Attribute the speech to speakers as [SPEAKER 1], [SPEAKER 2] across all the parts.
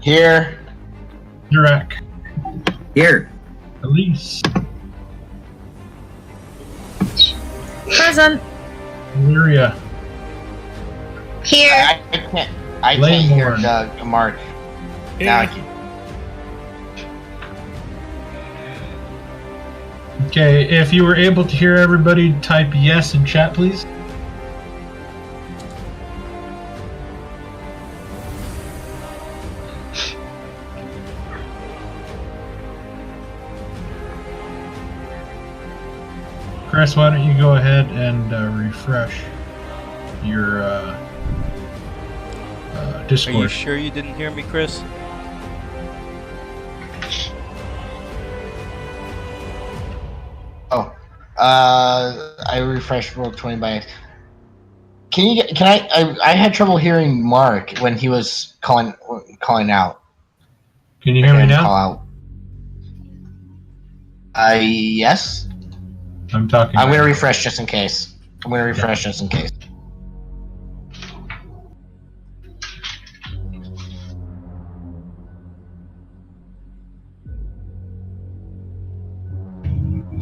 [SPEAKER 1] Here.
[SPEAKER 2] Durek.
[SPEAKER 3] Here.
[SPEAKER 2] Elise.
[SPEAKER 4] Present.
[SPEAKER 2] Illyria.
[SPEAKER 5] Here.
[SPEAKER 1] I can't hear Doug. Mark.
[SPEAKER 6] Here.
[SPEAKER 1] Now I can.
[SPEAKER 2] Okay, if you were able to hear everybody, type yes in chat, please. Chris, why don't you go ahead and refresh your Discord.
[SPEAKER 6] Are you sure you didn't hear me, Chris?
[SPEAKER 1] Oh, I refreshed Roll 20 by. Can I had trouble hearing Mark when he was calling out.
[SPEAKER 2] Can you hear me now?
[SPEAKER 1] Call out. Yes.
[SPEAKER 2] I'm talking.
[SPEAKER 1] I'm gonna refresh just in case.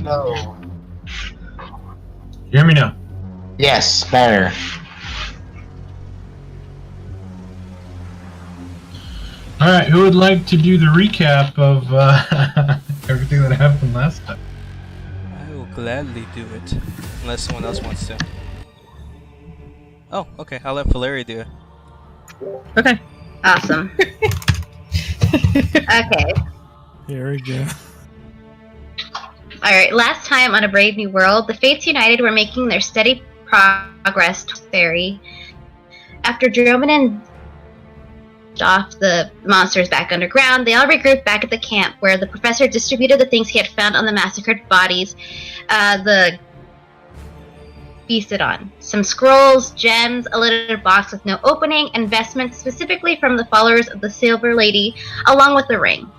[SPEAKER 1] No.
[SPEAKER 2] You hear me now?
[SPEAKER 1] Yes, better.
[SPEAKER 2] All right, who would like to do the recap of everything that happened last time?
[SPEAKER 6] I will gladly do it, unless someone else wants to. Oh, okay. I'll let Valeria do it.
[SPEAKER 4] Okay.
[SPEAKER 5] Awesome. Okay.
[SPEAKER 7] Here we go.
[SPEAKER 5] Alright, last time on A Brave New World, the Fates United were making their steady progress to Ferry. After Droman off the monsters back underground, they all regrouped back at the camp where the professor distributed the things he had found on the massacred bodies the feasted on. Some scrolls, gems, a littered box with no opening, investments specifically from the followers of the Silver Lady, along with the ring.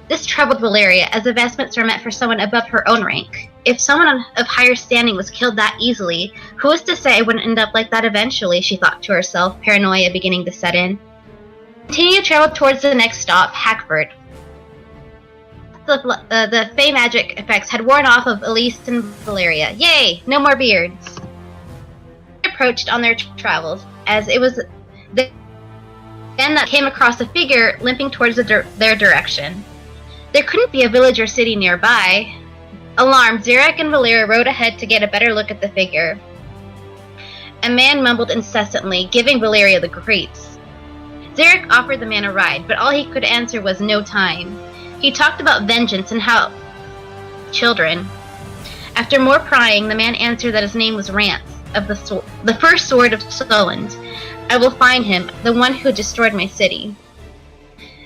[SPEAKER 5] This troubled Valeria, as investments were meant for someone above her own rank. If someone of higher standing was killed that easily, who was to say it wouldn't end up like that eventually, she thought to herself, paranoia beginning to set in. Continue to travel towards the next stop, Hackford. The Fey magic effects had worn off of Elise and Valeria. Yay! No more beards. They approached on their travels, as it was then that came across a figure limping towards their direction. There couldn't be a village or city nearby. Alarmed, Xeric and Valeria rode ahead to get a better look at the figure. A man mumbled incessantly, giving Valeria the creeps. Xeric offered the man a ride, but all he could answer was no time. He talked about vengeance and how children. After more prying, the man answered that his name was Rance, of the first sword of Solent. I will find him, the one who destroyed my city.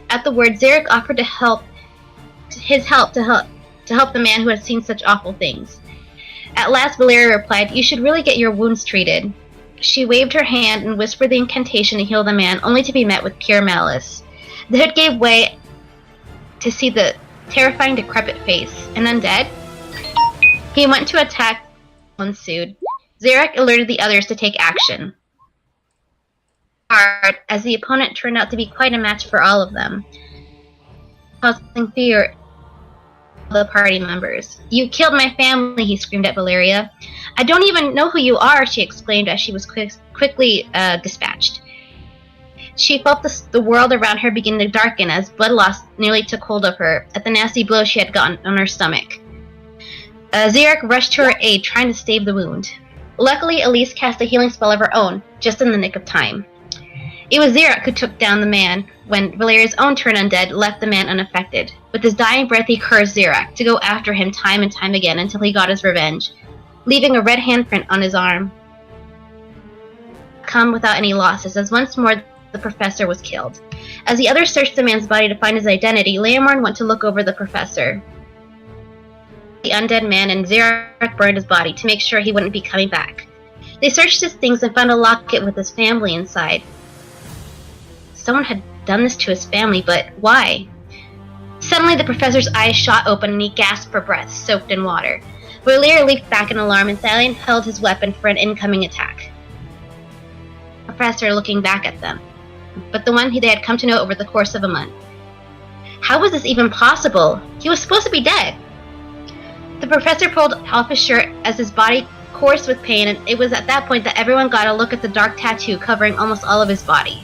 [SPEAKER 5] At the word, Xeric offered to help the man who had seen such awful things. At last, Valeria replied, "You should really get your wounds treated." She waved her hand and whispered the incantation to heal the man, only to be met with pure malice. The hood gave way to see the terrifying, decrepit face. An undead? He went to attack. Ensued. Xeric alerted the others to take action. Hard, as the opponent turned out to be quite a match for all of them, causing fear the party members. "You killed my family," he screamed at Valeria. "I don't even know who you are," she exclaimed as she was quickly dispatched. She felt the world around her begin to darken as blood loss nearly took hold of her at the nasty blow she had gotten on her stomach. Xeric rushed to her aid, trying to stave the wound. Luckily, Elise cast a healing spell of her own, just in the nick of time. It was Xeric who took down the man when Valeria's own turn undead left the man unaffected. With his dying breath, he cursed Xeric to go after him time and time again until he got his revenge, leaving a red handprint on his arm. Come without any losses, as once more the professor was killed. As the others searched the man's body to find his identity, Leomorn went to look over the professor. The undead man, and Xeric burned his body to make sure he wouldn't be coming back. They searched his things and found a locket with his family inside. Someone had done this to his family, but why? Suddenly the professor's eyes shot open and he gasped for breath, soaked in water. Valeria leaped back in alarm and Thalion held his weapon for an incoming attack. The professor looking back at them. but the one they had come to know over the course of a month. How was this even possible? He was supposed to be dead. The professor pulled off his shirt as his body coursed with pain, and it was at that point that everyone got a look at the dark tattoo covering almost all of his body.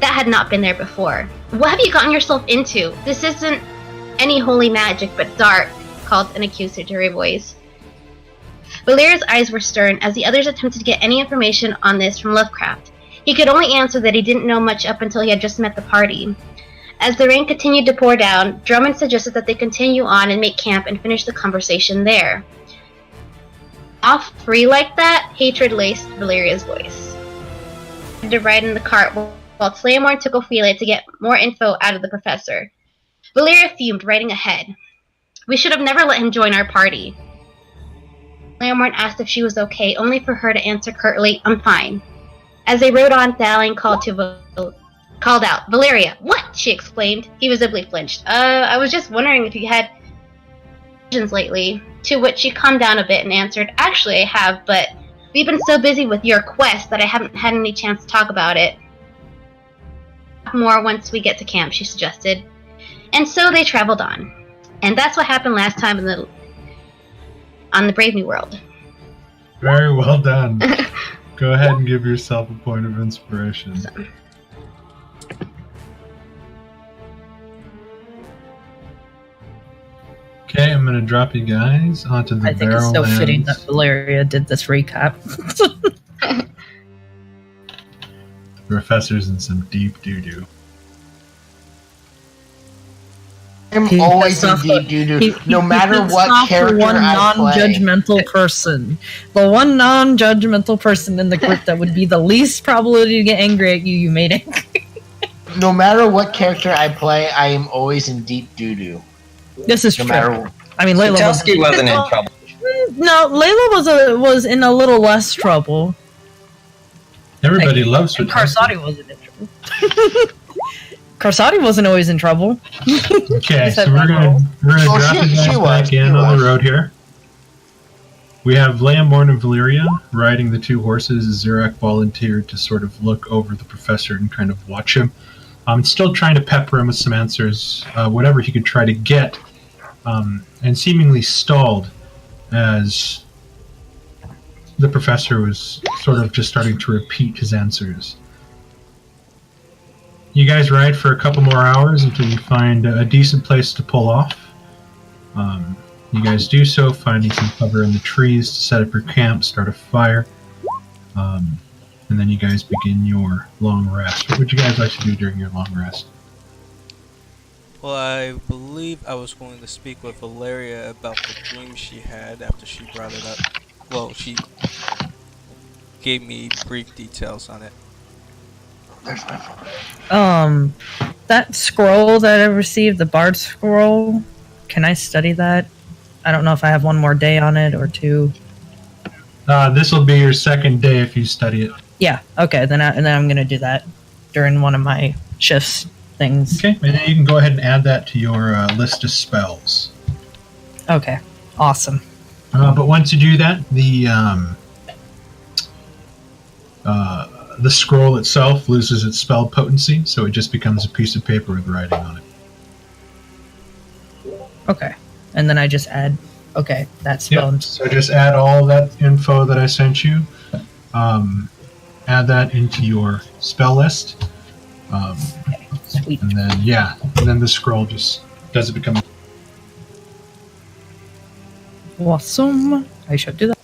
[SPEAKER 5] That had not been there before. What have you gotten yourself into? This isn't any holy magic, but dark, called an accusatory voice. Valeria's eyes were stern as the others attempted to get any information on this from Lovecraft. He could only answer that he didn't know much up until he had just met the party. As the rain continued to pour down, Drummond suggested that they continue on and make camp and finish the conversation there. Off free like that, hatred laced Valeria's voice. To ride in the cart while Slayamorn took Ophelia to get more info out of the professor. Valeria fumed, riding ahead. We should have never let him join our party. Slayamorn asked if she was okay, only for her to answer curtly, I'm fine. As they rode on, Thalion called out, Valeria, what? She exclaimed. He visibly flinched. I was just wondering if you had visions lately. To which she calmed down a bit and answered, actually I have, but we've been so busy with your quest that I haven't had any chance to talk about it. More once we get to camp, she suggested. And so they traveled on. And that's what happened last time on the Brave New World.
[SPEAKER 2] Very well done. Go ahead and give yourself a point of inspiration. Okay, I'm gonna drop you guys onto the
[SPEAKER 4] I think it's so fitting that Valeria did this recap.
[SPEAKER 2] The professor's in some deep doo-doo.
[SPEAKER 1] I'm always in deep doo-doo. No matter what character
[SPEAKER 4] one
[SPEAKER 1] I play.
[SPEAKER 4] non-judgmental person. The one non-judgmental person in the group that would be the least probability to get angry at you, you made angry.
[SPEAKER 1] No matter what character I play, I am always in deep doo-doo.
[SPEAKER 4] This is
[SPEAKER 1] No
[SPEAKER 4] true.
[SPEAKER 1] matter what.
[SPEAKER 4] I mean, Layla
[SPEAKER 3] wasn't in trouble.
[SPEAKER 4] No, Layla was in a little less trouble.
[SPEAKER 2] Everybody loves her.
[SPEAKER 4] And Karsati wasn't in trouble. Karsati wasn't always in trouble.
[SPEAKER 2] Okay,
[SPEAKER 4] He said
[SPEAKER 2] so we're gonna
[SPEAKER 1] Oh,
[SPEAKER 2] drop you guys
[SPEAKER 1] she was,
[SPEAKER 2] back in
[SPEAKER 1] she
[SPEAKER 2] on
[SPEAKER 1] was.
[SPEAKER 2] the road here. We have Leomorn and Valeria riding the two horses. Zirak volunteered to sort of look over the professor and kind of watch him. Still trying to pepper him with some answers, whatever he could try to get, and seemingly stalled as the professor was sort of just starting to repeat his answers. You guys ride for a couple more hours until you find a decent place to pull off. You guys do so, finding some cover in the trees to set up your camp, start a fire, and then you guys begin your long rest. What would you guys like to do during your long rest?
[SPEAKER 6] Well, I believe I was going to speak with Valeria about the dream she had after she brought it up. Well, she gave me brief details on it.
[SPEAKER 1] There's my phone.
[SPEAKER 4] That scroll that I received, the Bard scroll, can I study that? I don't know if I have one more day on it or two.
[SPEAKER 2] This will be your second day if you study it.
[SPEAKER 4] Yeah, okay, then I'm gonna do that during one of my shifts things.
[SPEAKER 2] Okay, and then you can go ahead and add that to your list of spells.
[SPEAKER 4] Okay, awesome.
[SPEAKER 2] But once you do that, the scroll itself loses its spell potency, so it just becomes a piece of paper with writing on it.
[SPEAKER 4] Okay, and then I just add, okay, that spell.
[SPEAKER 2] Yep. So just add all that info that I sent you. Add that into your spell list.
[SPEAKER 4] Okay, sweet.
[SPEAKER 2] And then the scroll just doesn't become.
[SPEAKER 4] Awesome. I should do that.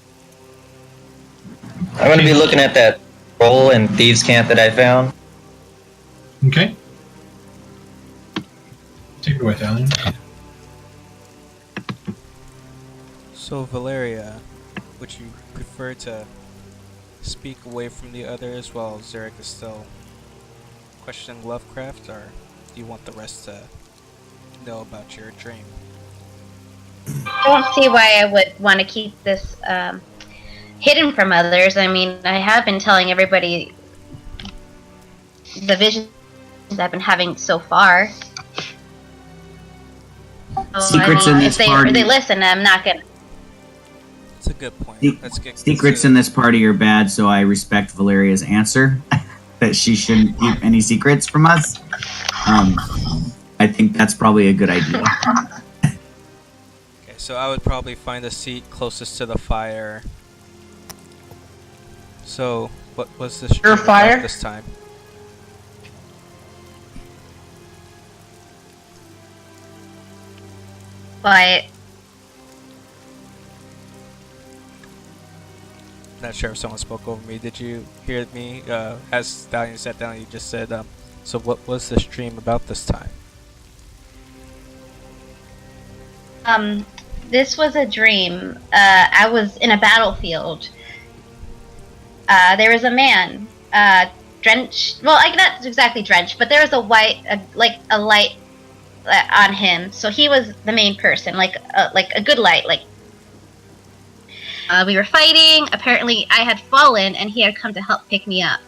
[SPEAKER 3] I'm going to be looking at that scroll in Thieves' Camp that I found.
[SPEAKER 2] Okay. Take it away, Thalion.
[SPEAKER 6] So, Valeria, would you prefer to speak away from the others while Zirak is still questioning Lovecraft, or do you want the rest to know about your dream?
[SPEAKER 5] I don't see why I would want to keep this hidden from others. I mean, I have been telling everybody the visions I've been having so far. So,
[SPEAKER 7] Secrets in this party.
[SPEAKER 5] If they listen, I'm not gonna.
[SPEAKER 6] That's a good point. Let's get
[SPEAKER 7] Secrets in this party are bad, so I respect Valeria's answer. that she shouldn't keep any secrets from us, I think that's probably a good idea.
[SPEAKER 6] Okay, so I would probably find a seat closest to the fire. So, what was the stream about
[SPEAKER 1] fire?
[SPEAKER 6] this time?
[SPEAKER 5] But
[SPEAKER 6] Not sure if someone spoke over me. Did you hear me? As Stallion sat down, you just said, so what was the stream about this time?
[SPEAKER 5] this was a dream. I was in a battlefield. There was a man, drenched. Well, not exactly drenched, but there was a light on him. So he was the main person, like a good light. We were fighting. Apparently, I had fallen, and he had come to help pick me up.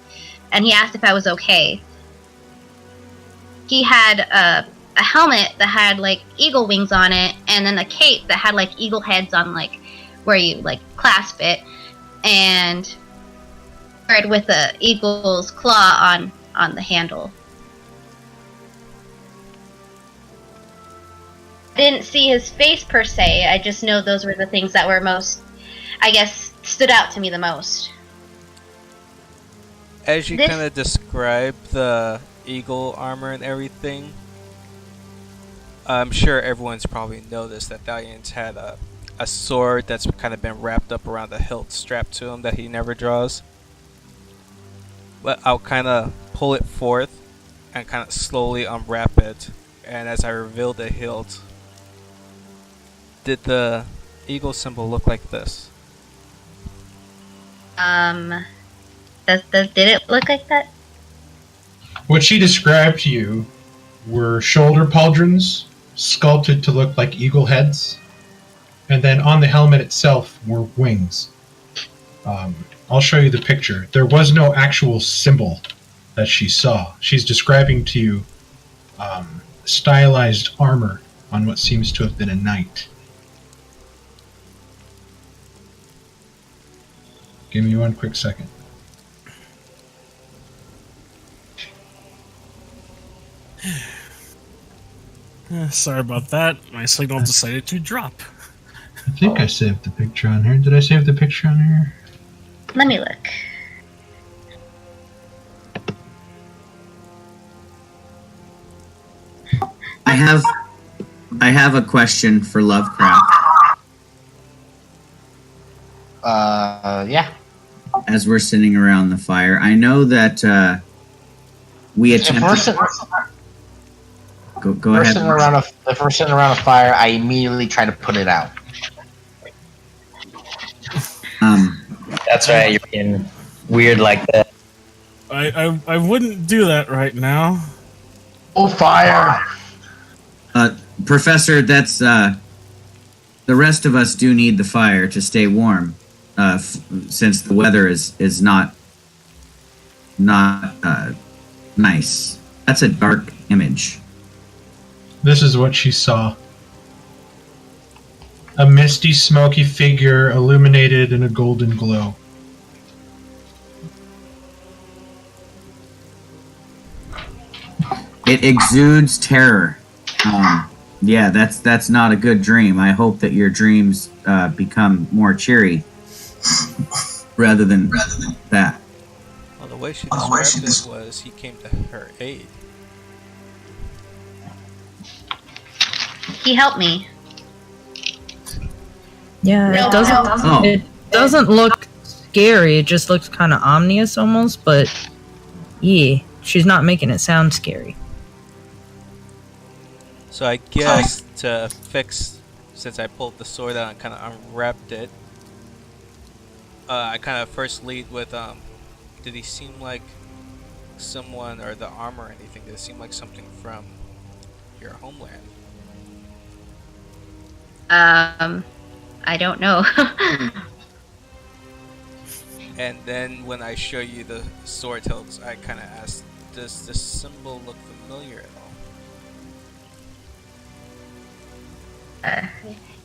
[SPEAKER 5] And he asked if I was okay. He had a helmet that had eagle wings on it, and then a cape that had eagle heads on where you clasp it, and with a eagle's claw on the handle. I didn't see his face per se. I just know those were the things that were most, I guess, stood out to me the most.
[SPEAKER 6] As you kind of describe the eagle armor and everything, I'm sure everyone's probably noticed that Valiant's had a sword that's kind of been wrapped up around the hilt strapped to him that he never draws. But I'll kind of pull it forth and kind of slowly unwrap it, and as I reveal the hilt, did the eagle symbol look like this?
[SPEAKER 5] Did it look like that?
[SPEAKER 2] What she described to you were shoulder pauldrons sculpted to look like eagle heads, and then on the helmet itself were wings. I'll show you the picture. There was no actual symbol that she saw. She's describing to you stylized armor on what seems to have been a knight. Give me one quick second.
[SPEAKER 8] Sorry about that. My signal decided to drop.
[SPEAKER 2] I think I saved the picture on here. Did I save the picture on here?
[SPEAKER 5] Let me look.
[SPEAKER 7] I have a question for Lovecraft.
[SPEAKER 1] Yeah.
[SPEAKER 7] As we're sitting around the fire, I know that we attempted. Go ahead.
[SPEAKER 1] If we're sitting around a fire, I immediately try to put it out.
[SPEAKER 3] That's right, you're being weird like that.
[SPEAKER 8] I wouldn't do that right now.
[SPEAKER 1] Oh, fire!
[SPEAKER 7] Professor, that's the rest of us do need the fire to stay warm, since the weather is not nice. That's a dark image.
[SPEAKER 2] This is what she saw. A misty, smoky figure illuminated in a golden glow.
[SPEAKER 7] It exudes terror. Yeah, that's not a good dream. I hope that your dreams become more cheery rather than that.
[SPEAKER 6] Well, the way she described it was he came to her aid.
[SPEAKER 5] He helped me.
[SPEAKER 4] Yeah, it doesn't look scary. It just looks kind of ominous almost, but yeah, she's not making it sound scary.
[SPEAKER 6] So I guess to fix, since I pulled the sword out and kind of unwrapped it, I kind of first lead with, did he seem like someone, or the armor or anything, did it seem like something from your homeland?
[SPEAKER 5] I don't know.
[SPEAKER 6] And then when I show you the sword hilts, I kind of ask, does this symbol look familiar at all?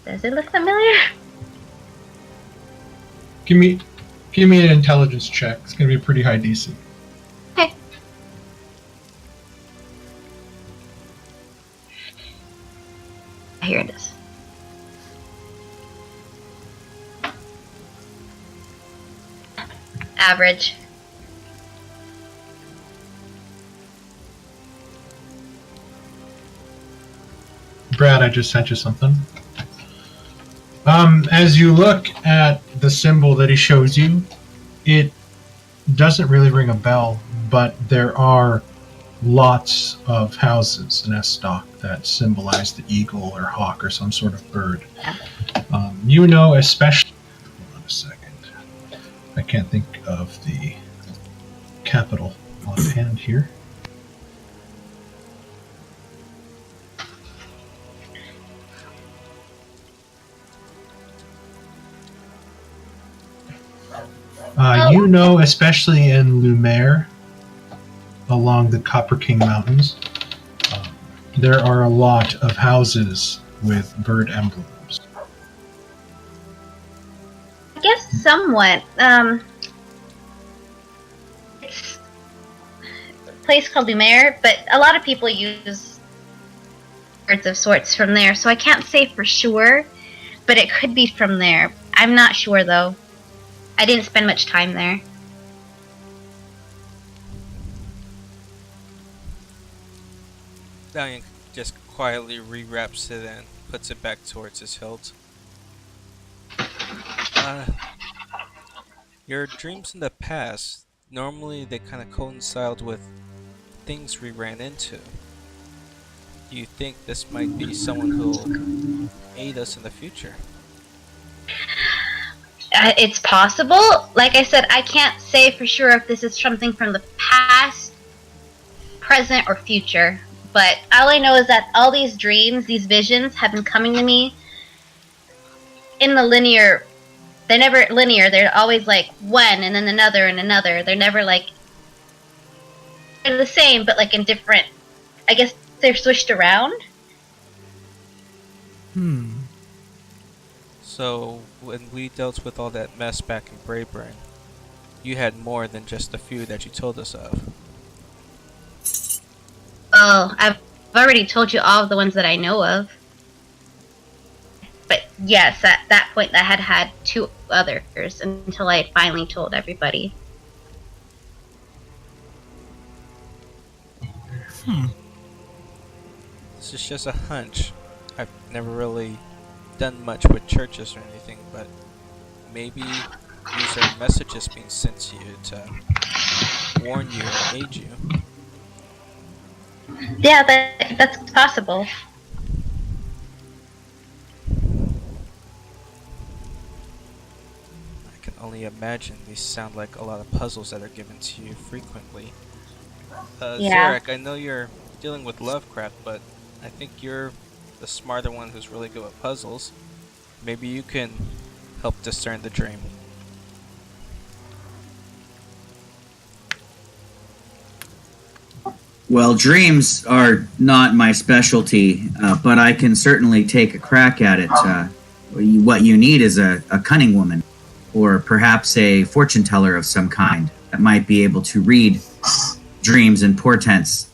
[SPEAKER 5] Does it look familiar?
[SPEAKER 2] Give me an intelligence check. It's gonna be pretty high DC.
[SPEAKER 5] Okay. here it is. Average.
[SPEAKER 2] Brad, I just sent you something. As you look at the symbol that he shows you, it doesn't really ring a bell, but there are lots of houses in Estoc that symbolize the eagle or hawk or some sort of bird. You know, especially... Hold on a second. I can't think of the capital offhand here. You know, especially in Lumiere, along the Copper King Mountains, there are a lot of houses with bird emblems.
[SPEAKER 5] I guess somewhat. It's a place called Lumiere, but a lot of people use birds of sorts from there, so I can't say for sure, but it could be from there. I'm not sure, though. I didn't spend much time there.
[SPEAKER 6] Dalian just quietly rewraps it and puts it back towards his hilt. Your dreams in the past, normally they kind of coincide with things we ran into. Do you think this might be someone who'll aid us in the future?
[SPEAKER 5] It's possible. Like I said, I can't say for sure if this is something from the past, present, or future. But all I know is that all these dreams, these visions, have been coming to me in the linear. They're never linear. They're always like one and then another and another. They're never like... They're the same, but like in different... I guess they're switched around.
[SPEAKER 6] So, when we dealt with all that mess back in Brayburn, you had more than just a few that you told us of.
[SPEAKER 5] Oh, I've already told you all of the ones that I know of. But yes, at that point I had had 2 others until I had finally told everybody.
[SPEAKER 6] This is just a hunch. I've never really done much with churches or anything, but maybe these are messages being sent to you to warn you or aid you.
[SPEAKER 5] Yeah, that's possible.
[SPEAKER 6] I can only imagine these sound like a lot of puzzles that are given to you frequently.
[SPEAKER 5] Yeah.
[SPEAKER 6] Zarek, I know you're dealing with Lovecraft, but I think you're the smarter one who's really good with puzzles. Maybe you can help discern the dream.
[SPEAKER 7] Well, dreams are not my specialty, but I can certainly take a crack at it. What you need is a cunning woman, or perhaps a fortune teller of some kind that might be able to read dreams and portents.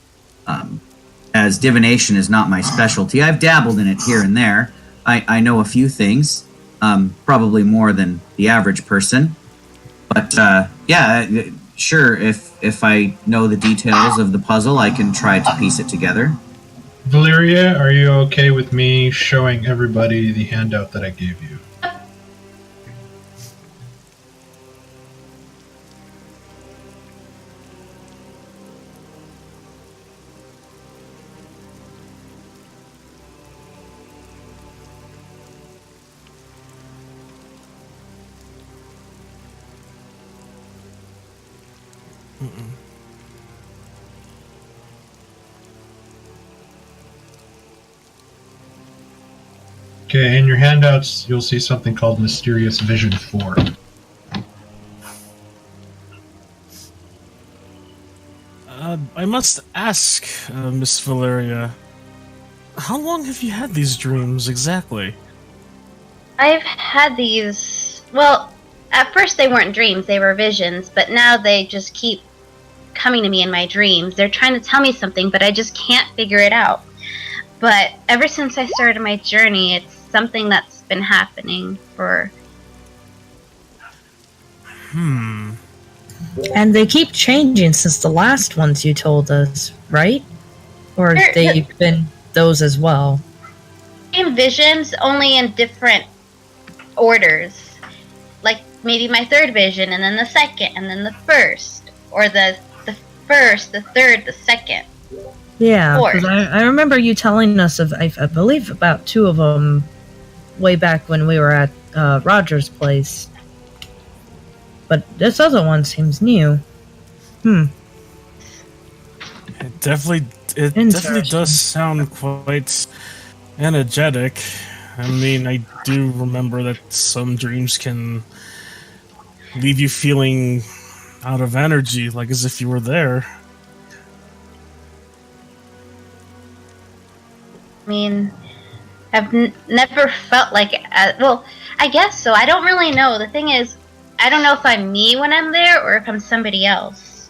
[SPEAKER 7] As divination is not my specialty, I've dabbled in it here and there. I know a few things, probably more than the average person. But yeah, sure, if I know the details of the puzzle, I can try to piece it together.
[SPEAKER 2] Valeria, are you okay with me showing everybody the handout that I gave you? Okay, in your handouts, you'll see something called Mysterious Vision 4.
[SPEAKER 8] I must ask, Miss Valeria, how long have you had these dreams exactly?
[SPEAKER 5] I've had these... Well, at first they weren't dreams, they were visions, but now they just keep coming to me in my dreams. They're trying to tell me something, but I just can't figure it out. But ever since I started my journey, it's something that's been happening for...
[SPEAKER 4] And they keep changing since the last ones you told us, right? Or they've been those as well?
[SPEAKER 5] Same visions, only in different orders. Like maybe my third vision, and then the second, and then the first. Or the first, the third, the second.
[SPEAKER 4] Yeah, because I remember you telling us of, I believe, about 2 of them way back when we were at Roger's place. But this other one seems new.
[SPEAKER 8] It definitely does sound quite energetic. I mean, I do remember that some dreams can leave you feeling out of energy, like as if you were there.
[SPEAKER 5] I mean, I've never felt like it. Well, I guess so. I don't really know. The thing is, I don't know if I'm me when I'm there or if I'm somebody else.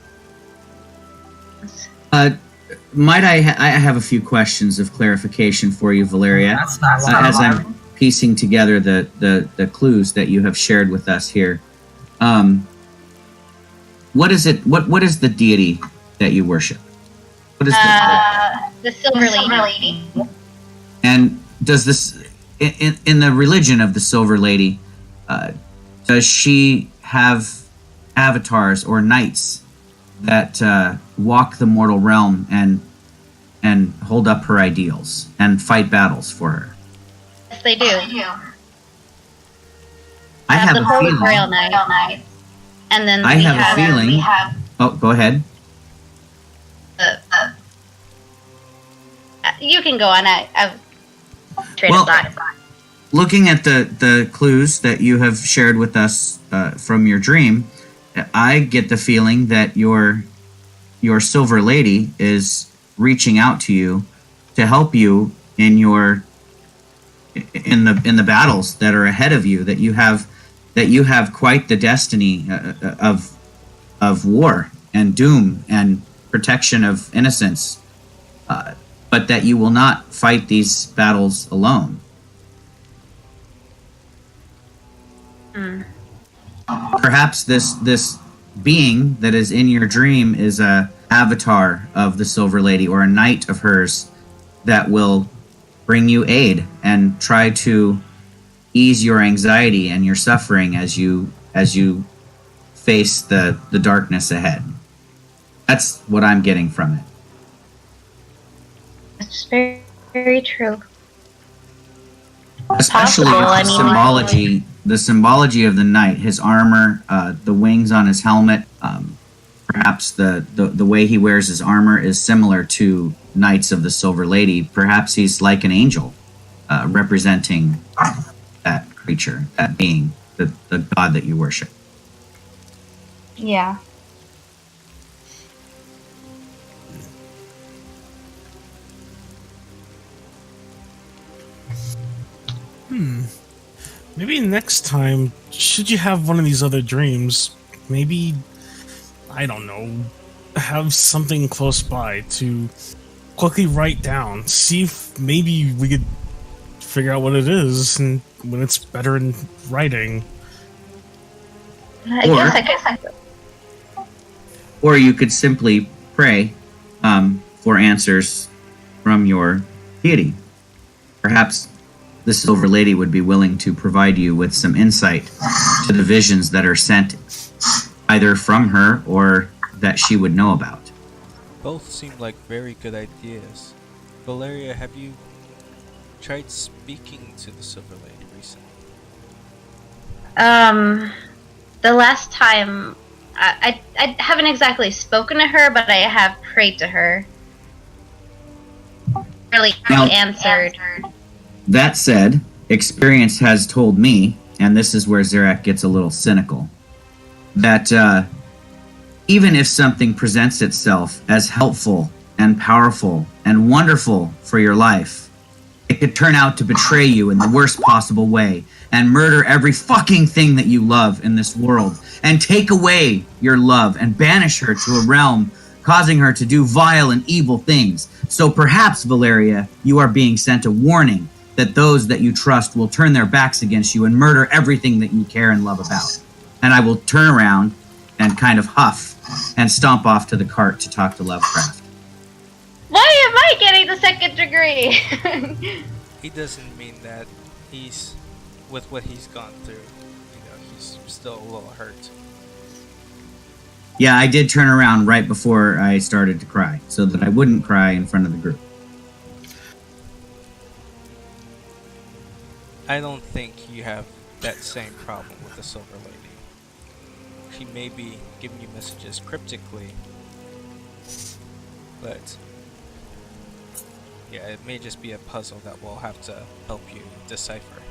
[SPEAKER 7] Might I have a few questions of clarification for you, Valeria, as I'm piecing together the clues that you have shared with us here. What is it? What is the deity that you worship? What is
[SPEAKER 5] the Silver Lady?
[SPEAKER 7] And does this in the religion of the Silver Lady? Does she have avatars or knights that walk the mortal realm and hold up her ideals and fight battles for her?
[SPEAKER 5] Yes, they do.
[SPEAKER 7] I have
[SPEAKER 5] the
[SPEAKER 7] a
[SPEAKER 5] Holy
[SPEAKER 7] feeling.
[SPEAKER 5] Grail Knight. And then
[SPEAKER 7] I have a feeling. Oh, go ahead.
[SPEAKER 5] You can go on. I've
[SPEAKER 7] looking at the clues that you have shared with us from your dream, I get the feeling that your Silver Lady is reaching out to you to help you in the battles that are ahead of you. That you have quite the destiny of war and doom and protection of innocence, but that you will not fight these battles alone. Perhaps this being that is in your dream is a avatar of the Silver Lady or a knight of hers that will bring you aid and try to ease your anxiety and your suffering as you face the darkness ahead. That's what I'm getting from it.
[SPEAKER 5] It's very, very true.
[SPEAKER 7] Especially with the symbology of the knight, his armor, the wings on his helmet, perhaps the way he wears his armor is similar to Knights of the Silver Lady. Perhaps he's like an angel, representing that creature, that being, the god that you worship.
[SPEAKER 5] Yeah.
[SPEAKER 8] Maybe next time, should you have one of these other dreams, maybe, I don't know, have something close by to quickly write down. See if maybe we could figure out what it is and when it's better in writing.
[SPEAKER 5] I guess I could.
[SPEAKER 7] Or you could simply pray for answers from your deity. Perhaps the Silver Lady would be willing to provide you with some insight to the visions that are sent either from her or that she would know about.
[SPEAKER 6] Both seem like very good ideas. Valeria, have you tried speaking to the Silver Lady recently?
[SPEAKER 5] The last time, I haven't exactly spoken to her, but I have prayed to her. Really answered.
[SPEAKER 7] That said, experience has told me, and this is where Xerac gets a little cynical, that even if something presents itself as helpful and powerful and wonderful for your life, it could turn out to betray you in the worst possible way and murder every fucking thing that you love in this world and take away your love and banish her to a realm causing her to do vile and evil things. So perhaps, Valeria, you are being sent a warning that those that you trust will turn their backs against you and murder everything that you care and love about. And I will turn around and kind of huff and stomp off to the cart to talk to Lovecraft.
[SPEAKER 5] Why am I getting the second degree?
[SPEAKER 6] He doesn't mean that. He's, with what he's gone through, he's still a little hurt.
[SPEAKER 7] Yeah, I did turn around right before I started to cry, so that I wouldn't cry in front of the group.
[SPEAKER 6] I don't think you have that same problem with the Silver Lady. She may be giving you messages cryptically, but yeah, it may just be a puzzle that we'll have to help you decipher.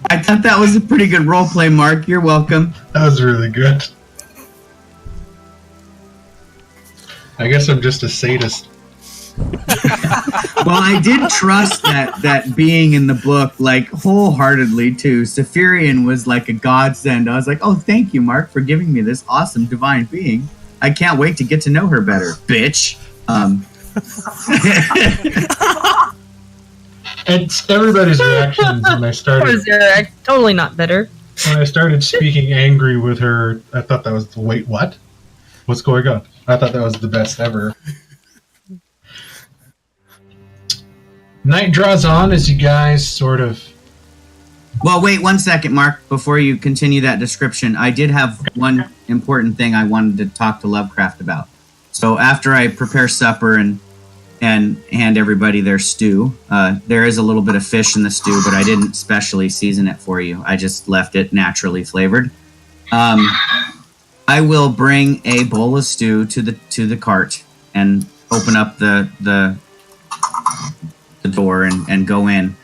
[SPEAKER 7] I thought that was a pretty good roleplay, Mark. You're welcome.
[SPEAKER 2] That was really good. I guess I'm just a sadist.
[SPEAKER 7] Well, I did trust that being in the book, like, wholeheartedly, too. Saphirian was like a godsend. I was like, oh, thank you, Mark, for giving me this awesome divine being. I can't wait to get to know her better, bitch.
[SPEAKER 2] It's everybody's reactions when I started.
[SPEAKER 4] Poor Zarek, totally not better.
[SPEAKER 2] When I started speaking angry with her, I thought that was wait, what? What's going on? I thought that was the best ever. Night draws on as you guys sort of...
[SPEAKER 7] Well, wait 1 second, Mark, before you continue that description. I did have one important thing I wanted to talk to Lovecraft about. So after I prepare supper and hand everybody their stew, there is a little bit of fish in the stew, but I didn't specially season it for you. I just left it naturally flavored. I will bring a bowl of stew to the cart and open up the door and go in,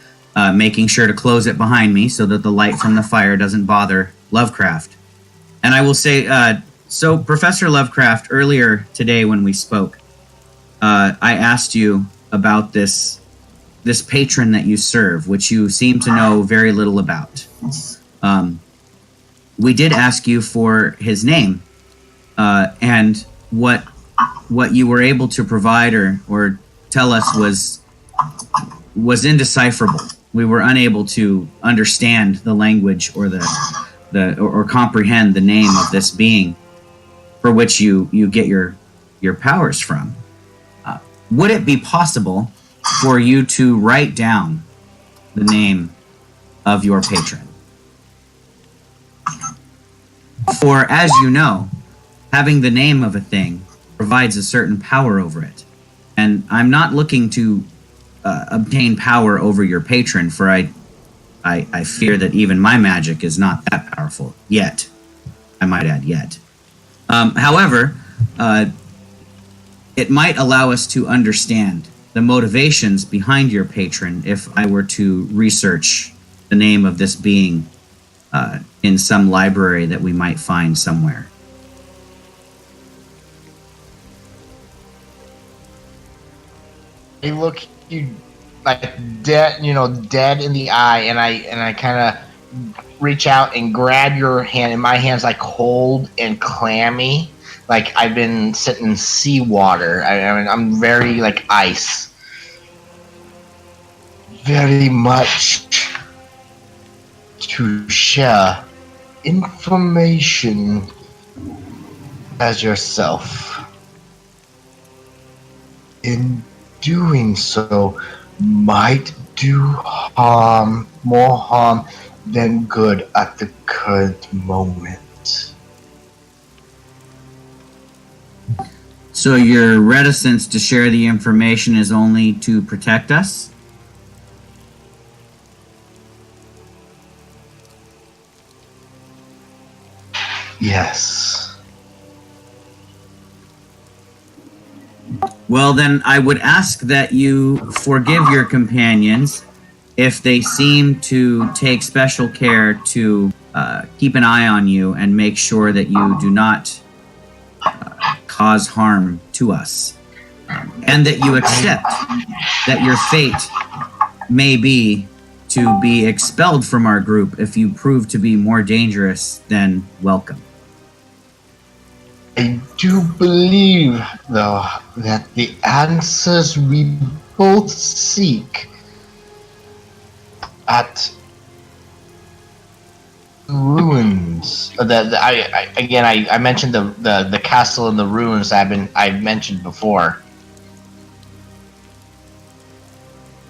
[SPEAKER 7] making sure to close it behind me so that the light from the fire doesn't bother Lovecraft. And I will say, so Professor Lovecraft, earlier today when we spoke, I asked you about this patron that you serve, which you seem to know very little about. We did ask you for his name, and what you were able to provide or tell us was indecipherable. We were unable to understand the language or or comprehend the name of this being for which you get your powers from. Would it be possible for you to write down the name of your patron? For, as you know, having the name of a thing provides a certain power over it. And I'm not looking to obtain power over your patron, for I fear that even my magic is not that powerful yet. I might add, yet. However, it might allow us to understand the motivations behind your patron if I were to research the name of this being in some library that we might find somewhere.
[SPEAKER 1] I look you like dead in the eye, and I kind of reach out and grab your hand, and my hand's like cold and clammy, like I've been sitting in seawater. I'm very like ice. Very much to share information as yourself. In doing so might do more harm than good at the current moment.
[SPEAKER 7] So your reticence to share the information is only to protect us?
[SPEAKER 1] Yes.
[SPEAKER 7] Well, then I would ask that you forgive your companions if they seem to take special care to keep an eye on you and make sure that you do not cause harm to us. and that you accept that your fate may be to be expelled from our group if you prove to be more dangerous than welcome.
[SPEAKER 1] I do believe, though, that the answers we both seek at ruins. I mentioned the castle and the ruins I've mentioned before.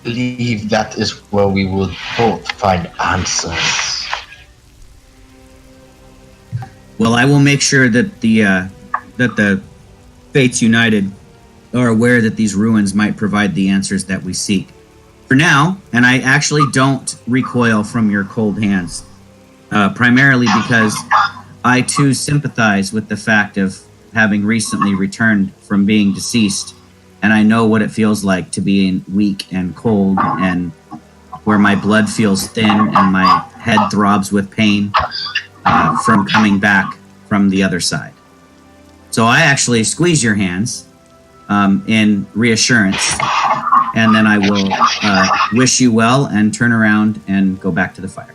[SPEAKER 1] I believe that is where we will both find answers.
[SPEAKER 7] Well, I will make sure that the Fates United are aware that these ruins might provide the answers that we seek. For now, and I actually don't recoil from your cold hands, primarily because I too sympathize with the fact of having recently returned from being deceased, and I know what it feels like to be weak and cold, and where my blood feels thin and my head throbs with pain from coming back from the other side. So I actually squeeze your hands in reassurance, and then I will wish you well and turn around and go back to the fire.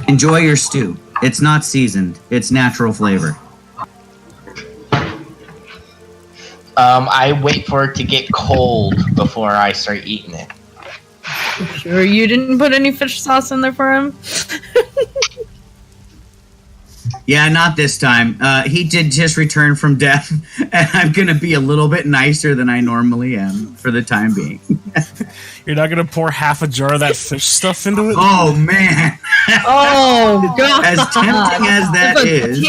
[SPEAKER 7] Enjoy your stew. It's not seasoned. It's natural flavor.
[SPEAKER 1] I wait for it to get cold before I start eating it.
[SPEAKER 4] Sure you didn't put any fish sauce in there for him?
[SPEAKER 7] Yeah, not this time. He did just return from death, and I'm going to be a little bit nicer than I normally am for the time being.
[SPEAKER 8] You're not gonna pour half a jar of that fish stuff into it?
[SPEAKER 7] Oh, man.
[SPEAKER 4] Oh, God.
[SPEAKER 7] As tempting as that is.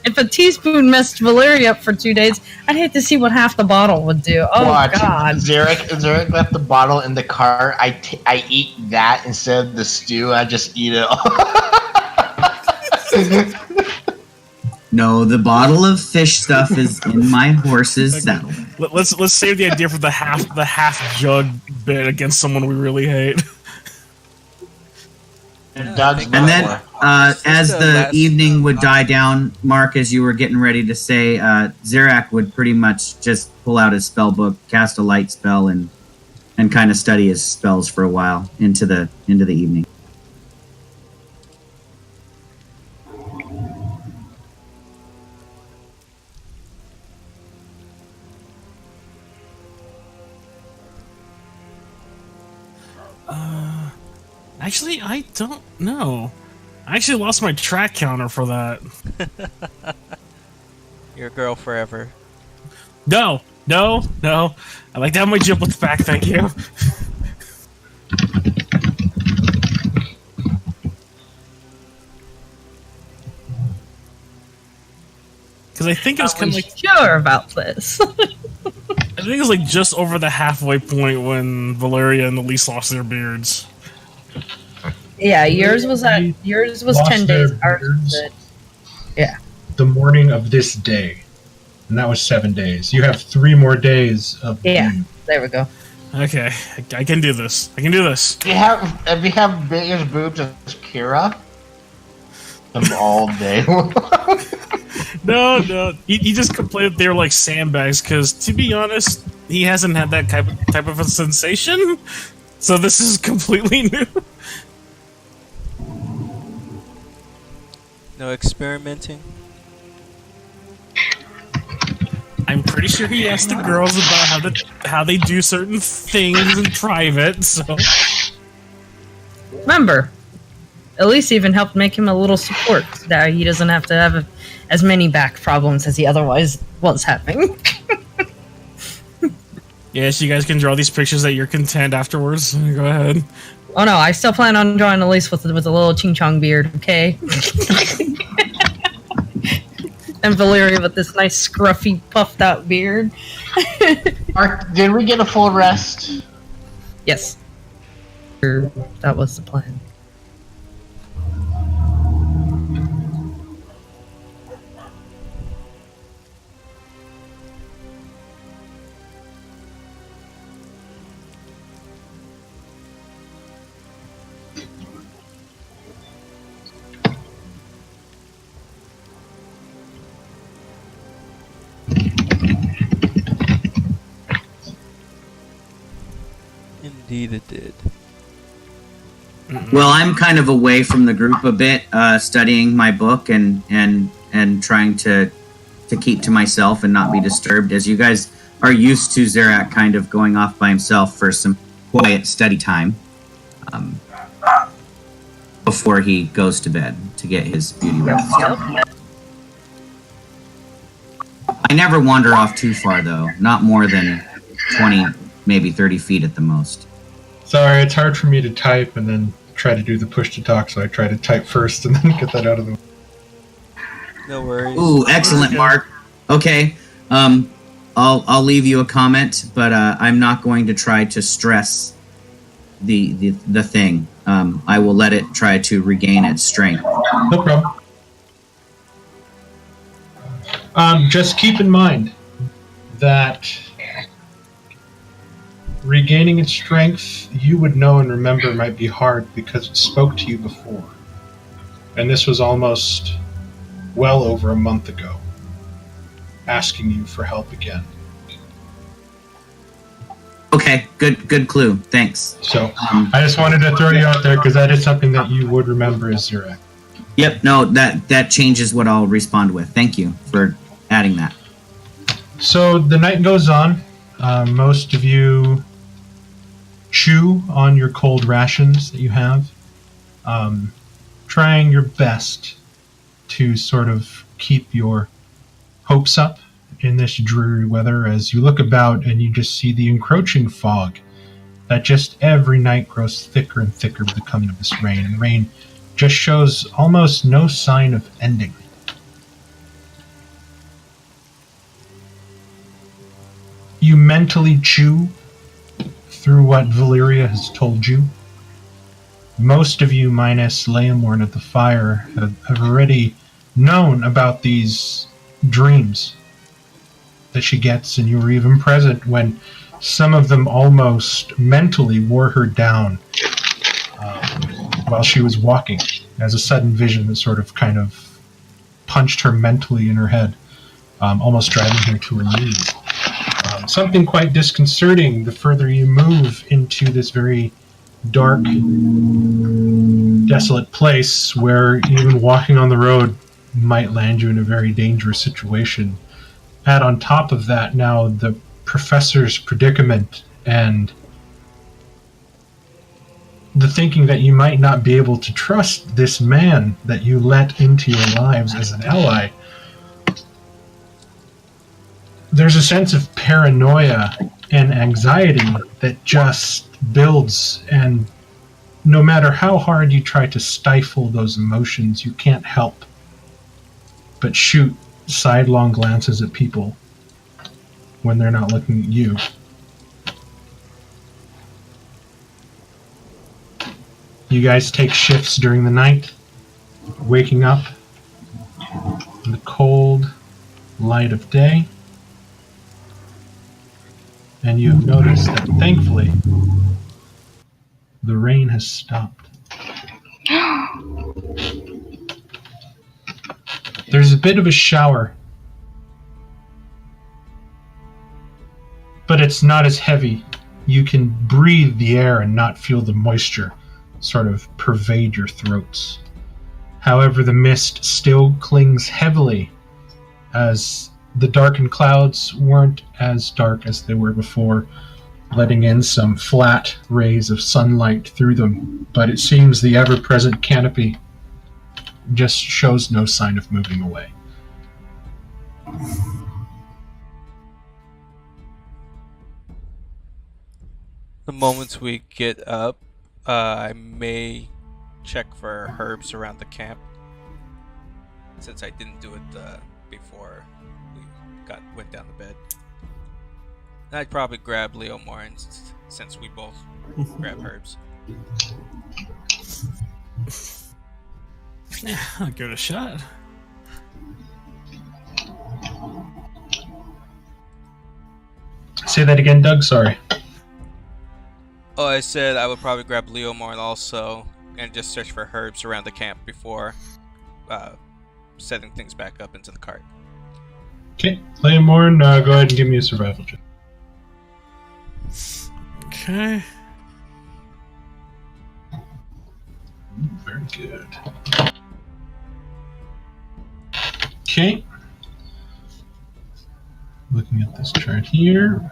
[SPEAKER 4] If a teaspoon messed Valeria up for 2 days, I'd hate to see what half the bottle would do. Oh,
[SPEAKER 1] Watch.
[SPEAKER 4] God.
[SPEAKER 1] Zarek left the bottle in the car. I eat that instead of the stew. I just eat it all.
[SPEAKER 7] No, the bottle of fish stuff is in my horse's saddle.
[SPEAKER 8] Let's save the idea for the half jug bit against someone we really hate.
[SPEAKER 7] And then, as the evening would die down, Mark, as you were getting ready to say, Zarak would pretty much just pull out his spell book, cast a light spell, and kind of study his spells for a while into the evening.
[SPEAKER 8] Actually, I don't know. I actually lost my track counter for that.
[SPEAKER 6] Your girl forever.
[SPEAKER 8] No. I like to have my giblets back, thank you. Because I think it was kind of like...
[SPEAKER 4] Sure about this.
[SPEAKER 8] I think it was like just over the halfway point when Valeria and Elise lost their beards.
[SPEAKER 4] Yeah, yours was 10 days. Ours was
[SPEAKER 2] the morning of this day, and that was 7 days. You have 3 more days of.
[SPEAKER 4] Yeah, there we go.
[SPEAKER 8] Okay, I can do this. If
[SPEAKER 1] you have big as boobs as Kira, I'm all day.
[SPEAKER 8] No. He just complained that they were like sandbags because, to be honest, he hasn't had that type of a sensation. So this is completely new.
[SPEAKER 6] No experimenting?
[SPEAKER 8] I'm pretty sure he asked the girls about how they do certain things in private, so...
[SPEAKER 4] Remember, Elise even helped make him a little support. That he doesn't have to have as many back problems as he otherwise was having.
[SPEAKER 8] Yes, you guys can draw these pictures at your content afterwards. Go ahead.
[SPEAKER 4] Oh no, I still plan on drawing Elise with a little ching chong beard, okay? And Valeria with this nice scruffy puffed out beard.
[SPEAKER 1] Mark, did we get a full rest?
[SPEAKER 4] Yes. That was the plan.
[SPEAKER 6] Vita did.
[SPEAKER 7] Well, I'm kind of away from the group a bit, studying my book and trying to keep to myself and not be disturbed, as you guys are used to Zerak kind of going off by himself for some quiet study time before he goes to bed to get his beauty rest. I never wander off too far, though. Not more than 20, maybe 30 feet at the most.
[SPEAKER 2] Sorry, it's hard for me to type and then try to do the push to talk, so I try to type first and then get that out of the way.
[SPEAKER 6] No worries.
[SPEAKER 7] Ooh, excellent, Mark. Okay, I'll leave you a comment, but I'm not going to try to stress the thing. I will let it try to regain its strength.
[SPEAKER 2] No problem. Just keep in mind that regaining its strength, you would know and remember, might be hard because it spoke to you before. And this was almost well over a month ago, asking you for help again.
[SPEAKER 7] Okay, good clue. Thanks.
[SPEAKER 2] So, I just wanted to throw you out there because that is something that you would remember as Zerak.
[SPEAKER 7] Yep, no, that changes what I'll respond with. Thank you for adding that.
[SPEAKER 2] So, the night goes on. Most of you chew on your cold rations that you have, trying your best to sort of keep your hopes up in this dreary weather as you look about and you just see the encroaching fog that just every night grows thicker and thicker with the coming of this rain, and rain just shows almost no sign of ending. You mentally chew through what Valeria has told you. Most of you, minus Leomorn at the fire, have already known about these dreams that she gets, and you were even present when some of them almost mentally wore her down while she was walking, as a sudden vision that sort of kind of punched her mentally in her head, almost driving her to her knees. Something quite disconcerting the further you move into this very dark, desolate place where even walking on the road might land you in a very dangerous situation. Add on top of that now the professor's predicament and the thinking that you might not be able to trust this man that you let into your lives as an ally. There's a sense of paranoia and anxiety that just builds, and no matter how hard you try to stifle those emotions, you can't help but shoot sidelong glances at people when they're not looking at you. You guys take shifts during the night, waking up in the cold light of day. And you have noticed that, thankfully, the rain has stopped. There's a bit of a shower, but it's not as heavy. You can breathe the air and not feel the moisture sort of pervade your throats. However, the mist still clings heavily, as the darkened clouds weren't as dark as they were before, letting in some flat rays of sunlight through them. But it seems the ever-present canopy just shows no sign of moving away.
[SPEAKER 6] The moment we get up, I may check for herbs around the camp, since I didn't do it before we went down to bed. And I'd probably grab Leomorn since we both grab herbs.
[SPEAKER 8] Yeah, I'll give it a shot.
[SPEAKER 2] Say that again, Doug, sorry.
[SPEAKER 6] Oh, I said I would probably grab Leomorn also and just search for herbs around the camp before setting things back up into the cart.
[SPEAKER 2] Okay, Leomorn, go ahead and give me a survival check.
[SPEAKER 8] Okay.
[SPEAKER 2] Very good. Okay. Looking at this chart here.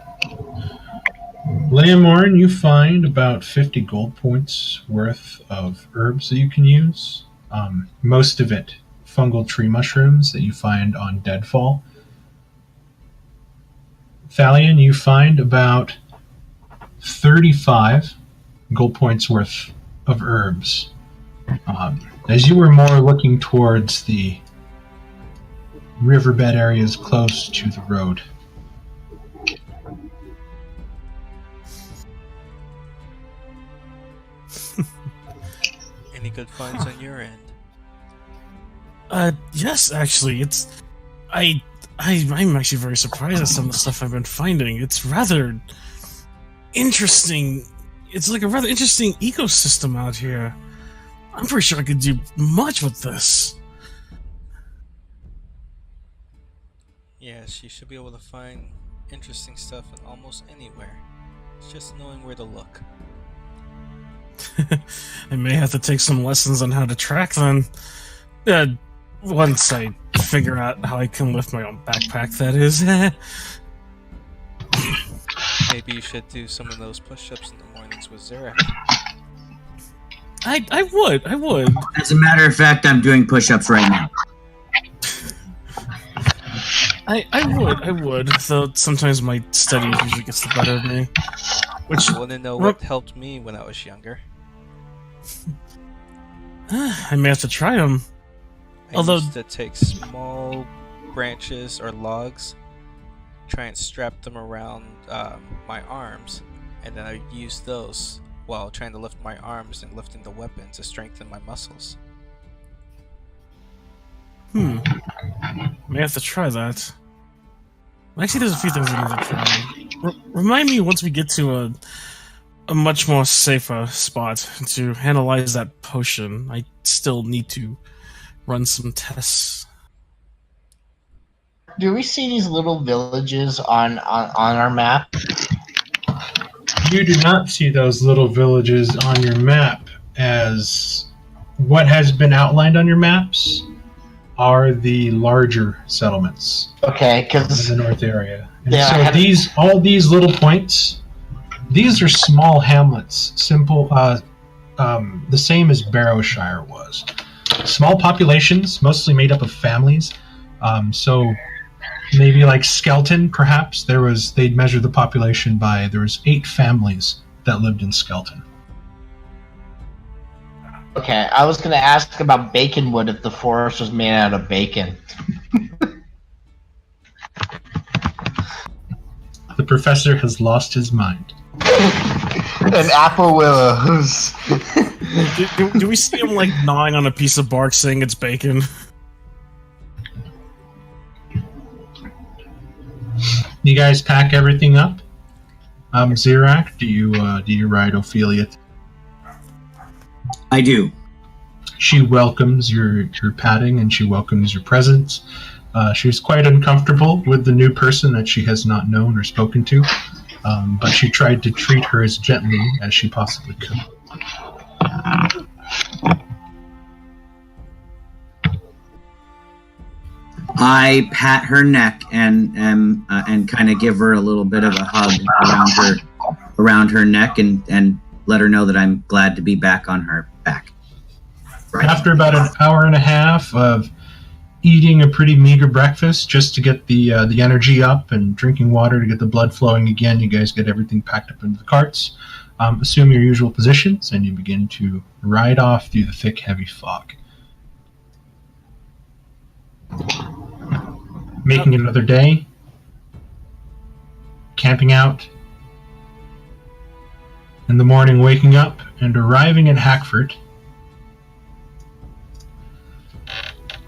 [SPEAKER 2] Leomorn, you find about 50 gold points worth of herbs that you can use. Most of it fungal tree mushrooms that you find on Deadfall. Thalion, you find about 35 gold points worth of herbs. As you were more looking towards the riverbed areas close to the road.
[SPEAKER 6] Any good finds on your end?
[SPEAKER 8] Yes, actually, I'm actually very surprised at some of the stuff I've been finding. It's rather interesting. It's like a rather interesting ecosystem out here. I'm pretty sure I could do much with this.
[SPEAKER 6] Yes, you should be able to find interesting stuff in almost anywhere. It's just knowing where to look.
[SPEAKER 8] I may have to take some lessons on how to track them. Once I figure out how I can lift my own backpack, that is.
[SPEAKER 6] Maybe you should do some of those push-ups in the mornings with Xerac.
[SPEAKER 8] I would.
[SPEAKER 7] As a matter of fact, I'm doing push-ups right now.
[SPEAKER 8] I would. Though sometimes my study usually gets the better of me. Which
[SPEAKER 6] I want to know what helped me when I was younger.
[SPEAKER 8] I may have to try them.
[SPEAKER 6] I used to take small branches or logs, try and strap them around my arms, and then I use those while trying to lift my arms and lifting the weapon to strengthen my muscles.
[SPEAKER 8] May have to try that. Actually, there's a few things I need to try. Remind me once we get to a much more safer spot to analyze that potion. I still need to run some tests.
[SPEAKER 1] Do we see these little villages on our map?
[SPEAKER 2] You do not see those little villages on your map, as what has been outlined on your maps are the larger settlements.
[SPEAKER 1] Okay, because
[SPEAKER 2] in the north area. And
[SPEAKER 1] yeah,
[SPEAKER 2] so all these little points, these are small hamlets, simple, the same as Barrowshire was. Small populations, mostly made up of families. So maybe like Skelton, perhaps they'd measure the population by there was 8 families that lived in Skelton.
[SPEAKER 1] Okay, I was going to ask about Baconwood if the forest was made out of bacon.
[SPEAKER 2] The professor has lost his mind.
[SPEAKER 1] And Apple Willows.
[SPEAKER 8] do we see him like gnawing on a piece of bark saying it's bacon?
[SPEAKER 2] You guys pack everything up? Xerac, do you ride Ophelia?
[SPEAKER 7] I do.
[SPEAKER 2] She welcomes your patting and she welcomes your presence. She's quite uncomfortable with the new person that she has not known or spoken to, but she tried to treat her as gently as she possibly could.
[SPEAKER 7] I pat her neck and kind of give her a little bit of a hug around her neck and let her know that I'm glad to be back on her back. Right.
[SPEAKER 2] After about an hour and a half of eating a pretty meager breakfast just to get the energy up and drinking water to get the blood flowing again, you guys get everything packed up into the carts. Assume your usual positions and you begin to ride off through the thick, heavy fog. Making another day, camping out, in the morning waking up and arriving at Hackford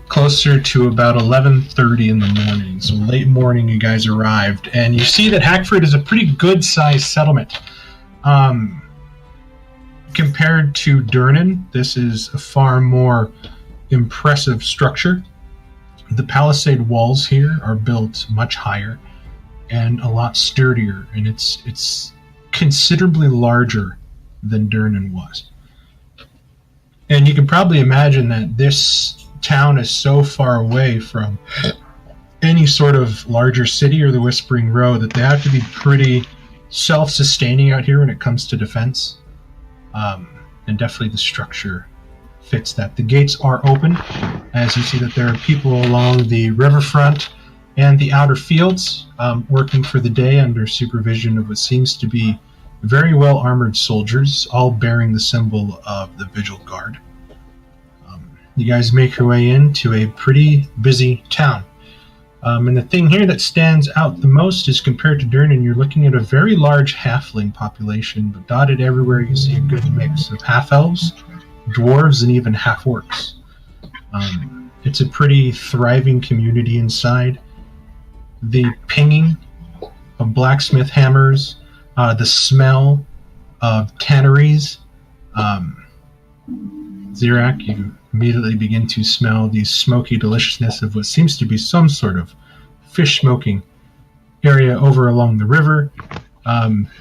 [SPEAKER 2] closer to about 11:30 in the morning. So late morning you guys arrived, and you see that Hackford is a pretty good sized settlement. Compared to Durnan, this is a far more impressive structure. The palisade walls here are built much higher and a lot sturdier, and it's considerably larger than Durnan was. And you can probably imagine that this town is so far away from any sort of larger city or the Whispering Row that they have to be pretty self-sustaining out here when it comes to defense. And definitely the structure fits that. The gates are open, as you see that there are people along the riverfront and the outer fields working for the day under supervision of what seems to be very well armored soldiers, all bearing the symbol of the Vigil Guard. You guys make your way into a pretty busy town. And the thing here that stands out the most is compared to Durnan, you're looking at a very large halfling population, but dotted everywhere you see a good mix of half-elves, dwarves, and even half-orcs. It's a pretty thriving community inside. The pinging of blacksmith hammers, the smell of tanneries. Zirak, you immediately begin to smell the smoky deliciousness of what seems to be some sort of fish smoking area over along the river.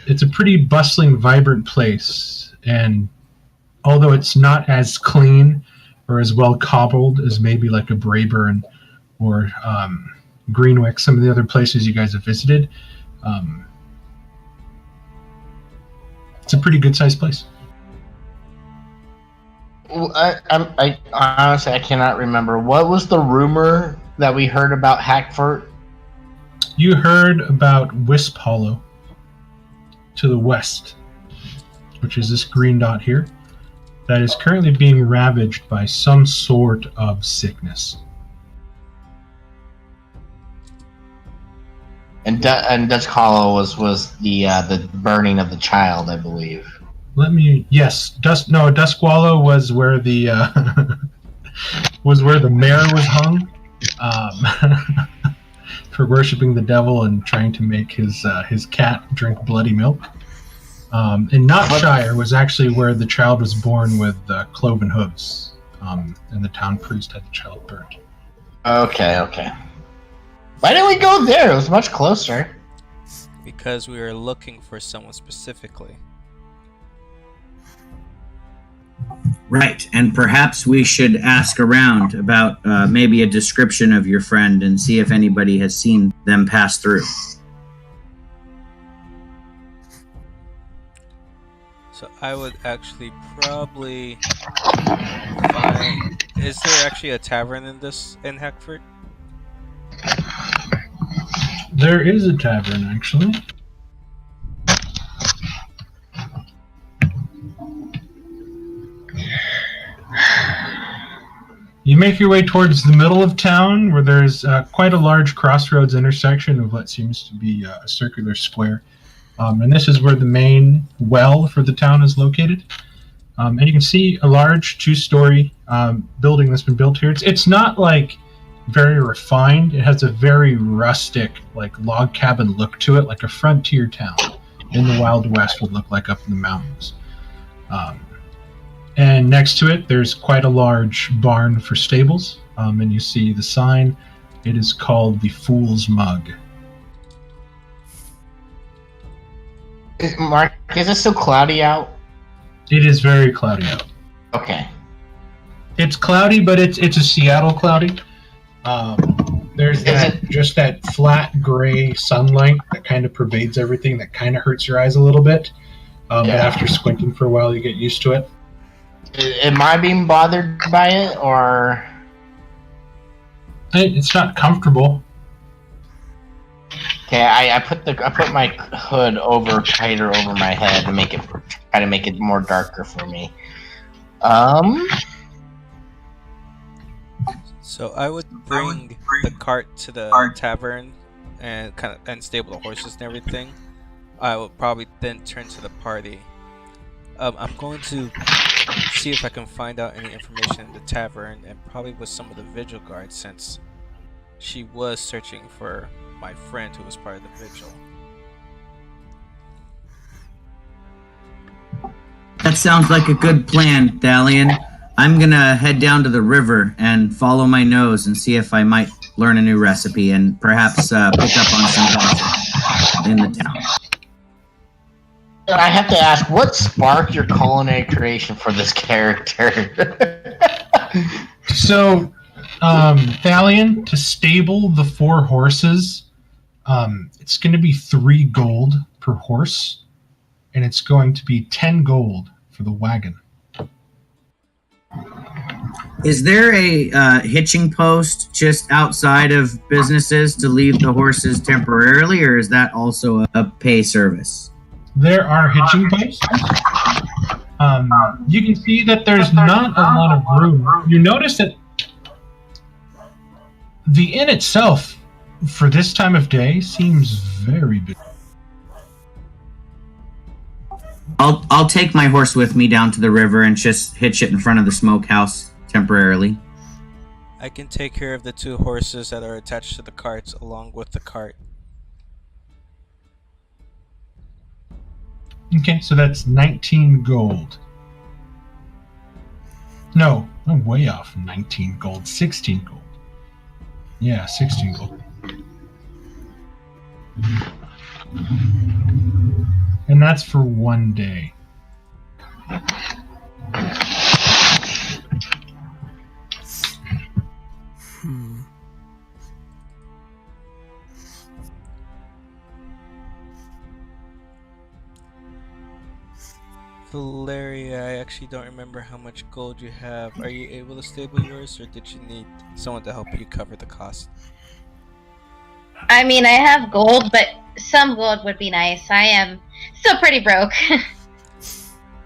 [SPEAKER 2] It's a pretty bustling, vibrant place, and although it's not as clean or as well cobbled as maybe like a Braeburn or Greenwick, some of the other places you guys have visited, it's a pretty good-sized place.
[SPEAKER 1] I honestly, I cannot remember. What was the rumor that we heard about Hackford?
[SPEAKER 2] You heard about Wisp Hollow to the west, which is this green dot here, that is currently being ravaged by some sort of sickness.
[SPEAKER 1] And Dusk Hollow was the burning of the child, I believe.
[SPEAKER 2] Dusk Wallow was where the mayor was hung for worshiping the devil and trying to make his cat drink bloody milk. And Knotshire was actually where the child was born with cloven hooves, and the town priest had the child burnt.
[SPEAKER 1] Okay. Why didn't we go there? It was much closer.
[SPEAKER 6] Because we were looking for someone specifically.
[SPEAKER 7] Right, and perhaps we should ask around about maybe a description of your friend and see if anybody has seen them pass through.
[SPEAKER 6] So I would actually probably find... Is there actually a tavern in Hackford?
[SPEAKER 2] There is a tavern, actually. You make your way towards the middle of town, where there's quite a large crossroads intersection of what seems to be a circular square. And this is where the main well for the town is located. And you can see a large two-story building that's been built here. It's not like very refined. It has a very rustic, like log cabin look to it, like a frontier town in the Wild West would look like up in the mountains. And next to it, there's quite a large barn for stables. And you see the sign. It is called the Fool's Mug.
[SPEAKER 1] Mark, is it still cloudy out?
[SPEAKER 2] It is very cloudy out.
[SPEAKER 1] Okay.
[SPEAKER 2] It's cloudy, but it's a Seattle cloudy. There's just that flat gray sunlight that kind of pervades everything that kind of hurts your eyes a little bit. But after squinting for a while, you get used to it.
[SPEAKER 1] Am I being bothered by it, or?
[SPEAKER 2] It's not comfortable.
[SPEAKER 1] Okay, I put my hood tighter over my head to try to make it more darker for me.
[SPEAKER 6] So I would bring the cart to the tavern and stable the horses and everything. I will probably then turn to the party. I'm going to see if I can find out any information in the tavern and probably with some of the vigil guards, since she was searching for my friend who was part of the vigil.
[SPEAKER 7] That sounds like a good plan, Thalion. I'm gonna head down to the river and follow my nose and see if I might learn a new recipe and perhaps pick up on some gossip in the town.
[SPEAKER 1] I have to ask, what sparked your culinary creation for this character?
[SPEAKER 2] So, Thalion, to stable the 4 horses, it's going to be 3 gold per horse, and it's going to be 10 gold for the wagon.
[SPEAKER 7] Is there a hitching post just outside of businesses to leave the horses temporarily, or is that also a pay service?
[SPEAKER 2] There are hitching posts. You can see that there's not a lot of room. You notice that the inn itself, for this time of day, seems very big.
[SPEAKER 7] I'll take my horse with me down to the river and just hitch it in front of the smokehouse temporarily.
[SPEAKER 6] I can take care of the 2 horses that are attached to the carts along with the cart.
[SPEAKER 2] Okay, so that's 19 gold. No, I'm way off. 19 gold, 16 gold. Yeah, 16 gold. And that's for 1 day.
[SPEAKER 6] Valeria, I actually don't remember how much gold you have. Are you able to stable yours, or did you need someone to help you cover the cost?
[SPEAKER 5] I mean, I have gold, but some gold would be nice. I am still pretty broke.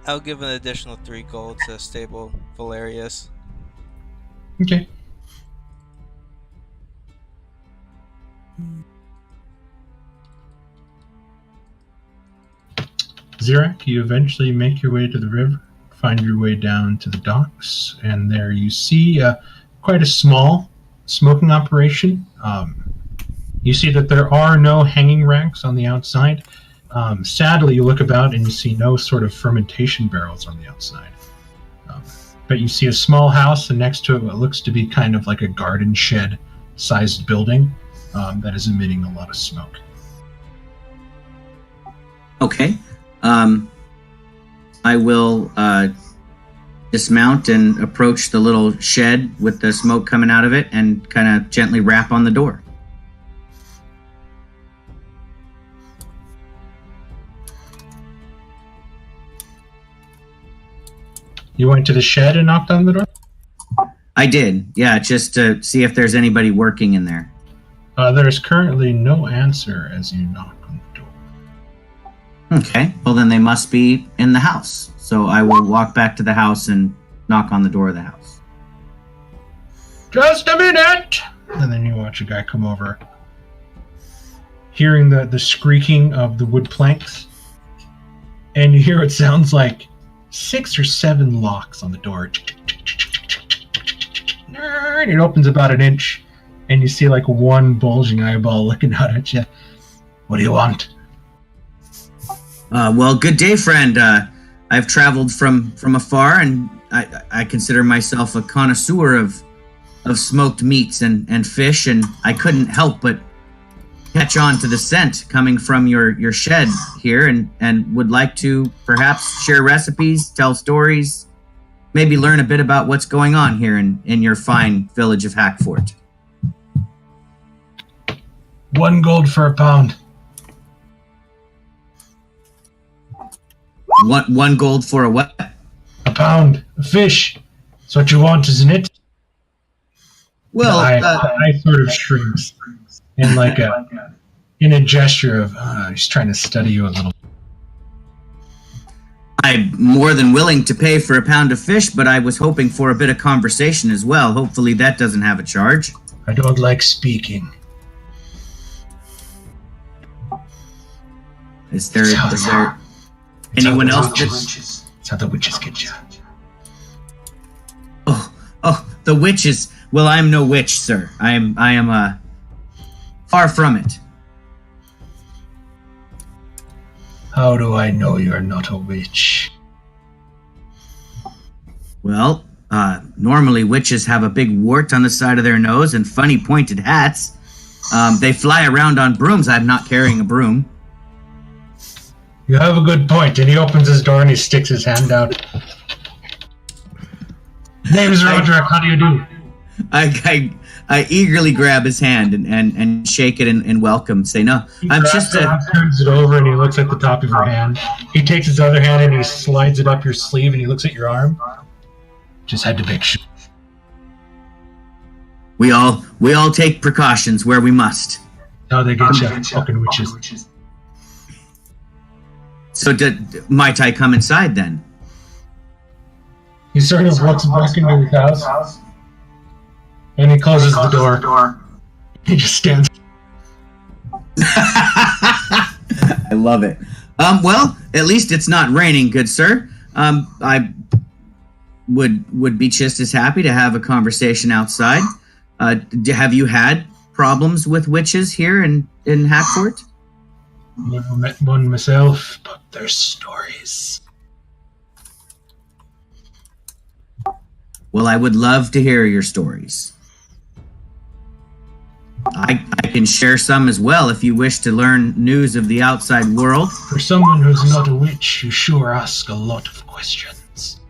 [SPEAKER 6] I'll give an additional 3 gold to stable Valeria's.
[SPEAKER 2] Okay. Zirak, you eventually make your way to the river, find your way down to the docks, and there you see quite a small smoking operation. You see that there are no hanging racks on the outside. Sadly, you look about and you see no sort of fermentation barrels on the outside. But you see a small house, and next to it what looks to be kind of like a garden shed-sized building that is emitting a lot of smoke.
[SPEAKER 7] Okay. I will dismount and approach the little shed with the smoke coming out of it and kind of gently rap on the door.
[SPEAKER 2] You went to the shed and knocked on the door?
[SPEAKER 7] I did, yeah, just to see if there's anybody working in there.
[SPEAKER 2] There's currently no answer as you knock on the door.
[SPEAKER 7] Okay, well then they must be in the house. So I will walk back to the house and knock on the door of the house.
[SPEAKER 2] Just a minute! And then you watch a guy come over, hearing the squeaking of the wood planks, and you hear what sounds like 6 or 7 locks on the door. It opens about an inch, and you see like one bulging eyeball looking out at you. What do you want?
[SPEAKER 7] Well, good day, friend. I've traveled from afar, and I consider myself a connoisseur of smoked meats and fish, and I couldn't help but catch on to the scent coming from your shed here, and would like to perhaps share recipes, tell stories, maybe learn a bit about what's going on here in your fine village of Hackfort.
[SPEAKER 2] 1 gold for a pound.
[SPEAKER 7] 1 gold for a what?
[SPEAKER 2] A pound. A fish. That's what you want, isn't it?
[SPEAKER 7] Well,
[SPEAKER 2] I sort of shrinks in like in a gesture of he's trying to study you a little.
[SPEAKER 7] I'm more than willing to pay for a pound of fish, but I was hoping for a bit of conversation as well. Hopefully that doesn't have a charge.
[SPEAKER 2] I don't like speaking.
[SPEAKER 7] Is there anyone else
[SPEAKER 2] that's how the witches get you.
[SPEAKER 7] Oh, the witches. Well, I'm no witch, sir. I am far from it.
[SPEAKER 2] How do I know you're not a witch?
[SPEAKER 7] Well, normally witches have a big wart on the side of their nose and funny pointed hats. They fly around on brooms. I'm not carrying a broom.
[SPEAKER 2] You have a good point. And he opens his door and he sticks his hand out. Name's Roderick. How do you do?
[SPEAKER 7] I eagerly grab his hand and shake it and welcome. Say, no, I'm just a...
[SPEAKER 2] He turns it over and he looks at the top of your hand. He takes his other hand and he slides it up your sleeve and he looks at your arm. Just had to make sure.
[SPEAKER 7] We all take precautions where we must.
[SPEAKER 2] How they get you, fucking witches.
[SPEAKER 7] So might I come inside then?
[SPEAKER 2] He sort of looks back into his house. And he closes the door. He just stands.
[SPEAKER 7] I love it. Well, at least it's not raining, good sir. I would be just as happy to have a conversation outside. Have you had problems with witches here in Hackfort?
[SPEAKER 2] Never met one myself, but there's stories.
[SPEAKER 7] Well, I would love to hear your stories. I can share some as well if you wish to learn news of the outside world.
[SPEAKER 2] For someone who's not a witch, you sure ask a lot of questions.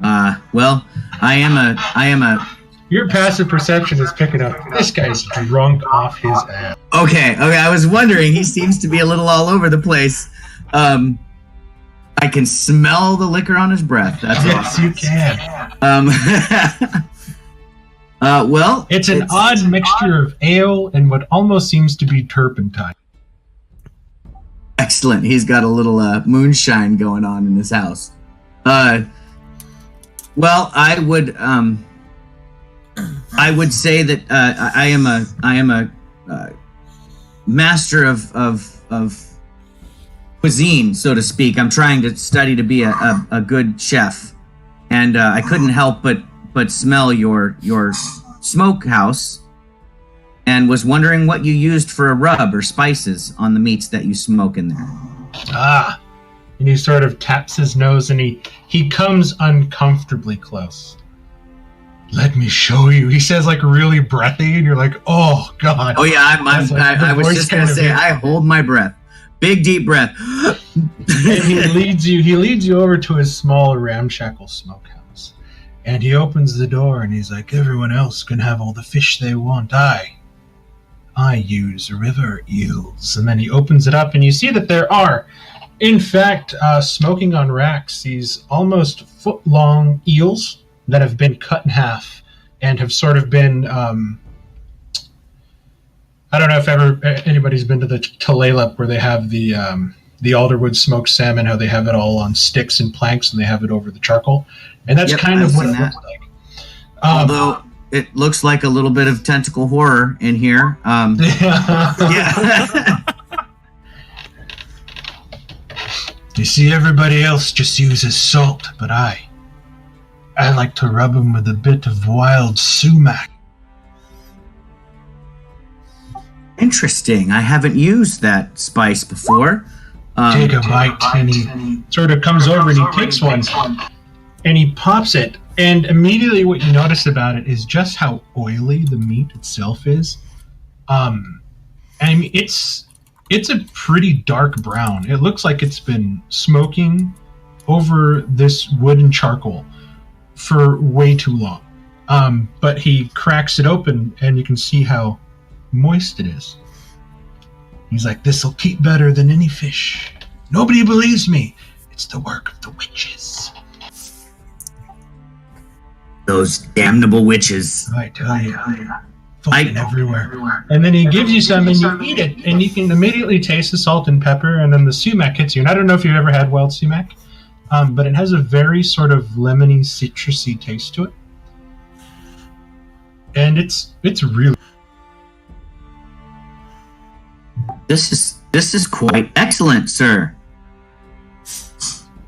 [SPEAKER 7] Well, I am a.
[SPEAKER 2] Your passive perception is picking up. This guy's drunk off his ass.
[SPEAKER 7] Okay. I was wondering. He seems to be a little all over the place. I can smell the liquor on his breath. That's
[SPEAKER 2] yes,
[SPEAKER 7] awesome.
[SPEAKER 2] you can.
[SPEAKER 7] Well,
[SPEAKER 2] it's an odd mixture of ale and what almost seems to be turpentine.
[SPEAKER 7] Excellent. He's got a little moonshine going on in his house. Well, I would say that I am a master of cuisine, so to speak. I'm trying to study to be a good chef, and I couldn't help but smell your smokehouse, and was wondering what you used for a rub or spices on the meats that you smoke in there.
[SPEAKER 2] Ah, and he sort of taps his nose, and he comes uncomfortably close. Let me show you. He says, like, really breathy, and you're like, oh god.
[SPEAKER 7] Oh yeah, I was just gonna say, I hold my breath. Big deep breath.
[SPEAKER 2] And he leads you over to his small ramshackle smokehouse. And he opens the door and he's like, everyone else can have all the fish they want. I use river eels. And then he opens it up and you see that there are, in fact, smoking on racks, these almost foot-long eels that have been cut in half and have sort of been... I don't know if anybody's been to the Tulalip where they have the Alderwood smoked salmon, how they have it all on sticks and planks and they have it over the charcoal. And that's kind of what it looks like.
[SPEAKER 7] Although it looks like a little bit of tentacle horror in here. Yeah.
[SPEAKER 2] You see, everybody else just uses salt, but I like to rub them with a bit of wild sumac.
[SPEAKER 7] Interesting. I haven't used that spice before.
[SPEAKER 2] Take a bite, and he sort of comes over and he takes one, and he pops it. And immediately what you notice about it is just how oily the meat itself is. I mean, it's a pretty dark brown. It looks like it's been smoking over this wood and charcoal for way too long. But he cracks it open, and you can see how moist it is. He's like, this'll keep better than any fish. Nobody believes me. It's the work of the witches.
[SPEAKER 7] Those damnable witches.
[SPEAKER 2] I tell you, fucking everywhere. And then he gives you some and you eat it, and you can immediately taste the salt and pepper, and then the sumac hits you. And I don't know if you've ever had wild sumac, but it has a very sort of lemony, citrusy taste to it. And it's really...
[SPEAKER 7] This is quite excellent, sir.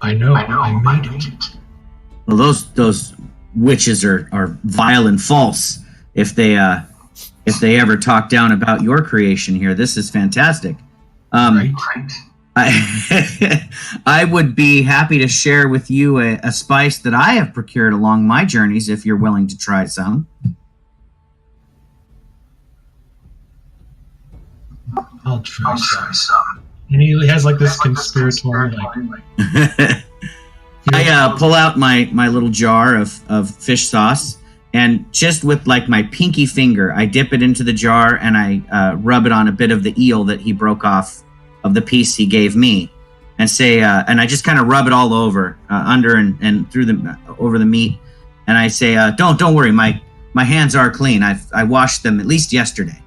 [SPEAKER 2] I know. I made it.
[SPEAKER 7] Well, those witches are vile and false. If they ever talk down about your creation here, this is fantastic.
[SPEAKER 2] Right.
[SPEAKER 7] I would be happy to share with you a spice that I have procured along my journeys, if you're willing to try some.
[SPEAKER 2] I'll try some. And he has like this conspiratorial like.
[SPEAKER 7] I pull out my little jar of fish sauce, and just with like my pinky finger, I dip it into the jar and I rub it on a bit of the eel that he broke off of the piece he gave me, and say, and I just kind of rub it all over, under and through over the meat, and I say, don't worry, my hands are clean. I washed them at least yesterday,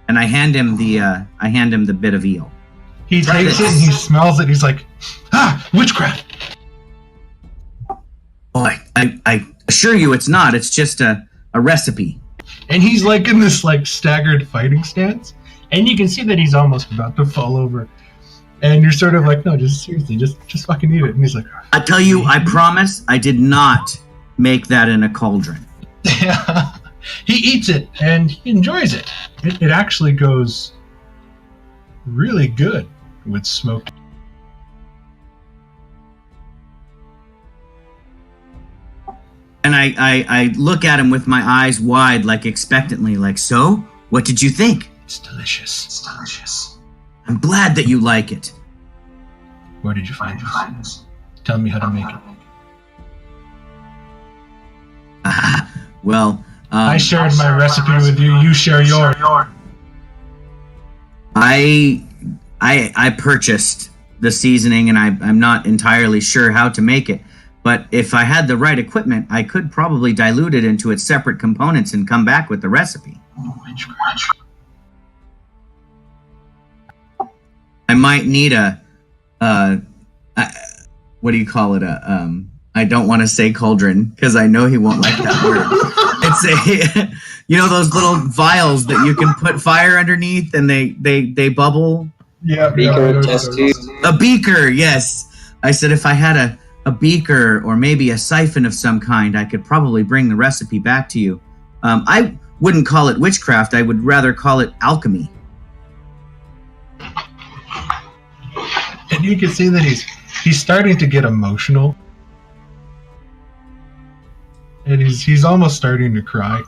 [SPEAKER 7] and I hand him the bit of eel.
[SPEAKER 2] He takes it and he smells it. He's like, witchcraft.
[SPEAKER 7] Oh, I assure you it's not. It's just a recipe.
[SPEAKER 2] And he's like in this like staggered fighting stance. And you can see that he's almost about to fall over. And you're sort of like, no, just seriously, just fucking eat it. And he's like,
[SPEAKER 7] I tell you, I promise I did not make that in a cauldron.
[SPEAKER 2] Yeah. He eats it and he enjoys it. It actually goes really good with smoked.
[SPEAKER 7] And I look at him with my eyes wide, like expectantly, like, so? What did you think?
[SPEAKER 2] It's delicious.
[SPEAKER 7] I'm glad that you like it.
[SPEAKER 2] Where did you find this? Tell me how to make it.
[SPEAKER 7] Well,
[SPEAKER 2] I shared my recipe with you. You share yours.
[SPEAKER 7] I purchased the seasoning, and I'm not entirely sure how to make it. But if I had the right equipment, I could probably dilute it into its separate components and come back with the recipe. I might need what do you call it? I don't want to say cauldron because I know he won't like that word. It's a, those little vials that you can put fire underneath and they bubble.
[SPEAKER 2] Yeah,
[SPEAKER 3] beaker, test tube.
[SPEAKER 7] A beaker, yes. I said if I had a beaker or maybe a siphon of some kind, I could probably bring the recipe back to you. I wouldn't call it witchcraft. I would rather call it alchemy.
[SPEAKER 2] And you can see that he's starting to get emotional. And he's almost starting to cry.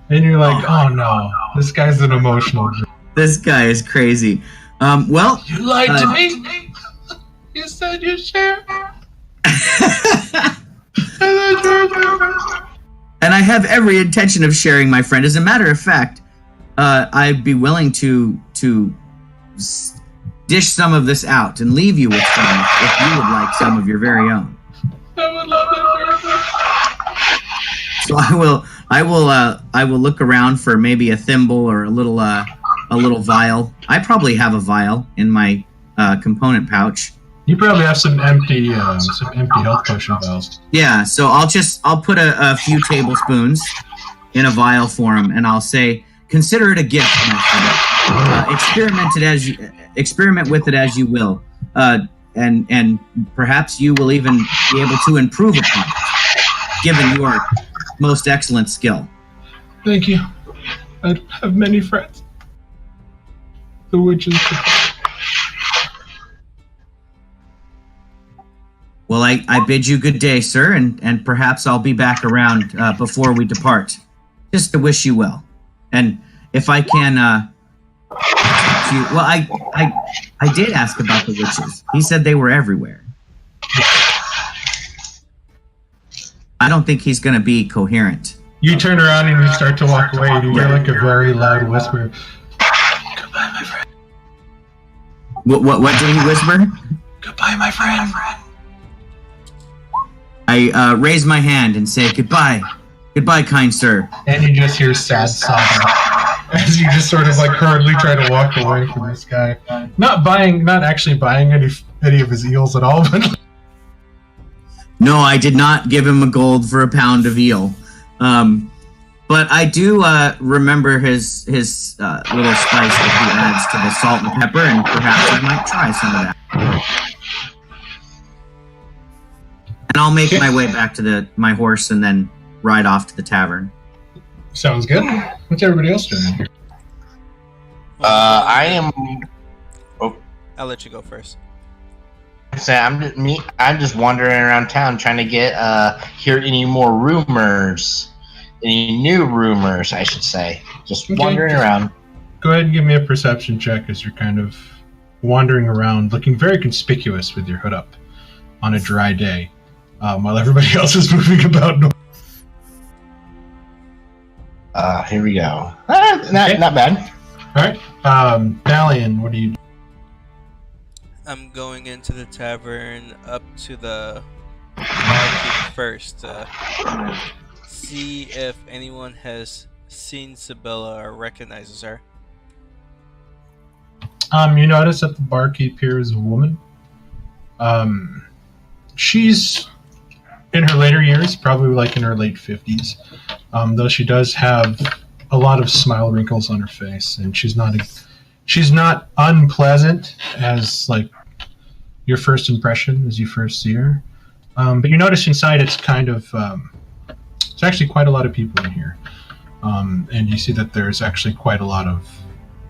[SPEAKER 2] And you're like, oh no, this guy's an emotional.
[SPEAKER 7] This guy is crazy. Well,
[SPEAKER 2] you lied to me. You said you share.
[SPEAKER 7] And I have every intention of sharing, my friend. As a matter of fact, I'd be willing to dish some of this out and leave you with some if you would like some of your very own.
[SPEAKER 2] I would love it.
[SPEAKER 7] So I will look around for maybe a thimble or a little vial. I probably have a vial in my component pouch.
[SPEAKER 2] You probably have some empty health potion vials.
[SPEAKER 7] Yeah, so I'll put a few tablespoons in a vial for him, and I'll say, consider it a gift, my friend. Experiment with it as you will, and perhaps you will even be able to improve upon it, given your most excellent skill.
[SPEAKER 2] Thank you. I have many friends. The witches.
[SPEAKER 7] Well, I bid you good day, sir, and perhaps I'll be back around before we depart, just to wish you well. And if I can, I did ask about the witches. He said they were everywhere. I don't think he's going to be coherent.
[SPEAKER 2] You turn around and you start to walk away, and you hear like a very loud whisper. Goodbye, my friend.
[SPEAKER 7] What did he whisper?
[SPEAKER 2] Goodbye, my friend.
[SPEAKER 7] I raise my hand and say, goodbye, kind sir.
[SPEAKER 2] And you just hear sad sobbing as you just sort of like hurriedly try to walk away from this guy. Not actually buying any of his eels at all, but
[SPEAKER 7] no, I did not give him a gold for a pound of eel. But I do remember his little spice that he adds to the salt and pepper, and perhaps I might try some of that. And I'll make my way back to my horse and then ride off to the tavern.
[SPEAKER 2] Sounds good. What's everybody else doing?
[SPEAKER 1] I am. Oh,
[SPEAKER 6] I'll let you go first.
[SPEAKER 1] I'm just wandering around town trying to hear any more rumors. any new rumors, I should say. Just
[SPEAKER 2] Okay,
[SPEAKER 1] wandering around.
[SPEAKER 2] Go ahead and give me a perception check as you're kind of wandering around, looking very conspicuous with your hood up on a dry day, while everybody else is moving about.
[SPEAKER 1] Here we go. Not bad.
[SPEAKER 2] All right, Valian, what do you do?
[SPEAKER 6] I'm going into the tavern up to the barkeep first to see if anyone has seen Sibylla or recognizes her.
[SPEAKER 2] You notice that the barkeep here is a woman. She's in her later years, probably like in her late 50s, though she does have a lot of smile wrinkles on her face, and she's not unpleasant as like your first impression as you first see her. But you notice inside it's kind of there's actually quite a lot of people in here, and you see that there's actually quite a lot of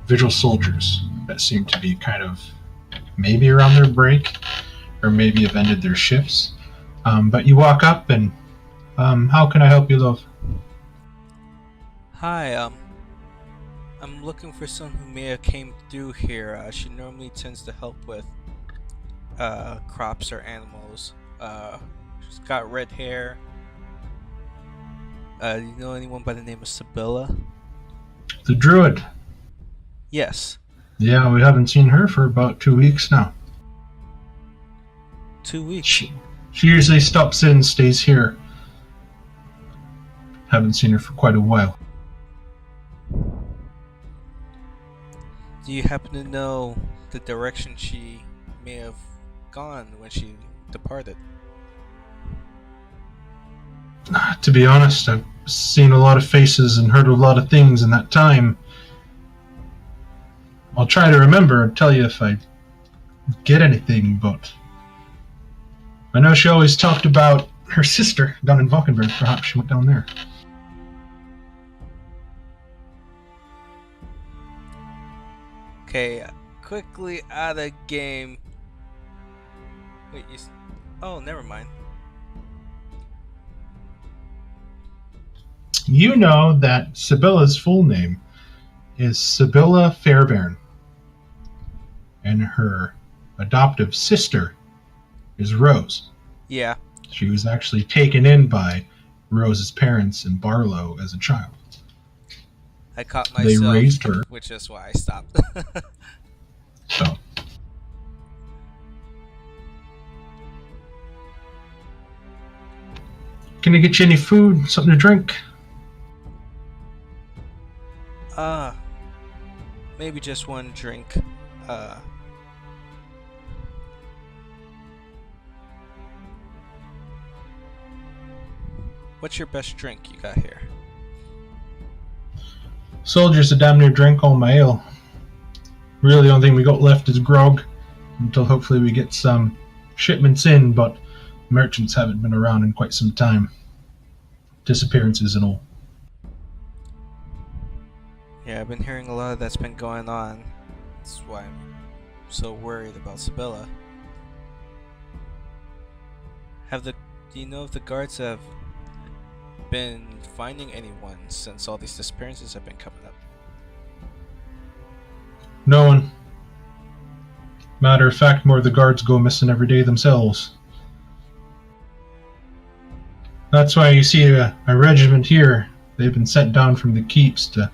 [SPEAKER 2] vigil soldiers that seem to be kind of maybe around their break or maybe have ended their shifts. But you walk up and how can I help you, love?
[SPEAKER 6] Hi, I'm looking for someone who may have came through here. She normally tends to help with crops or animals. She's got red hair. Do you know anyone by the name of Sibylla?
[SPEAKER 2] The druid.
[SPEAKER 6] Yes.
[SPEAKER 2] Yeah, we haven't seen her for about 2 weeks now.
[SPEAKER 6] 2 weeks?
[SPEAKER 2] She usually stops in and stays here. Haven't seen her for quite a while.
[SPEAKER 6] Do you happen to know the direction she may have gone when she departed?
[SPEAKER 2] To be honest, I've seen a lot of faces and heard a lot of things in that time. I'll try to remember and tell you if I get anything, but I know she always talked about her sister down in Valkenberg. Perhaps she went down there.
[SPEAKER 6] Okay, quickly out of game. Wait, oh, never mind.
[SPEAKER 2] You know that Sibylla's full name is Sibylla Fairbairn, and her adoptive sister is Rose.
[SPEAKER 6] Yeah.
[SPEAKER 2] She was actually taken in by Rose's parents in Barlow as a child.
[SPEAKER 6] I caught myself.
[SPEAKER 2] They raised her.
[SPEAKER 6] Which is why I stopped.
[SPEAKER 2] So. Can I get you any food, something to drink?
[SPEAKER 6] Maybe just one drink. What's your best drink you got here?
[SPEAKER 2] Soldiers a damn near drink all my ale. Really, the only thing we got left is grog, until hopefully we get some shipments in, but merchants haven't been around in quite some time. Disappearances and all.
[SPEAKER 6] Yeah, I've been hearing a lot of that's been going on. That's why I'm so worried about Sibylla. Do you know if the guards have been finding anyone since all these disappearances have been coming up?
[SPEAKER 2] No one. Matter of fact, more of the guards go missing every day themselves. That's why you see a regiment here. They've been sent down from the keeps to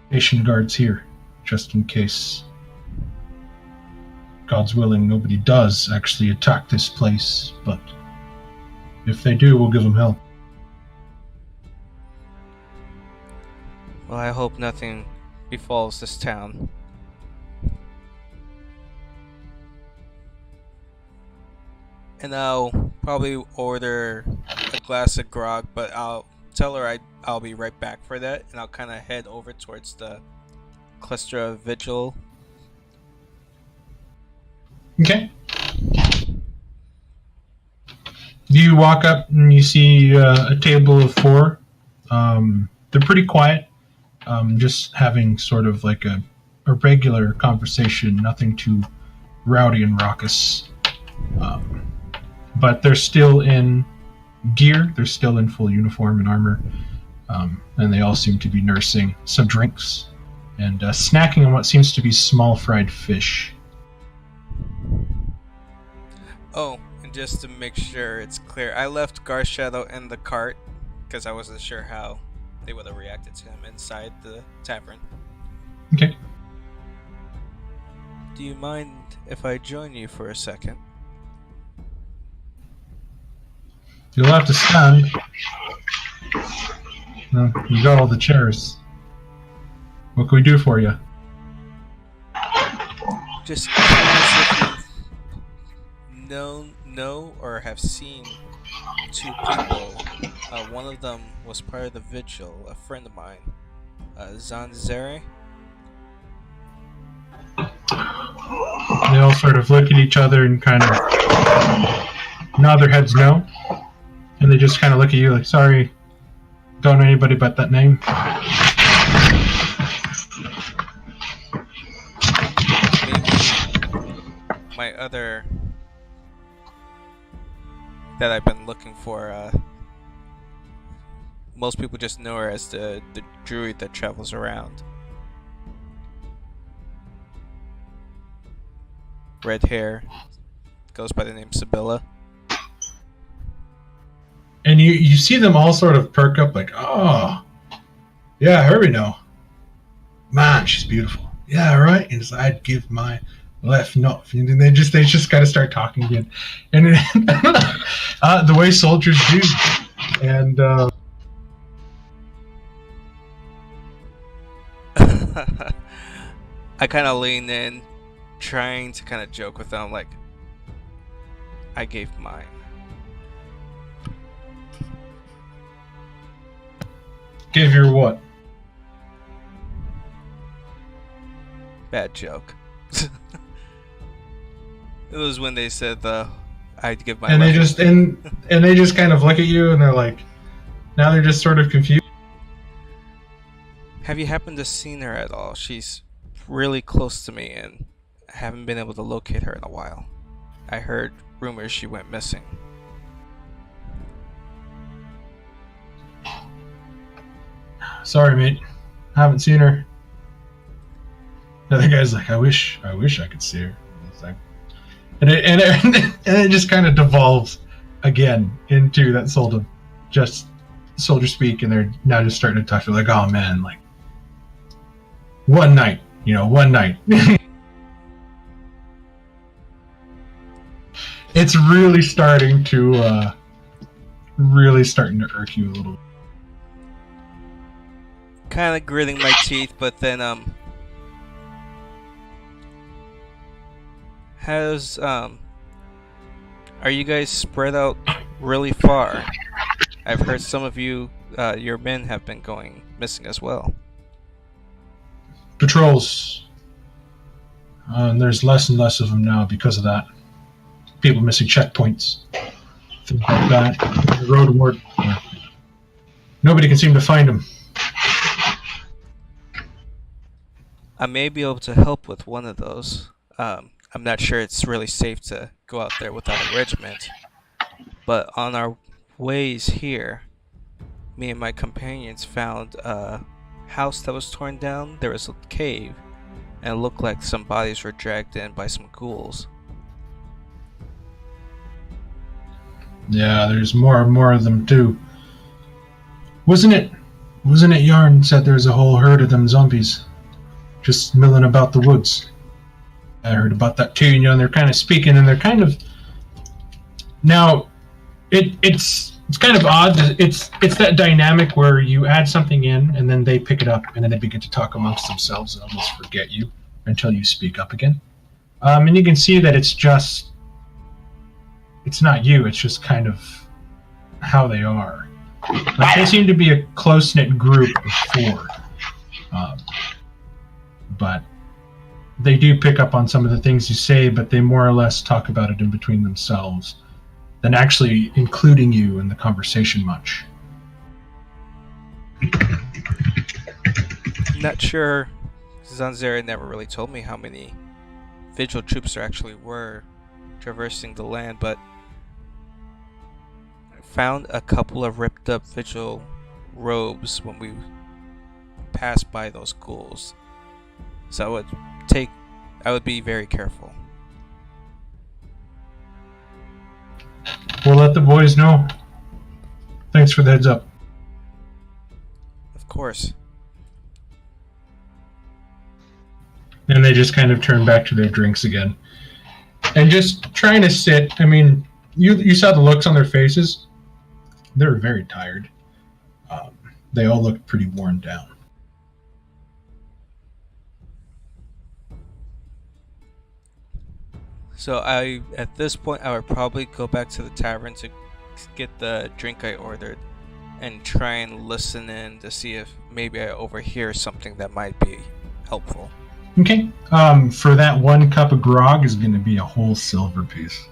[SPEAKER 2] station guards here, just in case, God's willing, nobody does actually attack this place, but if they do, we'll give them hell.
[SPEAKER 6] Well, I hope nothing befalls this town. And I'll probably order a glass of grog, but I'll tell her I'll be right back for that, and I'll kind of head over towards the cluster of vigil.
[SPEAKER 2] Okay. You walk up and you see a table of 4. They're pretty quiet, just having sort of like a regular conversation, nothing too rowdy and raucous. But they're still in gear. They're still in full uniform and armor. And they all seem to be nursing some drinks and snacking on what seems to be small fried fish.
[SPEAKER 6] Oh, and just to make sure it's clear, I left Garshadow in the cart because I wasn't sure how they would have reacted to him inside the tavern.
[SPEAKER 2] Okay.
[SPEAKER 6] Do you mind if I join you for a second?
[SPEAKER 2] You'll have to stand. No, you got all the chairs. What can we do for you?
[SPEAKER 6] Just curious if you know or have seen two people. One of them was part of the vigil, a friend of mine, Zanzere.
[SPEAKER 2] They all sort of look at each other and kind of nod their heads no. And they just kind of look at you like, sorry, don't know anybody but that name.
[SPEAKER 6] Maybe my other that I've been looking for, most people just know her as the druid that travels around. Red hair, goes by the name Sibylla.
[SPEAKER 2] And you see them all sort of perk up like, oh, yeah, her we know. Man, she's beautiful. Yeah, right. And so I'd give my left nut. And then they just kind of start talking again. And the way soldiers do. And
[SPEAKER 6] I kind of lean in, trying to kind of joke with them, like, I gave mine.
[SPEAKER 2] Gave your what?
[SPEAKER 6] Bad joke. It was when they said I'd give my.
[SPEAKER 2] And they
[SPEAKER 6] left.
[SPEAKER 2] just and they just kind of look at you and they're like, now they're just sort of confused.
[SPEAKER 6] Have you happened to seen her at all? She's really close to me, and I haven't been able to locate her in a while. I heard rumors she went missing.
[SPEAKER 2] Sorry, mate. Haven't seen her. The other guy's like, I wish I could see her. It's like, and it just kind of devolves again into that sort of just soldier speak, and they're now just starting to talk. They're like, oh man, like one night. It's really starting to irk you a little bit.
[SPEAKER 6] Kind of gritting my teeth, but then are you guys spread out really far? I've heard some of you, your men have been going missing as well.
[SPEAKER 2] Patrols. And there's less and less of them now because of that. People missing checkpoints, things like that. The road work. Nobody can seem to find them.
[SPEAKER 6] I may be able to help with one of those. I'm not sure it's really safe to go out there without a regiment. But on our ways here, me and my companions found a house that was torn down. There was a cave, and it looked like some bodies were dragged in by some ghouls.
[SPEAKER 2] Yeah, there's more and more of them too. Wasn't it Yarn said there's a whole herd of them zombies just milling about the woods? I heard about that too, and they're kind of speaking, and they're kind of now. It's kind of odd. It's that dynamic where you add something in, and then they pick it up, and then they begin to talk amongst themselves and almost forget you until you speak up again. And you can see that it's not you. It's just kind of how they are. Like, they seem to be a close-knit group before, but they do pick up on some of the things you say, but they more or less talk about it in between themselves than actually including you in the conversation much.
[SPEAKER 6] Not sure. Zanzera never really told me how many vigil troops there actually were traversing the land, but found a couple of ripped up vigil robes when we passed by those ghouls. So I would be very careful.
[SPEAKER 2] We'll let the boys know. Thanks for the heads up.
[SPEAKER 6] Of course.
[SPEAKER 2] And they just kind of turn back to their drinks again. And just trying to sit, I mean, you saw the looks on their faces. They were very tired. They all looked pretty worn down.
[SPEAKER 6] So at this point, I would probably go back to the tavern to get the drink I ordered and try and listen in to see if maybe I overhear something that might be helpful.
[SPEAKER 2] Okay. For that 1 cup of grog is going to be a whole silver piece.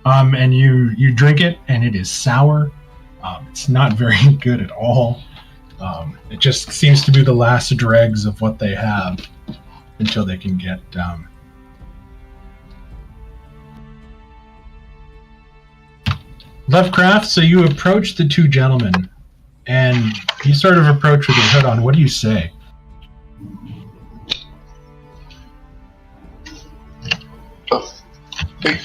[SPEAKER 2] And you drink it, and it is sour. It's not very good at all. It just seems to be the last dregs of what they have until they can get Lovecraft, so you approach the 2 gentlemen, and you sort of approach with your hood on. What do you say?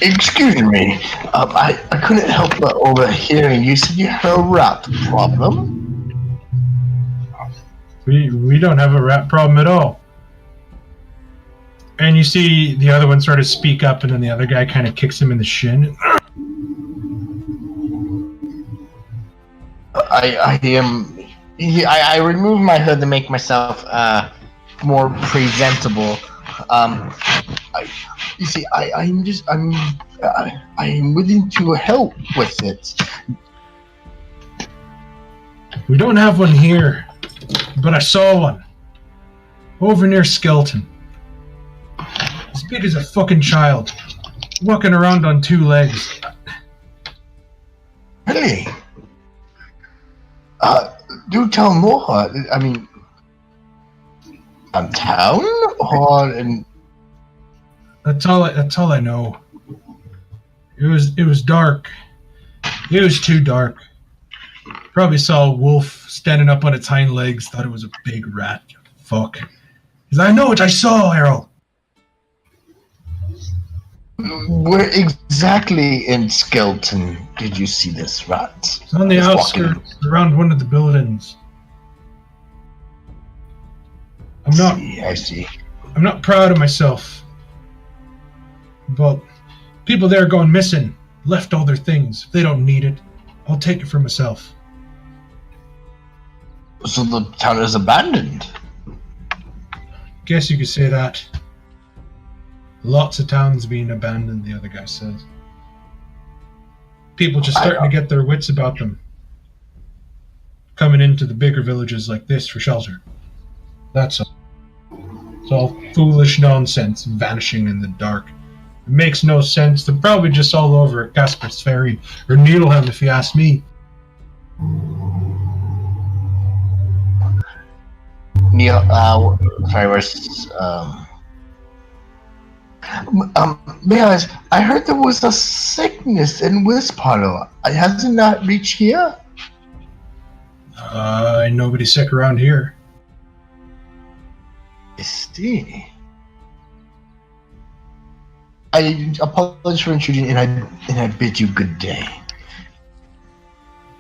[SPEAKER 1] Excuse me. I couldn't help but overhearing you said you had a rat problem.
[SPEAKER 2] We don't have a rat problem at all. And you see the other one sort of speak up, and then the other guy kind of kicks him in the shin.
[SPEAKER 1] I remove my hood to make myself more presentable. I'm willing to help with it.
[SPEAKER 2] We don't have one here, but I saw one over near Skeleton. As big as a fucking child, walking around on 2 legs.
[SPEAKER 1] Really? Do tell more. I mean, on town or in?
[SPEAKER 2] That's all I know. It was dark. It was too dark. Probably saw a wolf standing up on its hind legs. Thought it was a big rat. Fuck. He's like, I know what I saw, Errol.
[SPEAKER 1] Where exactly in Skeleton did you see this rat?
[SPEAKER 2] It's on the outskirts, around one of the buildings.
[SPEAKER 1] I see.
[SPEAKER 2] I'm not proud of myself, but people there going missing, left all their things. If they don't need it, I'll take it for myself.
[SPEAKER 1] So the town is abandoned?
[SPEAKER 2] Guess you could say that. Lots of towns being abandoned, the other guy says. People just starting to get their wits about them. Coming into the bigger villages like this for shelter. That's all. It's all foolish nonsense, vanishing in the dark. It makes no sense. They're probably just all over at Casper's Ferry, or Needleheim if you ask me.
[SPEAKER 1] May I ask, I heard there was a sickness in Wispalo. Has it not reached here?
[SPEAKER 2] Nobody's sick around here.
[SPEAKER 1] I see. I apologize for intruding, and I bid you good day.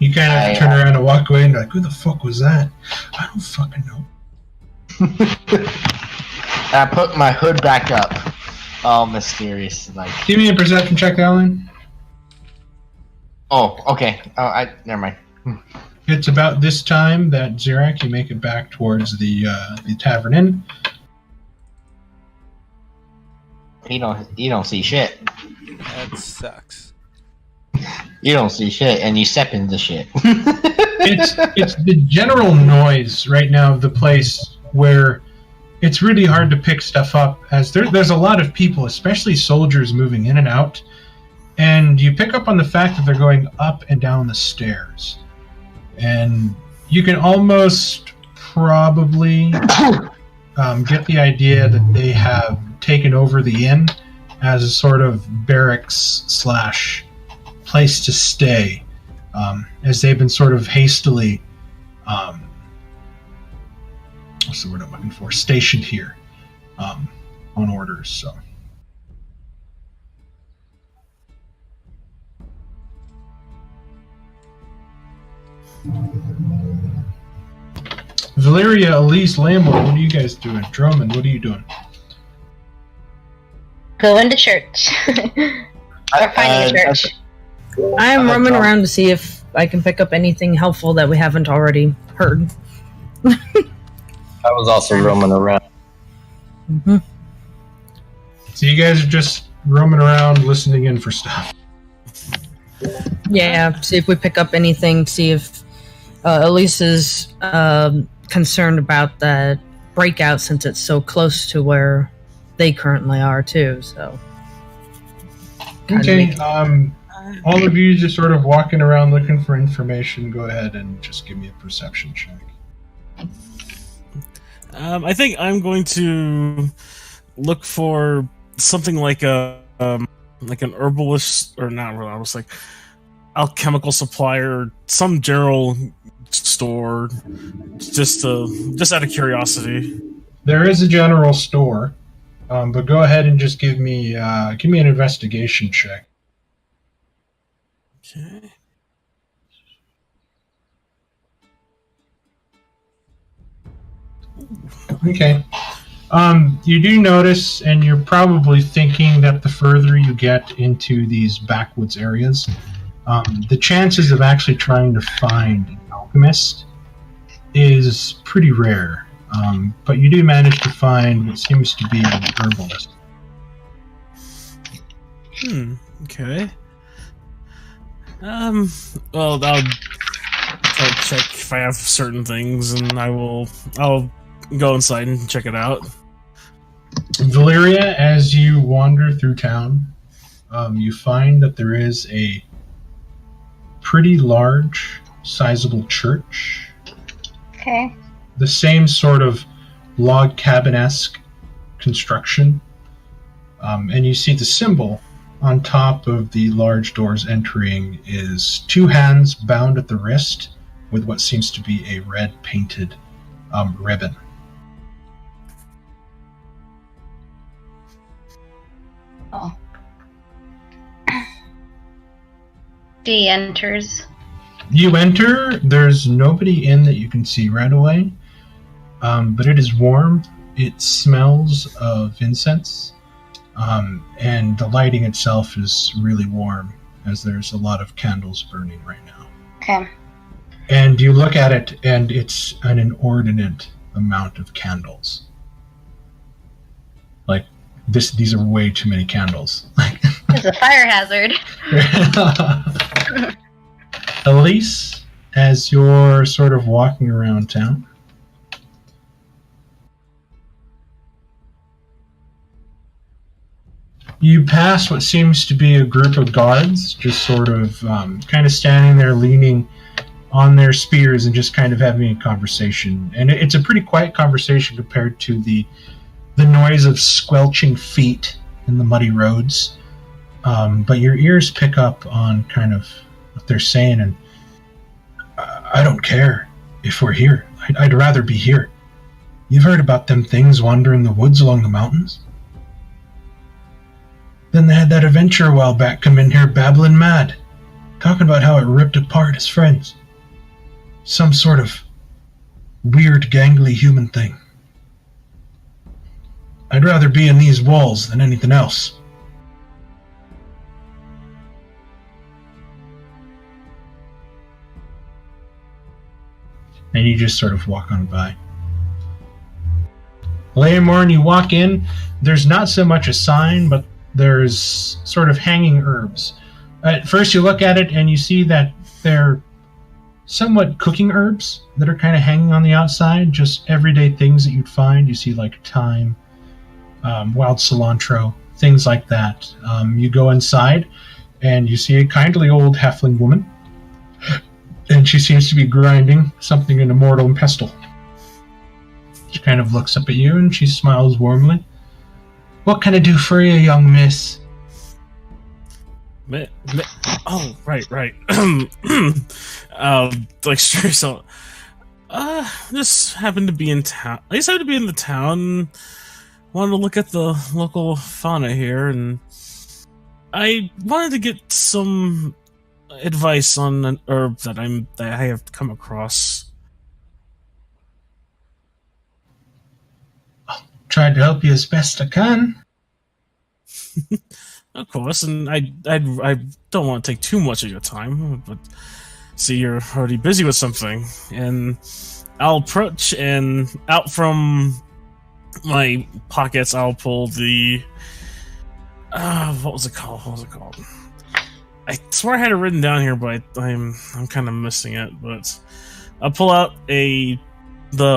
[SPEAKER 2] You kind of have to turn around and walk away and be like, who the fuck was that? I don't fucking know.
[SPEAKER 1] I put my hood back up. All mysterious, like.
[SPEAKER 2] Give me a perception check, Alan.
[SPEAKER 1] Oh, okay. Never mind.
[SPEAKER 2] It's about this time that Zirak, you make it back towards the tavern inn.
[SPEAKER 1] You don't see shit.
[SPEAKER 6] That sucks.
[SPEAKER 1] You don't see shit, and you step into shit.
[SPEAKER 2] It's the general noise right now of the place where it's really hard to pick stuff up, as there's a lot of people, especially soldiers, moving in and out, and you pick up on the fact that they're going up and down the stairs, and you can almost probably get the idea that they have taken over the inn as a sort of barracks / place to stay, as they've been sort of hastily, what's the word I'm looking for, stationed here on orders. So. Valeria, Elise, Lamor, what are you guys doing? Drummond, what are you doing?
[SPEAKER 5] Going to church. Or finding a church.
[SPEAKER 4] I'm roaming around to see if I can pick up anything helpful that we haven't already heard.
[SPEAKER 3] I was also roaming around.
[SPEAKER 4] Mm-hmm.
[SPEAKER 2] So you guys are just roaming around, listening in for stuff.
[SPEAKER 4] Yeah, see if we pick up anything, see if Elise is concerned about that breakout since it's so close to where they currently are too, so.
[SPEAKER 2] Okay, all of you just sort of walking around looking for information, go ahead and just give me a perception check.
[SPEAKER 8] I think I'm going to look for something like an herbalist, or not herbalist, like alchemical supplier, some general store, just out of curiosity.
[SPEAKER 2] There is a general store, but go ahead and just give me an investigation check.
[SPEAKER 8] Okay.
[SPEAKER 2] Okay. You do notice, and you're probably thinking that the further you get into these backwoods areas, the chances of actually trying to find an alchemist is pretty rare. But you do manage to find what seems to be an herbalist.
[SPEAKER 8] Okay. Well, I'll try to check if I have certain things, and I'll go inside and check it out.
[SPEAKER 2] Valeria, as you wander through town, you find that there is a pretty large, sizable church.
[SPEAKER 5] Okay.
[SPEAKER 2] The same sort of log cabin-esque construction. And you see the symbol on top of the large doors entering is two hands bound at the wrist with what seems to be a red painted ribbon.
[SPEAKER 5] Oh. D enters.
[SPEAKER 2] You enter, there's nobody in that you can see right away, but it is warm, it smells of incense, and the lighting itself is really warm, as there's a lot of candles burning right now.
[SPEAKER 5] Okay.
[SPEAKER 2] And you look at it, and it's an inordinate amount of candles. Like, these are way too many candles.
[SPEAKER 5] It's a fire hazard.
[SPEAKER 2] Elise, as you're sort of walking around town, you pass what seems to be a group of guards, just sort of kind of standing there leaning on their spears and just kind of having a conversation. And it's a pretty quiet conversation compared to the noise of squelching feet in the muddy roads. But your ears pick up on kind of what they're saying, and I don't care if we're here. I'd rather be here. You've heard about them things wandering the woods along the mountains? Then they had that adventure a while back come in here babbling mad, talking about how it ripped apart his friends. Some sort of weird, gangly human thing. I'd rather be in these walls than anything else. And you just sort of walk on by. Leomorn, you walk in, there's not so much a sign, but there's sort of hanging herbs. At first you look at it and you see that they're somewhat cooking herbs that are kind of hanging on the outside, just everyday things that you'd find. You see like thyme, wild cilantro, things like that. You go inside and you see a kindly old halfling woman, and she seems to be grinding something in a mortar and pestle. She kind of looks up at you and she smiles warmly. What can I do for you, young miss?
[SPEAKER 8] Oh, right. Like straight so. Just happened to be in town. I just happened to be in the town. Wanted to look at the local fauna here, and I wanted to get some advice on an herb that I have come across.
[SPEAKER 2] Tried to help you as best I can.
[SPEAKER 8] Of course, and I don't want to take too much of your time, but see, you're already busy with something, and I'll approach, and out from my pockets, I'll pull the what was it called? I swear I had it written down here, but I'm kind of missing it. But I'll pull out the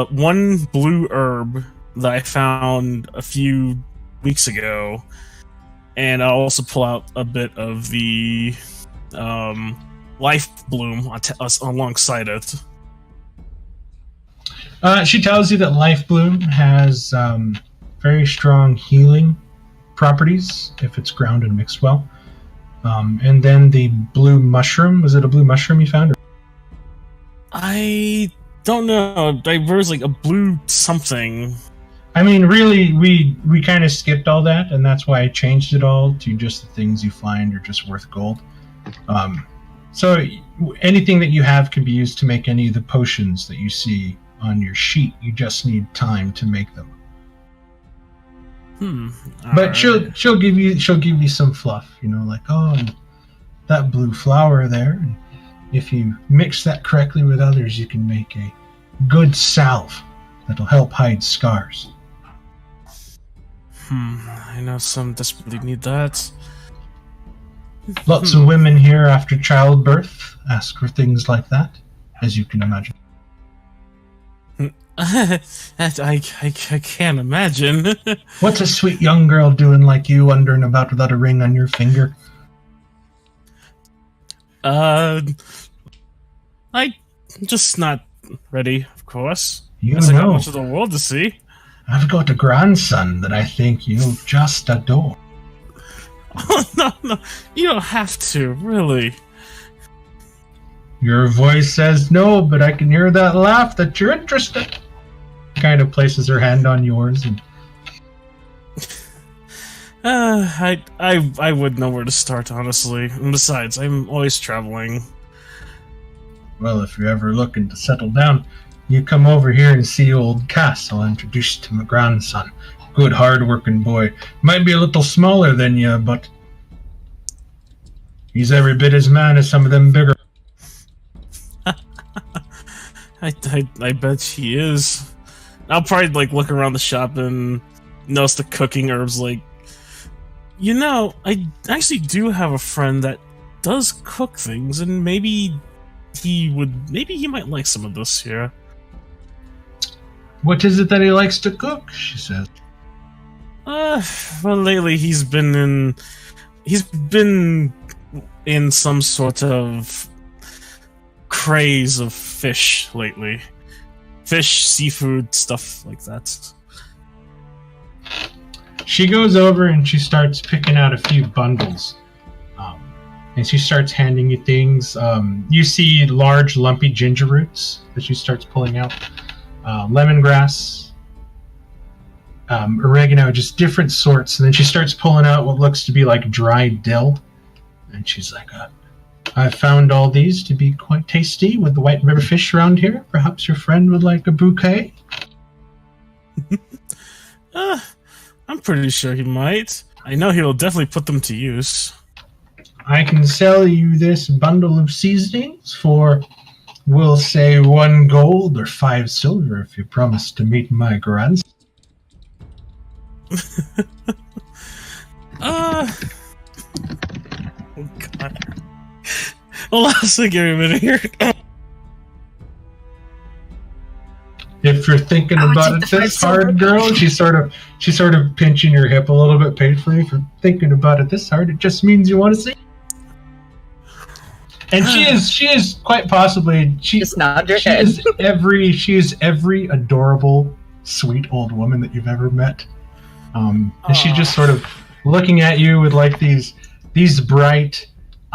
[SPEAKER 8] one blue herb that I found a few weeks ago. And I'll also pull out a bit of the life bloom alongside it.
[SPEAKER 2] She tells you that life bloom has very strong healing properties if it's ground and mixed well. And then the blue mushroom, was it a blue mushroom you found?
[SPEAKER 8] I don't know. There was like a blue something.
[SPEAKER 2] I mean, really, we kind of skipped all that, and that's why I changed it all to just the things you find are just worth gold. So anything that you have can be used to make any of the potions that you see on your sheet. You just need time to make them. But she'll give you some fluff, like, oh, and that blue flower there. And if you mix that correctly with others, you can make a good salve that'll help hide scars.
[SPEAKER 8] I know some desperately need that.
[SPEAKER 2] Lots of women here after childbirth ask for things like that, as you can imagine.
[SPEAKER 8] I can't imagine.
[SPEAKER 2] What's a sweet young girl doing like you wandering about without a ring on your finger?
[SPEAKER 8] I'm just not ready, of course.
[SPEAKER 2] You
[SPEAKER 8] I got much of the world to see.
[SPEAKER 2] I've got a grandson that I think you'll just adore.
[SPEAKER 8] Oh, no, you don't have to, really.
[SPEAKER 2] Your voice says no, but I can hear that laugh that you're interested. Kind of places her hand on yours and...
[SPEAKER 8] I would know where to start, honestly. And besides, I'm always traveling.
[SPEAKER 2] Well, if you're ever looking to settle down, you come over here and see old Cass. I'll introduce you to my grandson. Good, hard-working boy. Might be a little smaller than you, but he's every bit as man as some of them bigger.
[SPEAKER 8] I bet he is. I'll probably look around the shop and notice the cooking herbs. I actually do have a friend that does cook things, and maybe he might like some of this here.
[SPEAKER 2] What is it that he likes to cook? She says.
[SPEAKER 8] Well, lately he's been in some sort of craze of fish lately. Fish, seafood, stuff like that.
[SPEAKER 2] She goes over and she starts picking out a few bundles. And she starts handing you things. You see large, lumpy ginger roots that she starts pulling out. Lemongrass. Oregano, just different sorts. And then she starts pulling out what looks to be like dried dill. And she's like, I found all these to be quite tasty with the white river fish around here. Perhaps your friend would like a bouquet?
[SPEAKER 8] I'm pretty sure he might. I know he'll definitely put them to use.
[SPEAKER 2] I can sell you this bundle of seasonings for, we'll say, 1 gold or 5 silver if you promise to meet my grandson.
[SPEAKER 8] Oh God. Hold on a second, give me a minute here.
[SPEAKER 2] If you're thinking about it this hard, girl, she's sort of pinching your hip a little bit painfully. If you're thinking about it this hard, it just means you want to see. And she is quite possibly
[SPEAKER 4] just nod your head.
[SPEAKER 2] She is every adorable, sweet old woman that you've ever met. And she's just sort of looking at you with these bright,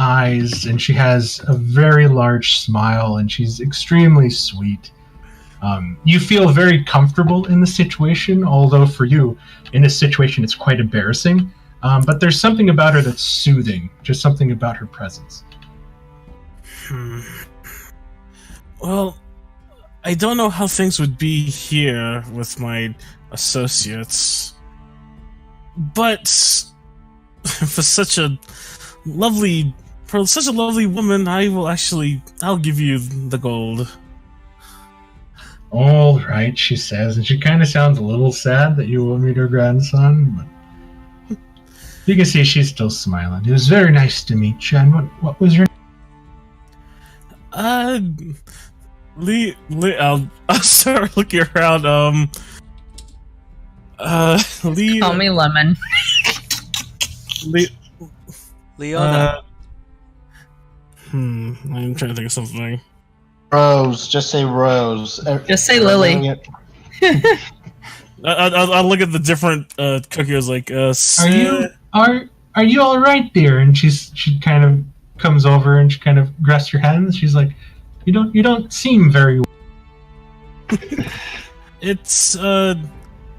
[SPEAKER 2] eyes, and she has a very large smile, and she's extremely sweet. You feel very comfortable in the situation, although for you, in this situation, it's quite embarrassing. But there's something about her that's soothing, just something about her presence.
[SPEAKER 8] Well, I don't know how things would be here with my associates, but for such a lovely woman, I'll give you the gold.
[SPEAKER 2] All right, she says, and she kind of sounds a little sad that you will meet her grandson, but you can see she's still smiling. It was very nice to meet you. And what was your
[SPEAKER 8] Lee, I'll start looking around. Lee.
[SPEAKER 4] Call me Lemon.
[SPEAKER 6] Leona.
[SPEAKER 8] I'm trying to think of something.
[SPEAKER 1] Rose. Just say Rose.
[SPEAKER 4] Just say Lily.
[SPEAKER 8] I'll look at the different cookies. Like,
[SPEAKER 2] are you all right, dear? And she kind of comes over and she kind of grasps your hands. She's like, you don't seem very.
[SPEAKER 8] It's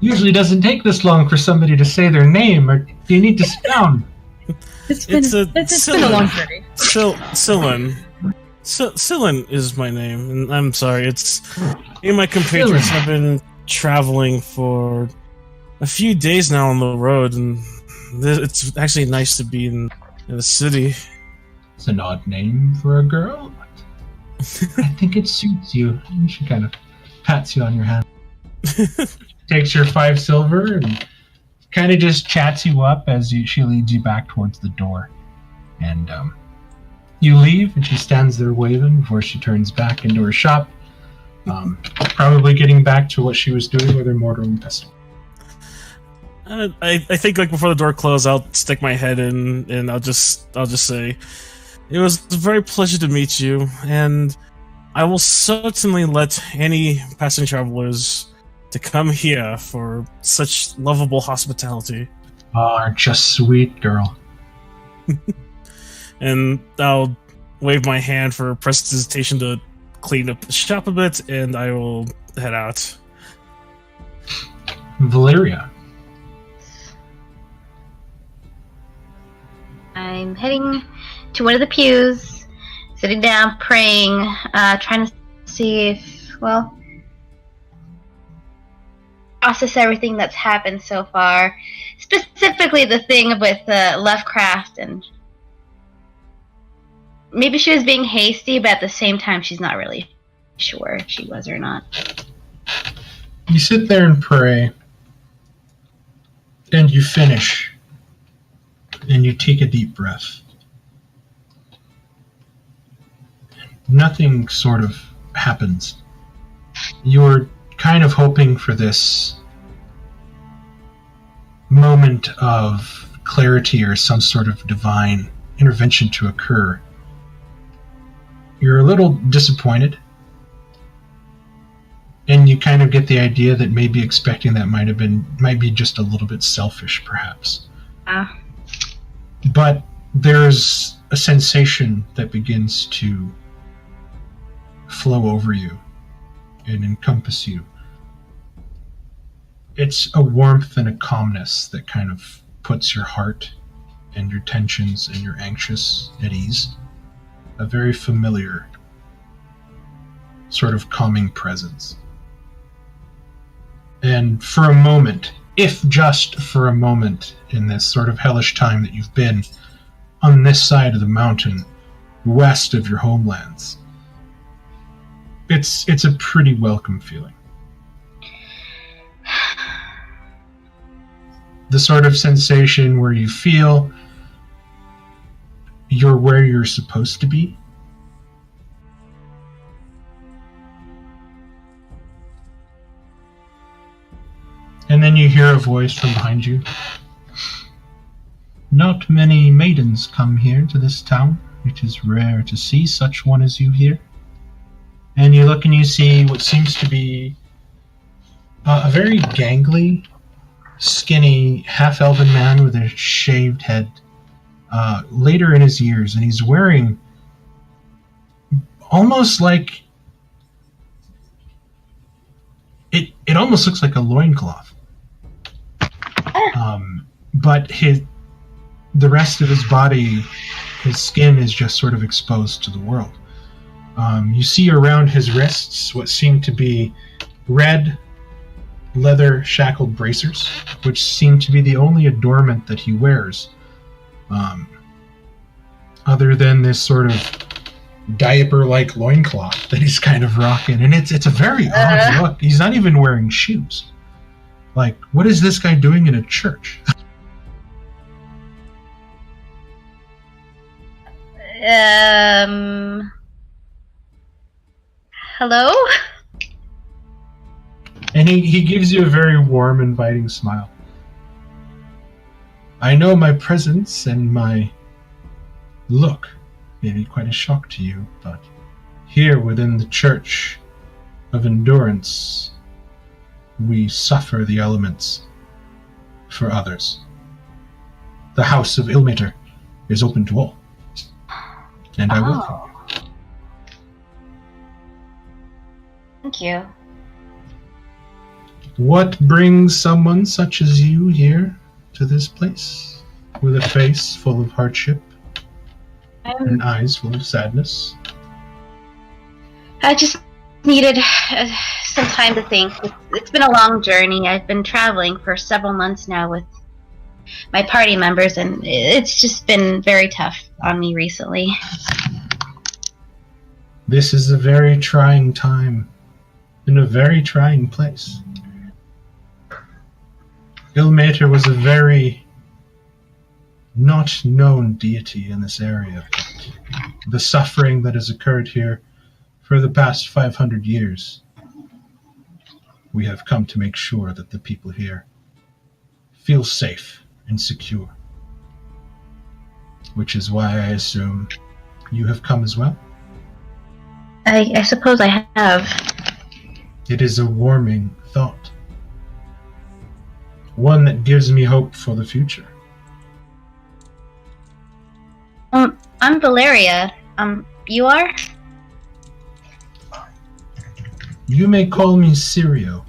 [SPEAKER 2] usually doesn't take this long for somebody to say their name, or do you need to sit down?
[SPEAKER 4] It's been a long journey.
[SPEAKER 8] Sillin. Sillin is my name, and I'm sorry. It's me and my compatriots have been traveling for a few days now on the road, and it's actually nice to be in the city.
[SPEAKER 2] It's an odd name for a girl, but I think it suits you. And she kind of pats you on your hand. Takes your 5 silver and kind of just chats you up as she leads you back towards the door. And you leave, and she stands there waving before she turns back into her shop, probably getting back to what she was doing with her mortar and pestle.
[SPEAKER 8] I think like before the door closes, I'll stick my head in, and I'll just say, it was a very pleasure to meet you, and I will certainly let any passing travelers to come here for such lovable hospitality.
[SPEAKER 2] Oh, just sweet girl.
[SPEAKER 8] And I'll wave my hand for presentation to clean up the shop a bit, and I will head out.
[SPEAKER 2] Valeria.
[SPEAKER 5] I'm heading to one of the pews, sitting down, praying, trying to see if, process everything that's happened so far. Specifically the thing with Lovecraft, and maybe she was being hasty, but at the same time she's not really sure if she was or not.
[SPEAKER 2] You sit there and pray, and you finish, and you take a deep breath. Nothing sort of happens. You're kind of hoping for this moment of clarity or some sort of divine intervention to occur. You're a little disappointed, and you kind of get the idea that maybe expecting that might be just a little bit selfish, perhaps. But there's a sensation that begins to flow over you and encompass you. It's a warmth and a calmness that kind of puts your heart and your tensions and your anxious at ease. A very familiar sort of calming presence. And for a moment, if just for a moment in this sort of hellish time that you've been on this side of the mountain, west of your homelands, it's a pretty welcome feeling. The sort of sensation where you feel you're where you're supposed to be. And then you hear a voice from behind you. Not many maidens come here to this town. It is rare to see such one as you here. And you look and you see what seems to be a very gangly, skinny, half-elven man with a shaved head. later in his years, and he's wearing almost like it almost looks like a loincloth. But the rest of his body, his skin is just sort of exposed to the world. You see around his wrists what seem to be red leather shackled bracers, which seem to be the only adornment that he wears, other than this sort of diaper-like loincloth that he's kind of rocking. And it's a very odd look. He's not even wearing shoes. Like, what is this guy doing in a church?
[SPEAKER 5] Hello?
[SPEAKER 2] And he gives you a very warm, inviting smile. I know my presence and my look may be quite a shock to you, but here within the Church of Endurance, we suffer the elements for others. The House of Ilmater is open to all, and I welcome you.
[SPEAKER 5] Thank you.
[SPEAKER 2] What brings someone such as you here to this place, with a face full of hardship and eyes full of sadness?
[SPEAKER 5] I just needed some time to think. It's been a long journey. I've been traveling for several months now with my party members, and it's just been very tough on me recently.
[SPEAKER 2] This is a very trying time in a very trying place. Ilmater was a very not known deity in this area. The suffering that has occurred here for the past 500 years, we have come to make sure that the people here feel safe and secure. Which is why I assume you have come as well.
[SPEAKER 5] I suppose I have.
[SPEAKER 2] It is a warming thought. One that gives me hope for the future.
[SPEAKER 5] I'm Valeria. You are?
[SPEAKER 2] You may call me Sirio.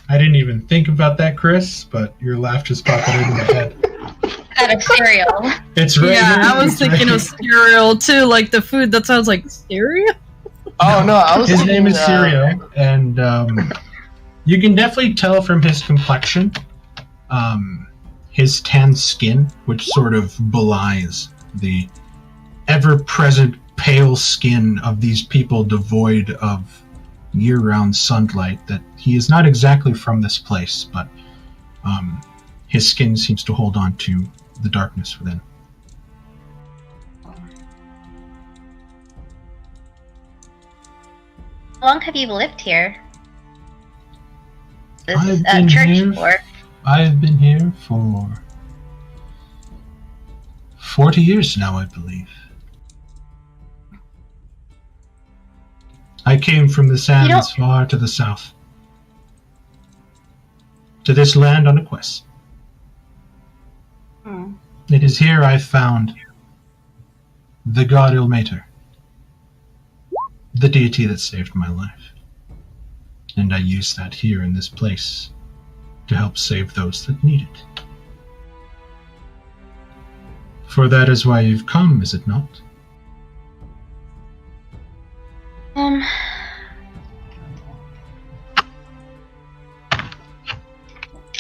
[SPEAKER 2] I didn't even think about that, Chris, but your laugh just popped into my head.
[SPEAKER 5] Out of cereal.
[SPEAKER 2] It's right
[SPEAKER 4] Yeah,
[SPEAKER 2] here.
[SPEAKER 4] I was thinking of cereal too, like the food that sounds like cereal.
[SPEAKER 1] Oh no, I was.
[SPEAKER 2] His
[SPEAKER 1] thinking,
[SPEAKER 2] name is Sirio, and you can definitely tell from his complexion, his tan skin, which sort of belies the ever-present pale skin of these people devoid of year-round sunlight, that he is not exactly from this place, but his skin seems to hold on to the darkness within.
[SPEAKER 5] How long have you lived here? This
[SPEAKER 2] I've been
[SPEAKER 5] church
[SPEAKER 2] here
[SPEAKER 5] for?
[SPEAKER 2] I've been here for 40 years now, I believe. I came from the sands far to the south, to this land on a quest. It is here I found the god Ilmater, the deity that saved my life. And I used that here in this place to help save those that need it. For that is why you've come, is it not?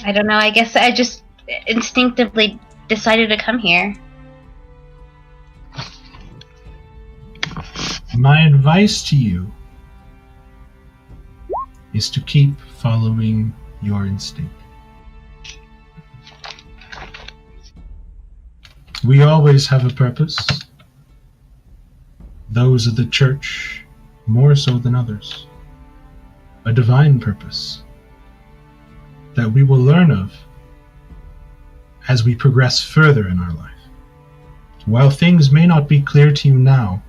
[SPEAKER 5] I don't know. I guess I just instinctively decided to come here.
[SPEAKER 2] My advice to you is to keep following your instinct. We always have a purpose. Those of the church, more so than others. A divine purpose that we will learn of as we progress further in our life. While things may not be clear to you now,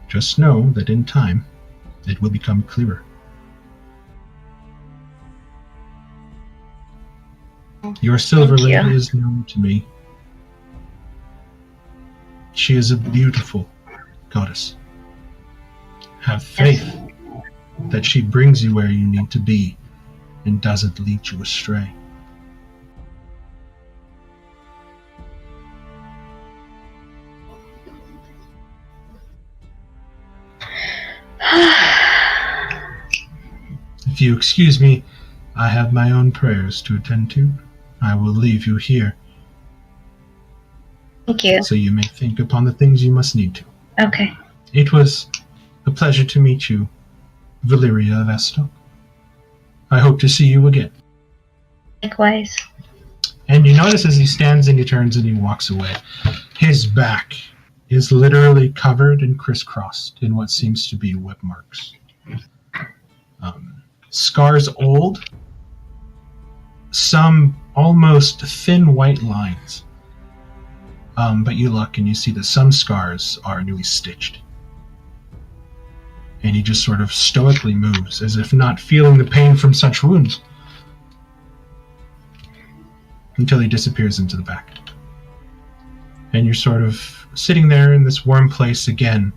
[SPEAKER 2] just know that in time, it will become clearer. Your Silver
[SPEAKER 5] Thank
[SPEAKER 2] Lady
[SPEAKER 5] you.
[SPEAKER 2] is known to me. She is a beautiful goddess. Have faith that she brings you where you need to be and doesn't lead you astray. If you excuse me, I have my own prayers to attend to. I will leave you here
[SPEAKER 5] Thank you.
[SPEAKER 2] so you may think upon the things you must need to.
[SPEAKER 5] Okay.
[SPEAKER 2] It was a pleasure to meet you, Valeria of Estok. I hope to see you again.
[SPEAKER 5] Likewise.
[SPEAKER 2] And you notice as he stands and he turns and he walks away, his back is literally covered and crisscrossed in what seems to be whip marks. Scars old, some almost thin white lines. But you look and you see that some scars are newly stitched. And he just sort of stoically moves, as if not feeling the pain from such wounds, until he disappears into the back. And you're sort of sitting there in this warm place again,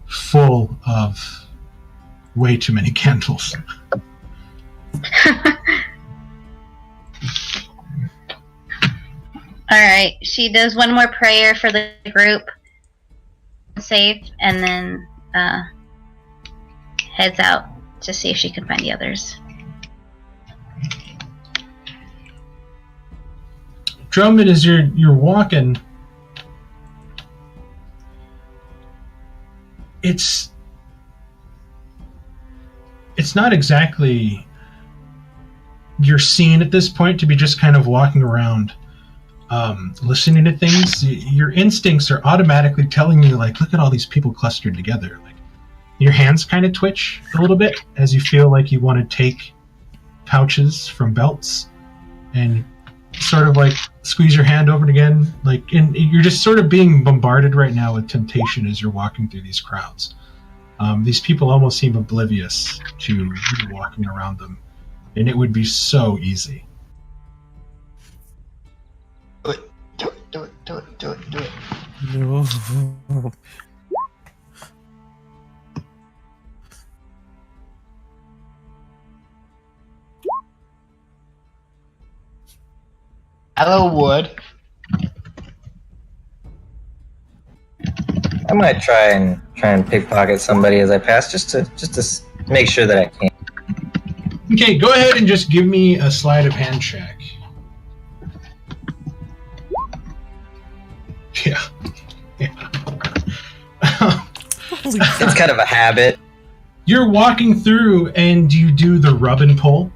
[SPEAKER 2] full of way too many candles.
[SPEAKER 5] Alright, she does one more prayer for the group. Safe, and then heads out to see if she can find the others.
[SPEAKER 2] Drummond, as you're walking, it's not exactly your scene at this point to be just kind of walking around, listening to things. Your instincts are automatically telling you, like, look at all these people clustered together. Like, your hands kind of twitch a little bit as you feel like you want to take pouches from belts and sort of like squeeze your hand over it again. Like, and you're just sort of being bombarded right now with temptation as you're walking through these crowds. These people almost seem oblivious to you walking around them, and it would be so easy.
[SPEAKER 1] Do it.
[SPEAKER 8] No.
[SPEAKER 1] Hello, Wood.
[SPEAKER 3] I might try and pickpocket somebody as I pass, just to make sure that I can.
[SPEAKER 2] Okay, go ahead and just give me a sleight of hand check. Yeah.
[SPEAKER 3] It's kind of a habit.
[SPEAKER 2] You're walking through and you do the rub and pull.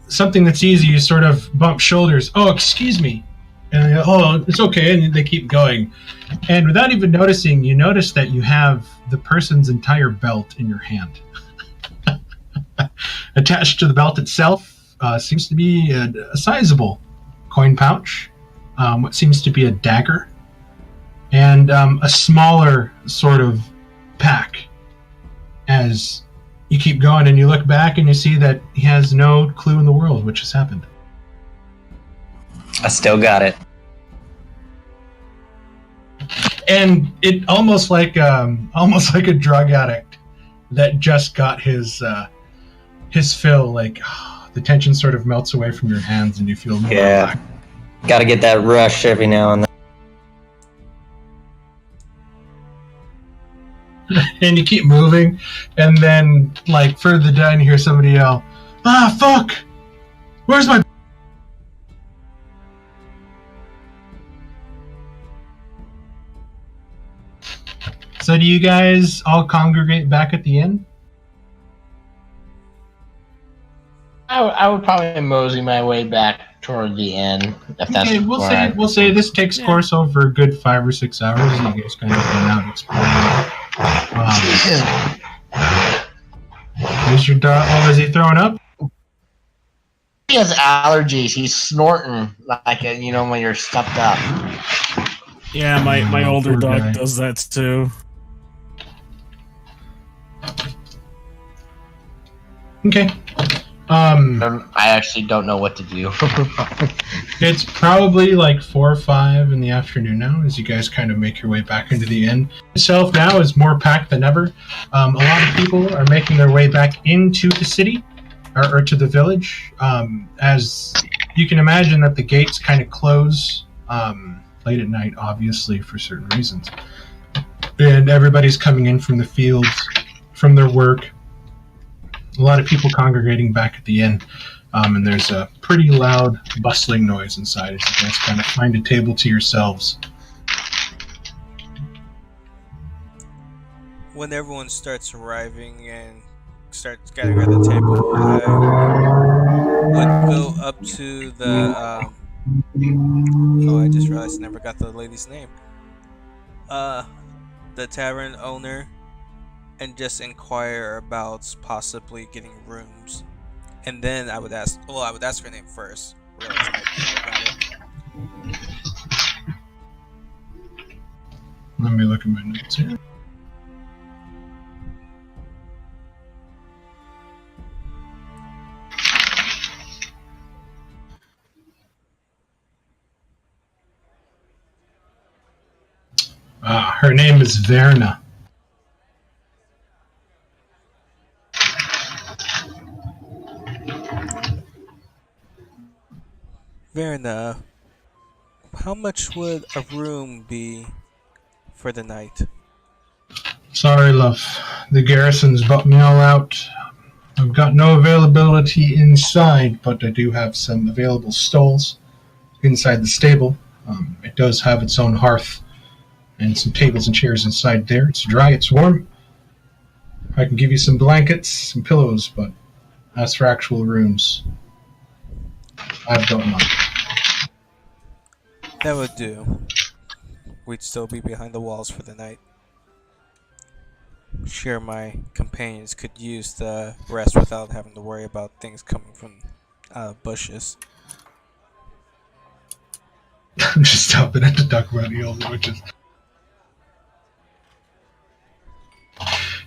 [SPEAKER 2] Something that's easy, you sort of bump shoulders. Oh, excuse me. And they, oh, it's okay. And they keep going. And without even noticing, you notice that you have the person's entire belt in your hand. Attached to the belt itself seems to be a sizable coin pouch, what seems to be a dagger, and a smaller sort of pack. As you keep going and you look back and you see that he has no clue in the world which has happened.
[SPEAKER 3] I still got it.
[SPEAKER 2] And it almost like a drug addict that just got his fill. Like the tension sort of melts away from your hands and you feel more relaxed.
[SPEAKER 3] Got to get that rush every now and then.
[SPEAKER 2] And you keep moving, and then like further down you hear somebody yell, "Ah, fuck! Where's my?" So do you guys all congregate back at the inn?
[SPEAKER 1] I would probably mosey my way back toward the inn. If that's
[SPEAKER 2] Okay, we'll say this takes course over a good 5 or 6 hours. You guys kind of hang out exploring. Is your dog? Oh, is he throwing up?
[SPEAKER 1] He has allergies. He's snorting like when you're stuffed up.
[SPEAKER 8] Yeah, my older
[SPEAKER 2] poor
[SPEAKER 8] dog
[SPEAKER 2] guy.
[SPEAKER 8] does that too.
[SPEAKER 2] Okay.
[SPEAKER 1] I actually don't know what to do.
[SPEAKER 2] It's probably like 4 or 5 in the afternoon now as you guys kind of make your way back into the inn. Itself now is more packed than ever. A lot of people are making their way back into the city or to the village. As you can imagine that the gates kind of close late at night, obviously, for certain reasons. And everybody's coming in from the fields, from their work. A lot of people congregating back at the inn, and there's a pretty loud, bustling noise inside as you guys kind of find a table to yourselves.
[SPEAKER 6] When everyone starts arriving and starts gathering at the table, I would go up to the. I just realized I never got the lady's name. The tavern owner, and just inquire about possibly getting rooms, and then I would ask. Well, I would ask her name first. Realizing I forgot it.
[SPEAKER 2] Let me look at my notes here. Her name is Verna.
[SPEAKER 6] Verna, how much would a room be for the night?
[SPEAKER 2] Sorry, love. The garrison's bought me all out. I've got no availability inside, but I do have some available stalls inside the stable. It does have its own hearth and some tables and chairs inside there. It's dry, it's warm. I can give you some blankets, some pillows, but as for actual rooms, I've got none.
[SPEAKER 6] That would do. We'd still be behind the walls for the night. Sure, my companions could use the rest without having to worry about things coming from bushes.
[SPEAKER 2] I'm just stopping at to talk about the old witches.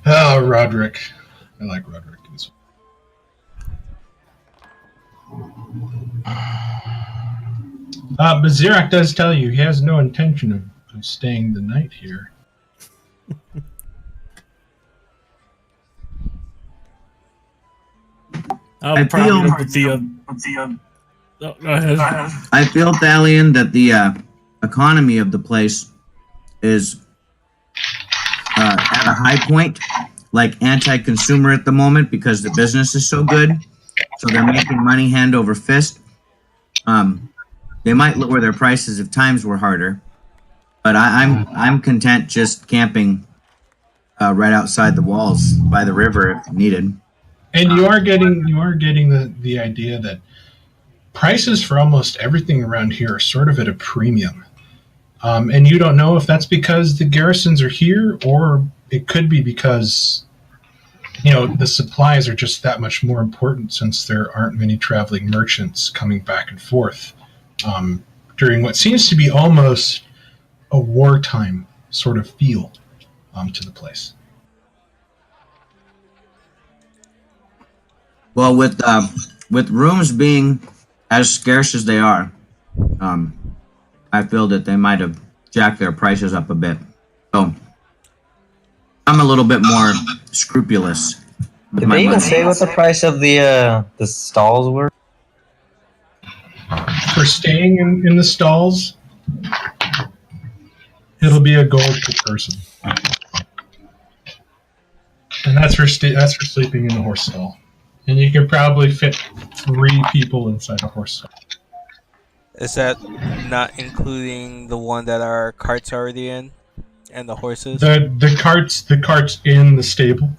[SPEAKER 2] Oh, Roderick. I like Roderick. But Zirak does tell you he has no intention of staying the night here.
[SPEAKER 7] I feel-
[SPEAKER 8] Go ahead.
[SPEAKER 7] I feel, Thalion, that the economy of the place is at a high point, like anti-consumer at the moment, because the business is so good. So they're making money hand over fist. They might lower their prices if times were harder, but I'm content just camping right outside the walls by the river if needed.
[SPEAKER 2] And you are getting the idea that prices for almost everything around here are sort of at a premium. And you don't know if that's because the garrisons are here, or it could be because, the supplies are just that much more important since there aren't many traveling merchants coming back and forth during what seems to be almost a wartime sort of feel to the place.
[SPEAKER 7] Well, with rooms being as scarce as they are, I feel that they might have jacked their prices up a bit. So I'm a little bit more scrupulous.
[SPEAKER 3] Did they even say what the price of the stalls were?
[SPEAKER 2] For staying in the stalls, it'll be a gold per person, and that's for sleeping in the horse stall. And you can probably fit 3 people inside a horse stall.
[SPEAKER 6] Is that not including the one that our carts are already in, and the horses?
[SPEAKER 2] The carts in the stable,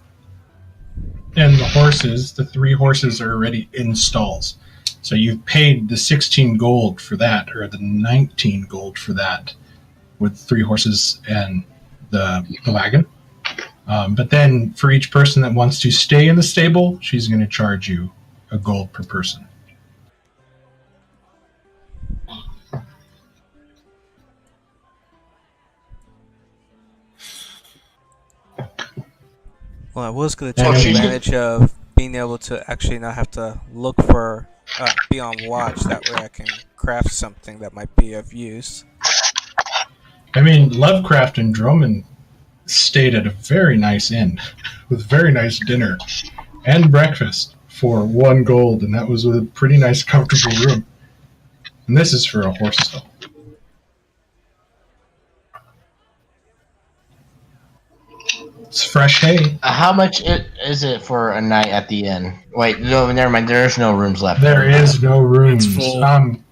[SPEAKER 2] and the 3 horses are already in stalls. So you've paid the 16 gold for that, or the 19 gold for that, with 3 horses and the wagon. But then for each person that wants to stay in the stable, she's going to charge you a gold per person.
[SPEAKER 6] Well, I was going to take advantage of being able to actually not have to look for, be on watch. That way I can craft something that might be of use.
[SPEAKER 2] I mean, Lovecraft and Drummond stayed at a very nice inn with very nice dinner and breakfast for 1 gold, and that was a pretty nice, comfortable room. And this is for a horse stall. It's fresh hay.
[SPEAKER 1] How much is it for a night at the inn? Wait, no, never mind. There's no rooms left.
[SPEAKER 2] There is no rooms.
[SPEAKER 8] It's full.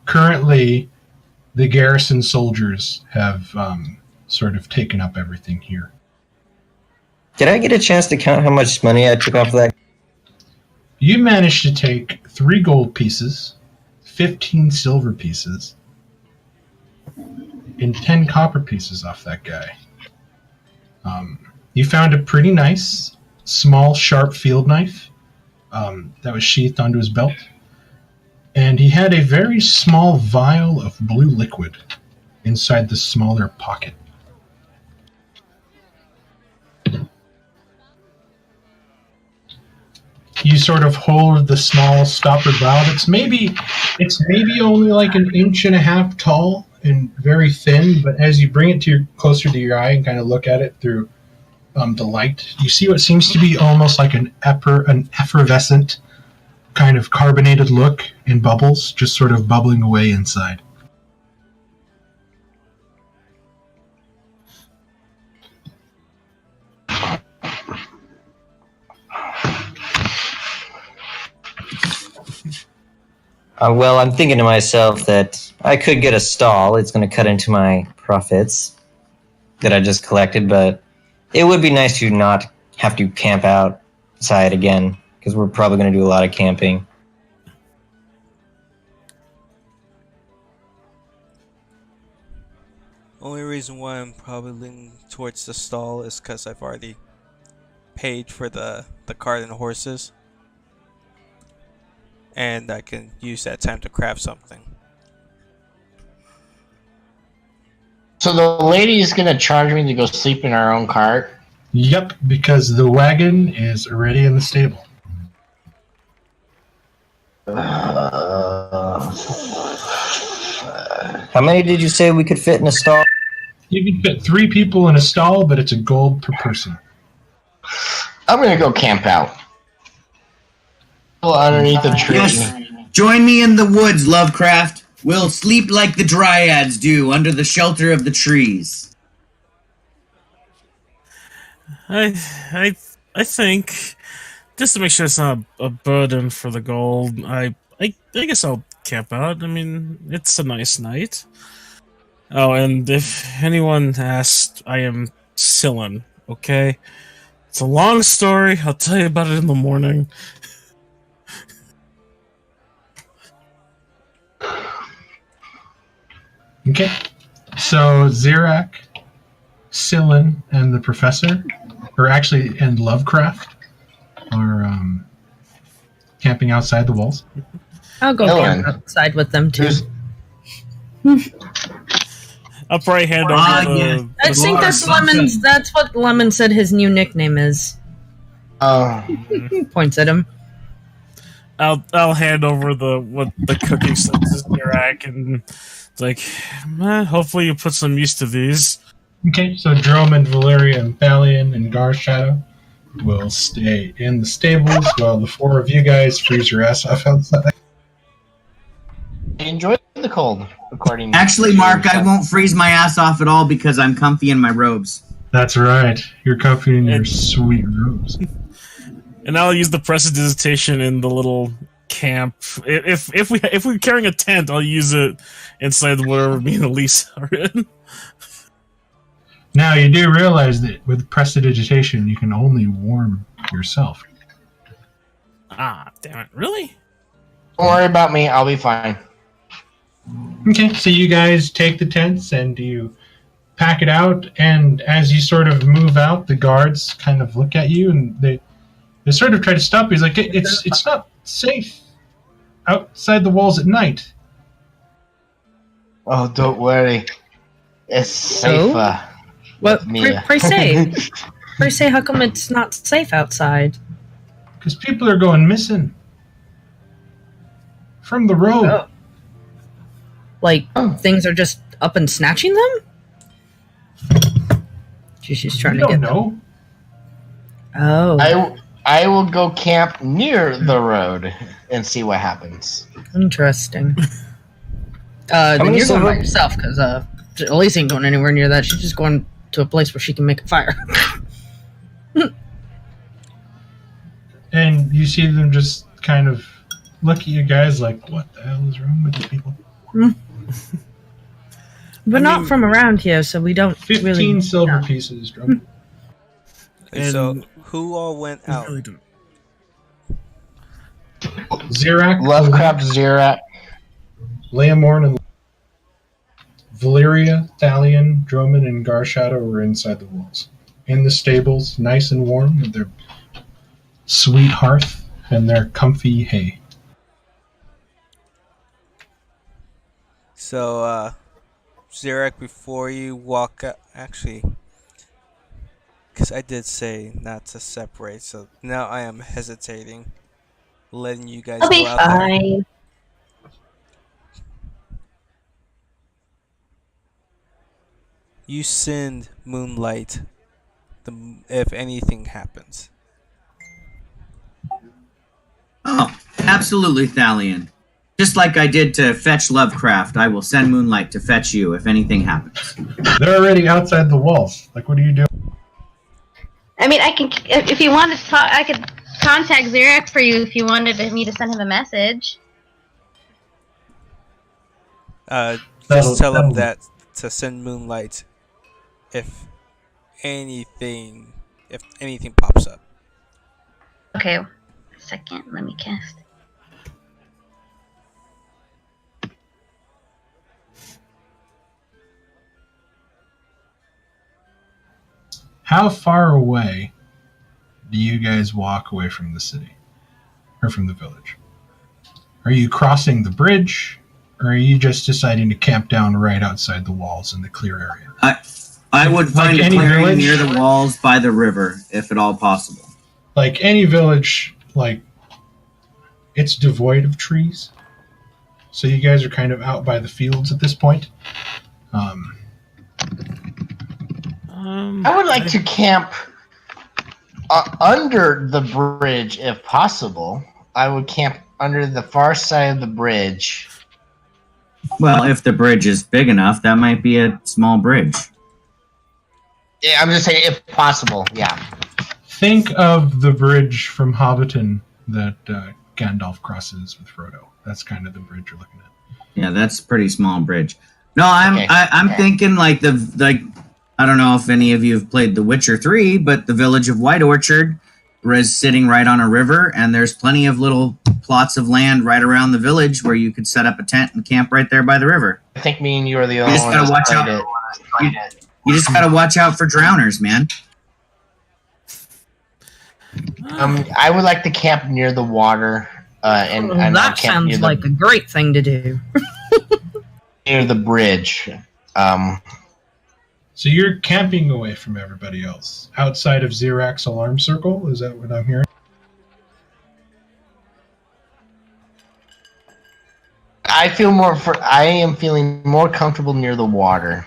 [SPEAKER 2] Currently, the garrison soldiers have sort of taken up everything here.
[SPEAKER 3] Did I get a chance to count how much money I took off of that?
[SPEAKER 2] You managed to take 3 gold pieces, 15 silver pieces, and 10 copper pieces off that guy. You found a pretty nice, small, sharp field knife that was sheathed onto his belt. And he had a very small vial of blue liquid inside the smaller pocket. You sort of hold the small stoppered vial. It's maybe only like 1.5 inches tall and very thin, but as you bring it closer to your eye and kind of look at it through the light, you see what seems to be almost like an effervescent kind of carbonated look in bubbles, just sort of bubbling away inside.
[SPEAKER 3] Well, I'm thinking to myself that I could get a stall. It's going to cut into my profits that I just collected, but it would be nice to not have to camp outside again, because we're probably going to do a lot of camping.
[SPEAKER 6] Only reason why I'm probably leaning towards the stall is because I've already paid for the cart and horses. And I can use that time to craft something.
[SPEAKER 1] So the lady is going to charge me to go sleep in our own cart?
[SPEAKER 2] Yep, because the wagon is already in the stable.
[SPEAKER 3] How many did you say we could fit in a stall?
[SPEAKER 2] You can fit 3 people in a stall, but it's a gold per person.
[SPEAKER 1] I'm going to go camp out. Underneath the tree.
[SPEAKER 7] Yes. Join me in the woods, Lovecraft. We'll sleep like the dryads do, under the shelter of the trees.
[SPEAKER 8] I think, just to make sure it's not a burden for the gold, I guess I'll camp out. I mean, it's a nice night. Oh, and if anyone asks, I am Sillin, okay? It's a long story. I'll tell you about it in the morning.
[SPEAKER 2] Okay, so Zirak, Sillin, and the professor, and Lovecraft, are camping outside the walls.
[SPEAKER 4] I'll go camp outside with them too.
[SPEAKER 8] I'll probably hand over
[SPEAKER 4] I think that's Lemon's. That's what Lemon said his new nickname is.
[SPEAKER 1] Oh.
[SPEAKER 4] Points at him.
[SPEAKER 8] I'll hand over the cooking stuff to Zirak, and it's like, hopefully you put some use to these.
[SPEAKER 2] Okay, so Drome and Valeria and Thalion and Garshadow will stay in the stables while the 4 of you guys freeze your ass off outside.
[SPEAKER 1] Enjoy the cold, according
[SPEAKER 7] Actually, Mark, I won't freeze my ass off at all because I'm comfy in my robes.
[SPEAKER 2] That's right. You're comfy in your sweet robes.
[SPEAKER 8] And I'll use the prestidigitation in the little camp. If we're carrying a tent, I'll use it inside whatever me and Elise are in.
[SPEAKER 2] Now, you do realize that with prestidigitation, you can only warm yourself.
[SPEAKER 8] Ah, damn it. Really?
[SPEAKER 1] Don't worry about me. I'll be fine.
[SPEAKER 2] Okay, so you guys take the tents and you pack it out, and as you sort of move out, the guards kind of look at you, and they sort of try to stop you. He's like, it's not safe outside the walls at night.
[SPEAKER 1] Oh, don't worry. It's safer.
[SPEAKER 4] What? Pray say. I say, how come it's not safe outside?
[SPEAKER 2] Because people are going missing. From the road.
[SPEAKER 4] Oh. Like, things are just up and snatching them? She's just trying to get
[SPEAKER 2] know.
[SPEAKER 4] Oh.
[SPEAKER 1] I will go camp near the road and see what happens.
[SPEAKER 4] Interesting. Then you're going by yourself, because Elise ain't going anywhere near that. She's just going to a place where she can make a fire.
[SPEAKER 2] And you see them just kind of look at you guys like, what the hell is wrong with you people?
[SPEAKER 4] We're not from around here, so we don't
[SPEAKER 2] 15
[SPEAKER 4] really...
[SPEAKER 2] silver pieces, Drum.
[SPEAKER 6] So, who all went out?
[SPEAKER 8] Really don't.
[SPEAKER 2] Xerac,
[SPEAKER 1] Lovecraft, Xerac.
[SPEAKER 2] Leomorn, and Valyria, Thalion, Droman, and Garshadow were inside the walls. In the stables, nice and warm, with their sweet hearth and their comfy hay.
[SPEAKER 6] So, Xerac, before you walk out, actually, because I did say not to separate, so now I am hesitating, letting you guys
[SPEAKER 5] I'll
[SPEAKER 6] go
[SPEAKER 5] be
[SPEAKER 6] out there.
[SPEAKER 5] fine.
[SPEAKER 6] You send Moonlight if anything happens.
[SPEAKER 7] Oh, absolutely, Thalion. Just like I did to fetch Lovecraft, I will send Moonlight to fetch you if anything happens.
[SPEAKER 2] They're already outside the walls. Like, what are you doing?
[SPEAKER 5] I mean, I can. If you want to talk, I could contact Xerac for you if you wanted me to send him a message.
[SPEAKER 6] Just tell him that to send Moonlight if anything pops up.
[SPEAKER 5] Okay, a second. Let me cast.
[SPEAKER 2] How far away do you guys walk away from the city? Or from the village? Are you crossing the bridge? Or are you just deciding to camp down right outside the walls in the clear area?
[SPEAKER 7] I would find
[SPEAKER 2] Like
[SPEAKER 7] a
[SPEAKER 2] any
[SPEAKER 7] clearing
[SPEAKER 2] village?
[SPEAKER 7] near the walls by the river, if at all possible.
[SPEAKER 2] Like any village, like, it's devoid of trees. So you guys are kind of out by the fields at this point.
[SPEAKER 1] I would like to camp under the bridge if possible. I would camp under the far side of the bridge.
[SPEAKER 7] Well, if the bridge is big enough, that might be a small bridge.
[SPEAKER 1] Yeah, I'm just saying if possible, yeah.
[SPEAKER 2] Think of the bridge from Hobbiton that Gandalf crosses with Frodo. That's kind of the bridge you're looking at.
[SPEAKER 7] Yeah, that's a pretty small bridge. No, I'm
[SPEAKER 1] Okay.
[SPEAKER 7] thinking like I don't know if any of you have played The Witcher 3, but the village of White Orchard is sitting right on a river, and there's plenty of little plots of land right around the village where you could set up a tent and camp right there by the river.
[SPEAKER 1] I think me and you are the only
[SPEAKER 7] just
[SPEAKER 1] ones
[SPEAKER 7] gotta
[SPEAKER 1] that
[SPEAKER 7] watch
[SPEAKER 1] tried
[SPEAKER 7] out.
[SPEAKER 1] it.
[SPEAKER 7] You just gotta watch out for drowners, man.
[SPEAKER 1] I would like to camp near the water, and
[SPEAKER 4] Well,
[SPEAKER 1] and
[SPEAKER 4] that
[SPEAKER 1] camp near
[SPEAKER 4] sounds like a great thing to do.
[SPEAKER 1] near the bridge.
[SPEAKER 2] So you're camping away from everybody else, outside of Xerac's alarm circle? Is that what I'm hearing?
[SPEAKER 1] I am feeling more comfortable near the water.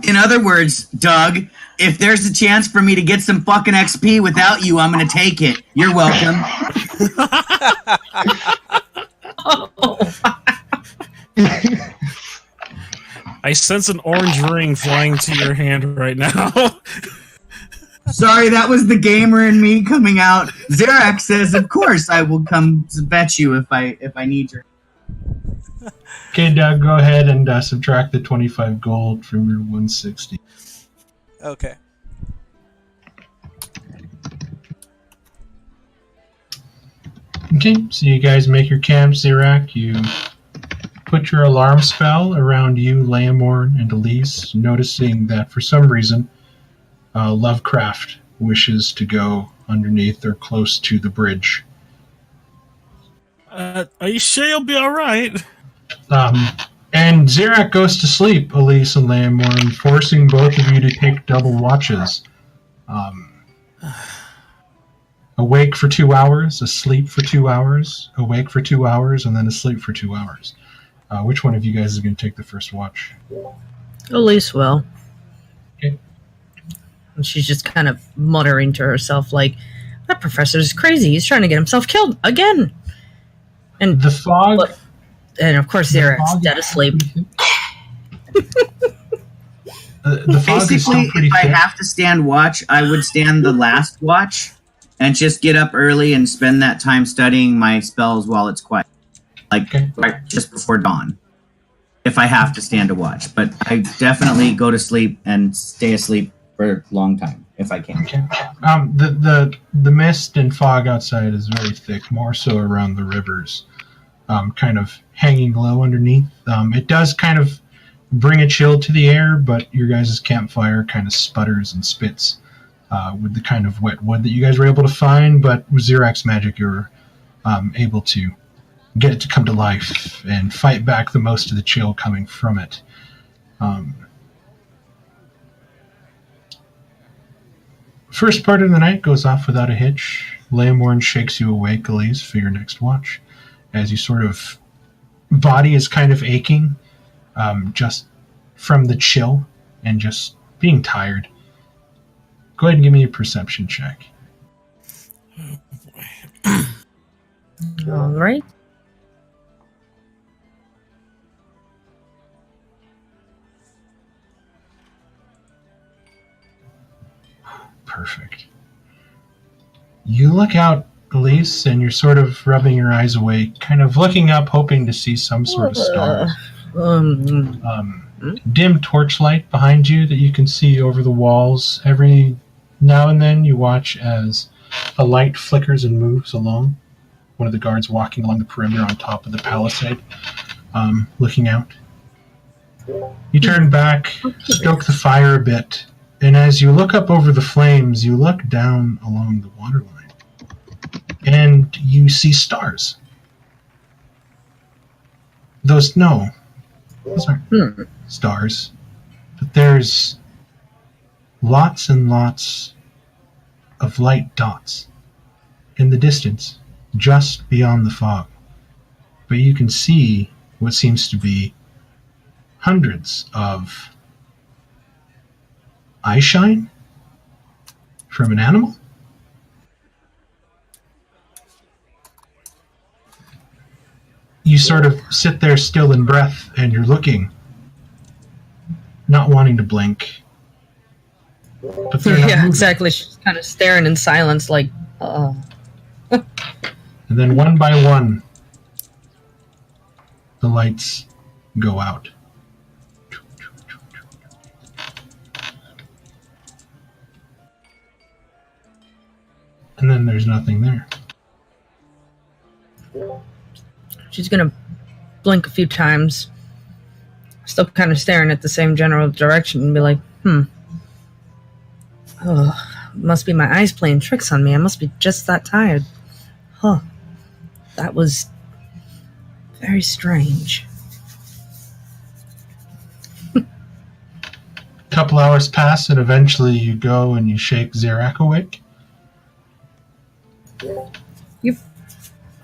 [SPEAKER 7] In other words, Doug, if there's a chance for me to get some fucking XP without you, I'm gonna take it. You're welcome.
[SPEAKER 8] I sense an orange ring flying to your hand right now.
[SPEAKER 7] Sorry, that was the gamer in me coming out. Xerac says, "Of course, I will come to fetch you if I need your."
[SPEAKER 2] Okay, Doug, go ahead and subtract the 25 gold from your 160.
[SPEAKER 6] Okay.
[SPEAKER 2] Okay, so you guys make your camp, Xerac. You put your alarm spell around you, Leomorn, and Elise, noticing that for some reason, Lovecraft wishes to go underneath or close to the bridge.
[SPEAKER 8] Are you sure you'll be all right?
[SPEAKER 2] And Xerac goes to sleep, Elise and Lamorn, forcing both of you to take double watches. Awake for 2 hours, asleep for 2 hours, awake for 2 hours, and then asleep for 2 hours. Which one of you guys is going to take the first watch?
[SPEAKER 4] Elise will.
[SPEAKER 2] Okay.
[SPEAKER 4] And she's just kind of muttering to herself, like, that professor's crazy. He's trying to get himself killed again. And
[SPEAKER 2] The fog...
[SPEAKER 4] and of course, Xerac's dead asleep.
[SPEAKER 2] The fog is still
[SPEAKER 7] Basically,
[SPEAKER 2] pretty
[SPEAKER 7] if I
[SPEAKER 2] thick.
[SPEAKER 7] have to stand watch, I would stand the last watch and just get up early and spend that time studying my spells while it's quiet. Like,
[SPEAKER 2] Okay.
[SPEAKER 7] right just before dawn. If I have to stand a watch. But I definitely go to sleep and stay asleep for a long time, if I can.
[SPEAKER 2] Okay. The mist and fog outside is very thick, more so around the rivers, kind of hanging low underneath. It does kind of bring a chill to the air, but your guys' campfire kind of sputters and spits with the kind of wet wood that you guys were able to find, but with Xerac's magic, you're able to get it to come to life and fight back the most of the chill coming from it. First part of the night goes off without a hitch. Lamorn shakes you awake, Elise, for your next watch, as you sort of body is kind of aching, just from the chill and just being tired. Go ahead and give me a perception check.
[SPEAKER 4] All right.
[SPEAKER 2] Perfect. You look out, Elise, and you're sort of rubbing your eyes away, kind of looking up, hoping to see some sort of star. Dim torchlight behind you that you can see over the walls. Every now and then you watch as a light flickers and moves along. One of the guards walking along the perimeter on top of the palisade, looking out. You turn back, stoke the fire a bit, and as you look up over the flames, you look down along the waterline. And you see stars. Those aren't stars. But there's lots and lots of light dots in the distance, just beyond the fog. But you can see what seems to be hundreds of eye shine from an animal. You sort of sit there still in breath, and you're looking, not wanting to blink. But they're not
[SPEAKER 4] Yeah,
[SPEAKER 2] moving.
[SPEAKER 4] exactly. She's kind of staring in silence, like,
[SPEAKER 2] And then one by one, the lights go out. And then there's nothing there.
[SPEAKER 4] she's gonna blink a few times, still kind of staring at the same general direction, and be like, oh, must be my eyes playing tricks on me. I must be just that tired. Huh. That was very strange.
[SPEAKER 2] Couple hours pass, and eventually you go and you shake Xerac awake.
[SPEAKER 4] Yep.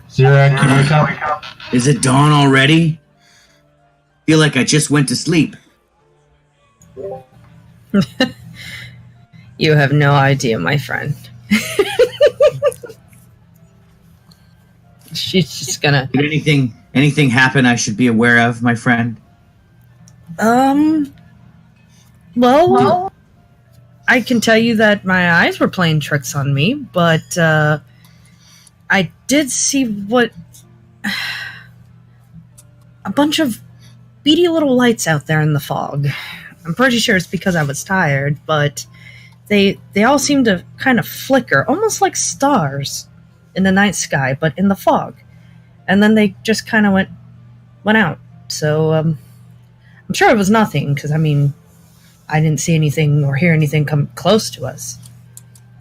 [SPEAKER 2] Xerac, you wake up.
[SPEAKER 7] Is it dawn already? Feel like I just went to sleep.
[SPEAKER 4] You have no idea, my friend. She's just gonna...
[SPEAKER 7] Did anything happen I should be aware of, my friend?
[SPEAKER 4] Well, I can tell you that my eyes were playing tricks on me, but I did see what... a bunch of beady little lights out there in the fog. I'm pretty sure it's because I was tired, but they all seem to kind of flicker, almost like stars in the night sky, but in the fog. And then they just kind of went out. So I'm sure it was nothing, because, I mean, I didn't see anything or hear anything come close to us.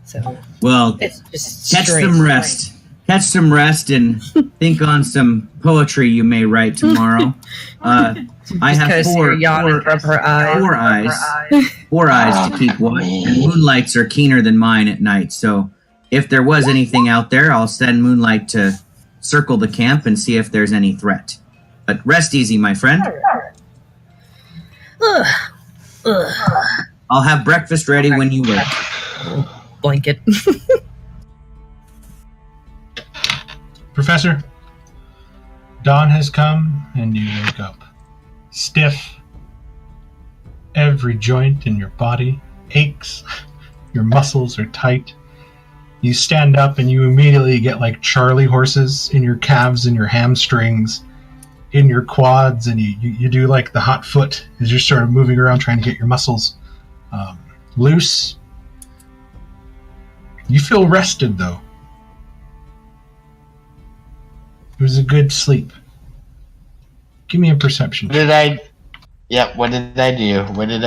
[SPEAKER 4] So
[SPEAKER 7] Well,
[SPEAKER 4] it's just
[SPEAKER 7] catch
[SPEAKER 4] strange.
[SPEAKER 7] some rest. catch some rest and think on some poetry you may write tomorrow. I have four eyes to keep watch, and Moonlight's are keener than mine at night. So if there was anything out there, I'll send Moonlight to circle the camp and see if there's any threat. But rest easy, my friend. I'll have breakfast ready when you wake.
[SPEAKER 4] Blanket.
[SPEAKER 2] Professor, dawn has come and you wake up. Stiff. Every joint in your body aches. Your muscles are tight. You stand up and you immediately get like Charlie horses in your calves and your hamstrings, in your quads, and you do like the hot foot as you're sort of moving around trying to get your muscles loose. You feel rested though. It was a good sleep. Give me a perception.
[SPEAKER 1] What did I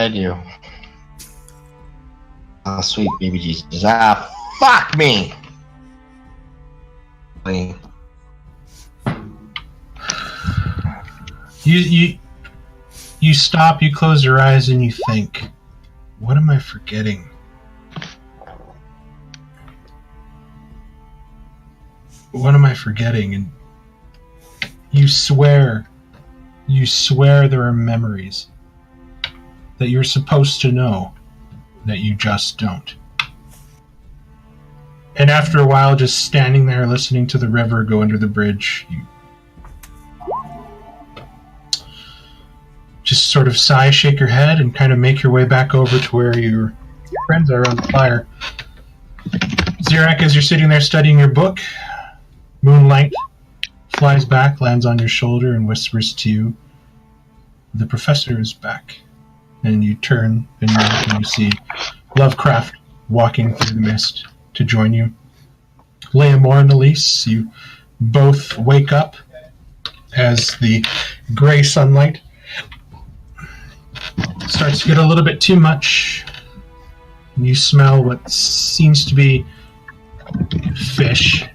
[SPEAKER 1] do? Oh, sweet baby Jesus. Ah, fuck me!
[SPEAKER 2] You stop, you close your eyes, and you think, what am I forgetting? What am I forgetting? And you swear there are memories that you're supposed to know that you just don't. And after a while, just standing there listening to the river go under the bridge, you just sort of sigh, shake your head, and kind of make your way back over to where your friends are around the fire. Zirak, as you're sitting there studying your book, Moonlight flies back, lands on your shoulder, and whispers to you, "The professor is back." And you turn and you look and you see Lovecraft walking through the mist to join you. Leamore and Elise, you both wake up as the gray sunlight starts to get a little bit too much. You smell what seems to be fish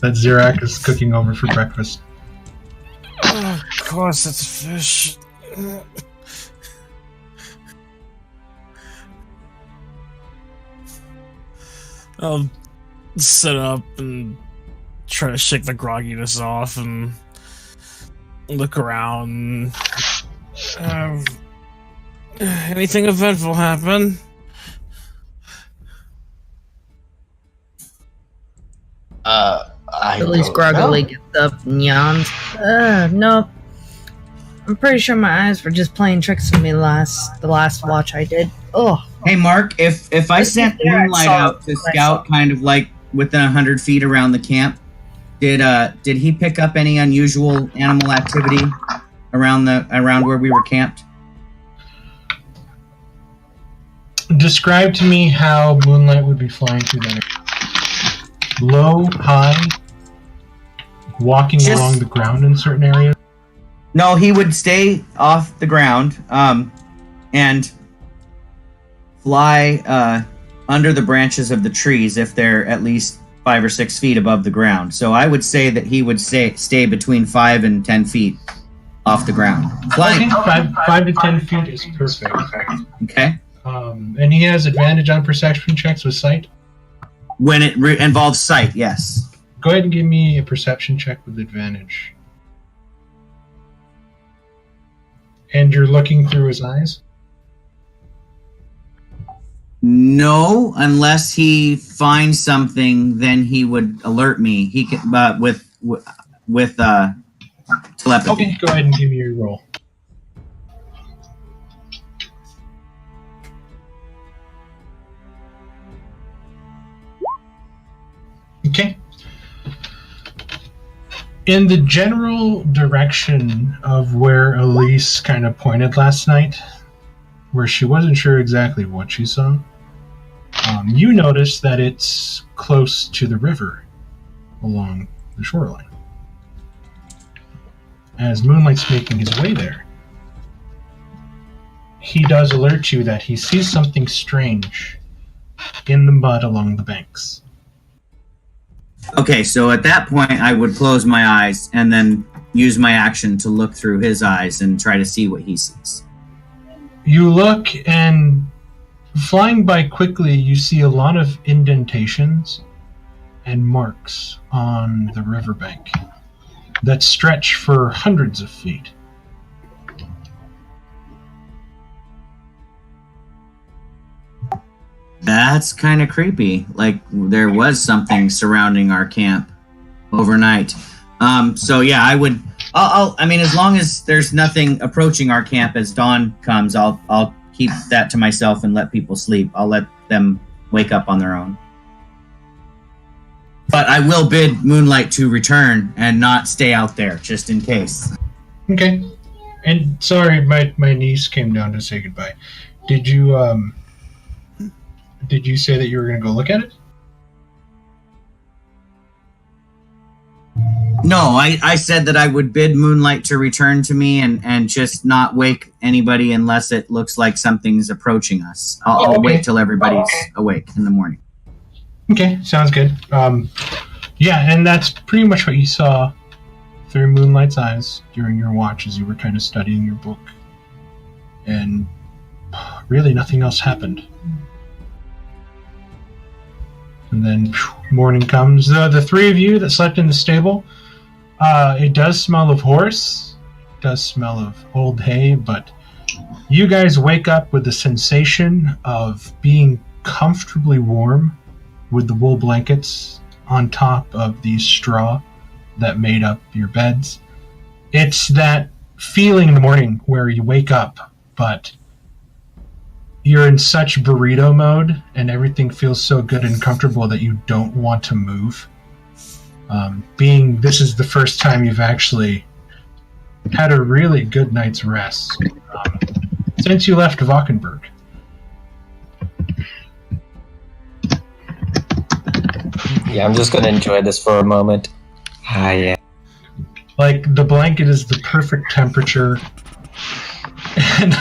[SPEAKER 2] that Zirak is cooking over for breakfast.
[SPEAKER 8] Oh, of course, it's fish. I'll sit up and try to shake the grogginess off and look around. Anything eventful happen?
[SPEAKER 4] At least groggily gets up and yawns. Nope. I'm pretty sure my eyes were just playing tricks on me the last watch I did. Oh.
[SPEAKER 7] Hey, Mark, if I sent Moonlight out to scout kind of like within 100 feet around the camp, did he pick up any unusual animal activity around where we were camped?
[SPEAKER 2] Describe to me how Moonlight would be flying through that area. Low, high, walking along the ground in certain areas?
[SPEAKER 7] No, he would stay off the ground and fly under the branches of the trees if they're at least 5 or 6 feet above the ground. So I would say that he would stay between 5 and 10 feet off the ground.
[SPEAKER 2] Flying. I think 5 to 10 feet is perfect.
[SPEAKER 7] Okay.
[SPEAKER 2] And he has advantage on perception checks with sight?
[SPEAKER 7] When it involves sight, yes.
[SPEAKER 2] Go ahead and give me a perception check with advantage. And you're looking through his eyes?
[SPEAKER 7] No, unless he finds something, then he would alert me. He can, with telepathy.
[SPEAKER 2] Okay, go ahead and give me your roll. Okay. In the general direction of where Elise kind of pointed last night, where she wasn't sure exactly what she saw, you notice that it's close to the river along the shoreline. As Moonlight's making his way there, he does alert you that he sees something strange in the mud along the banks.
[SPEAKER 7] Okay, so at that point, I would close my eyes and then use my action to look through his eyes and try to see what he sees.
[SPEAKER 2] You look, and flying by quickly, you see a lot of indentations and marks on the riverbank that stretch for hundreds of feet.
[SPEAKER 7] That's kind of creepy. Like there was something surrounding our camp overnight. So yeah, I mean, as long as there's nothing approaching our camp as dawn comes, I'll keep that to myself and let people sleep. I'll let them wake up on their own. But I will bid Moonlight to return and not stay out there, just in case.
[SPEAKER 2] Okay. And sorry, my niece came down to say goodbye. Did you say that you were going to go look at it?
[SPEAKER 7] No, I said that I would bid Moonlight to return to me and just not wake anybody unless it looks like something's approaching us. I'll wait till everybody's awake in the morning.
[SPEAKER 2] Okay, sounds good. Yeah, and that's pretty much what you saw through Moonlight's eyes during your watch as you were kind of studying your book. And really nothing else happened. And then morning comes. The three of you that slept in the stable, it does smell of horse, it does smell of old hay, but you guys wake up with the sensation of being comfortably warm with the wool blankets on top of the straw that made up your beds. It's that feeling in the morning where you wake up, but you're in such burrito mode and everything feels so good and comfortable that you don't want to move. This is the first time you've actually had a really good night's rest since you left Valkenburg.
[SPEAKER 3] Yeah, I'm just going to enjoy this for a moment. Ah, yeah.
[SPEAKER 2] Like, the blanket is the perfect temperature. And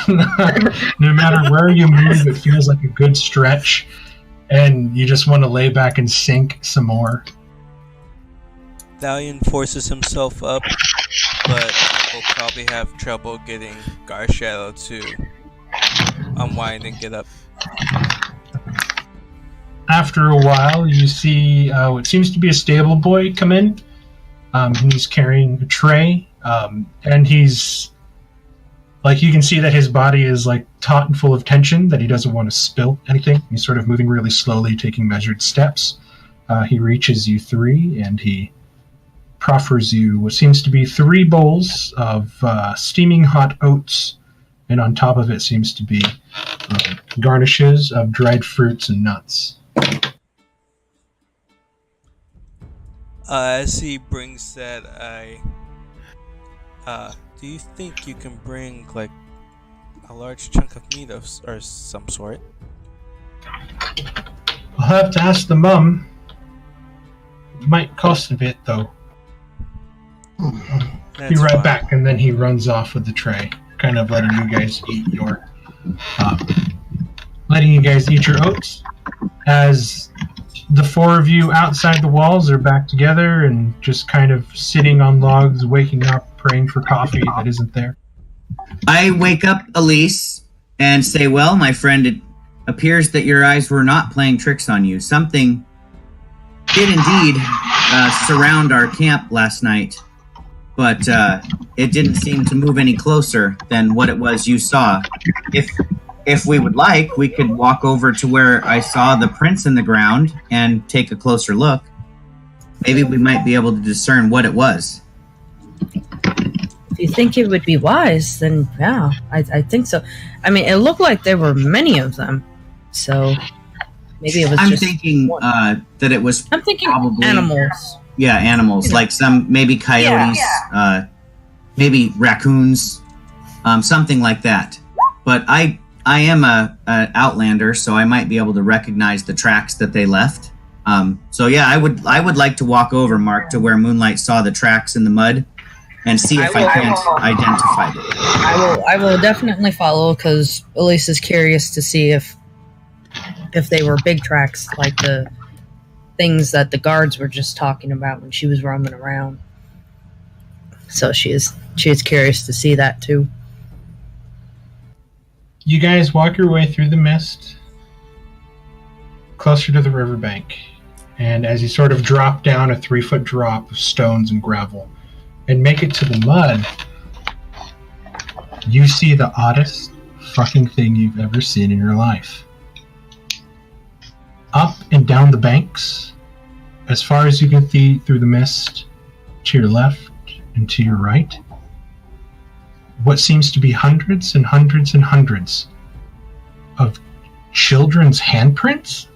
[SPEAKER 2] no matter where you move, it feels like a good stretch. And you just want to lay back and sink some more.
[SPEAKER 6] Thalion forces himself up, but will probably have trouble getting Garshadow to unwind and get up.
[SPEAKER 2] After a while, you see what seems to be a stable boy come in. And he's carrying a tray, and he's like, you can see that his body is like taut and full of tension, that he doesn't want to spill anything. He's sort of moving really slowly, taking measured steps. He reaches you three, and he proffers you what seems to be 3 bowls of steaming hot oats, and on top of it seems to be garnishes of dried fruits and nuts.
[SPEAKER 6] As he brings that, do you think you can bring like a large chunk of meat or some sort?
[SPEAKER 2] I'll have to ask the mum. It might cost a bit, though. Be right back, and then he runs off with the tray, kind of letting you guys eat your oats. As the 4 of you outside the walls are back together and just kind of sitting on logs, waking up, praying for coffee that isn't there.
[SPEAKER 7] I wake up Elise and say, well, my friend, it appears that your eyes were not playing tricks on you. Something did indeed surround our camp last night, but it didn't seem to move any closer than what it was you saw. If we would like, we could walk over to where I saw the prints in the ground and take a closer look. Maybe we might be able to discern what it was.
[SPEAKER 4] If you think it would be wise, then yeah, I think so. I mean, it looked like there were many of them, so maybe it was
[SPEAKER 7] I'm
[SPEAKER 4] just
[SPEAKER 7] thinking that it was
[SPEAKER 4] I'm thinking
[SPEAKER 7] probably
[SPEAKER 4] animals.
[SPEAKER 7] Yeah, animals, like some, maybe coyotes, maybe raccoons, something like that. But I am a outlander, so I might be able to recognize the tracks that they left. So yeah, I would like to walk over, Mark, to where Moonlight saw the tracks in the mud and see if I can't identify them.
[SPEAKER 4] I will definitely follow, because Elise is curious to see if they were big tracks like the things that the guards were just talking about when she was roaming around. So she is curious to see that too.
[SPEAKER 2] You guys walk your way through the mist, closer to the riverbank, and as you sort of drop down a 3-foot drop of stones and gravel and make it to the mud, you see the oddest fucking thing you've ever seen in your life. Up and down the banks, as far as you can see through the mist, to your left and to your right, what seems to be hundreds and hundreds and hundreds of children's handprints?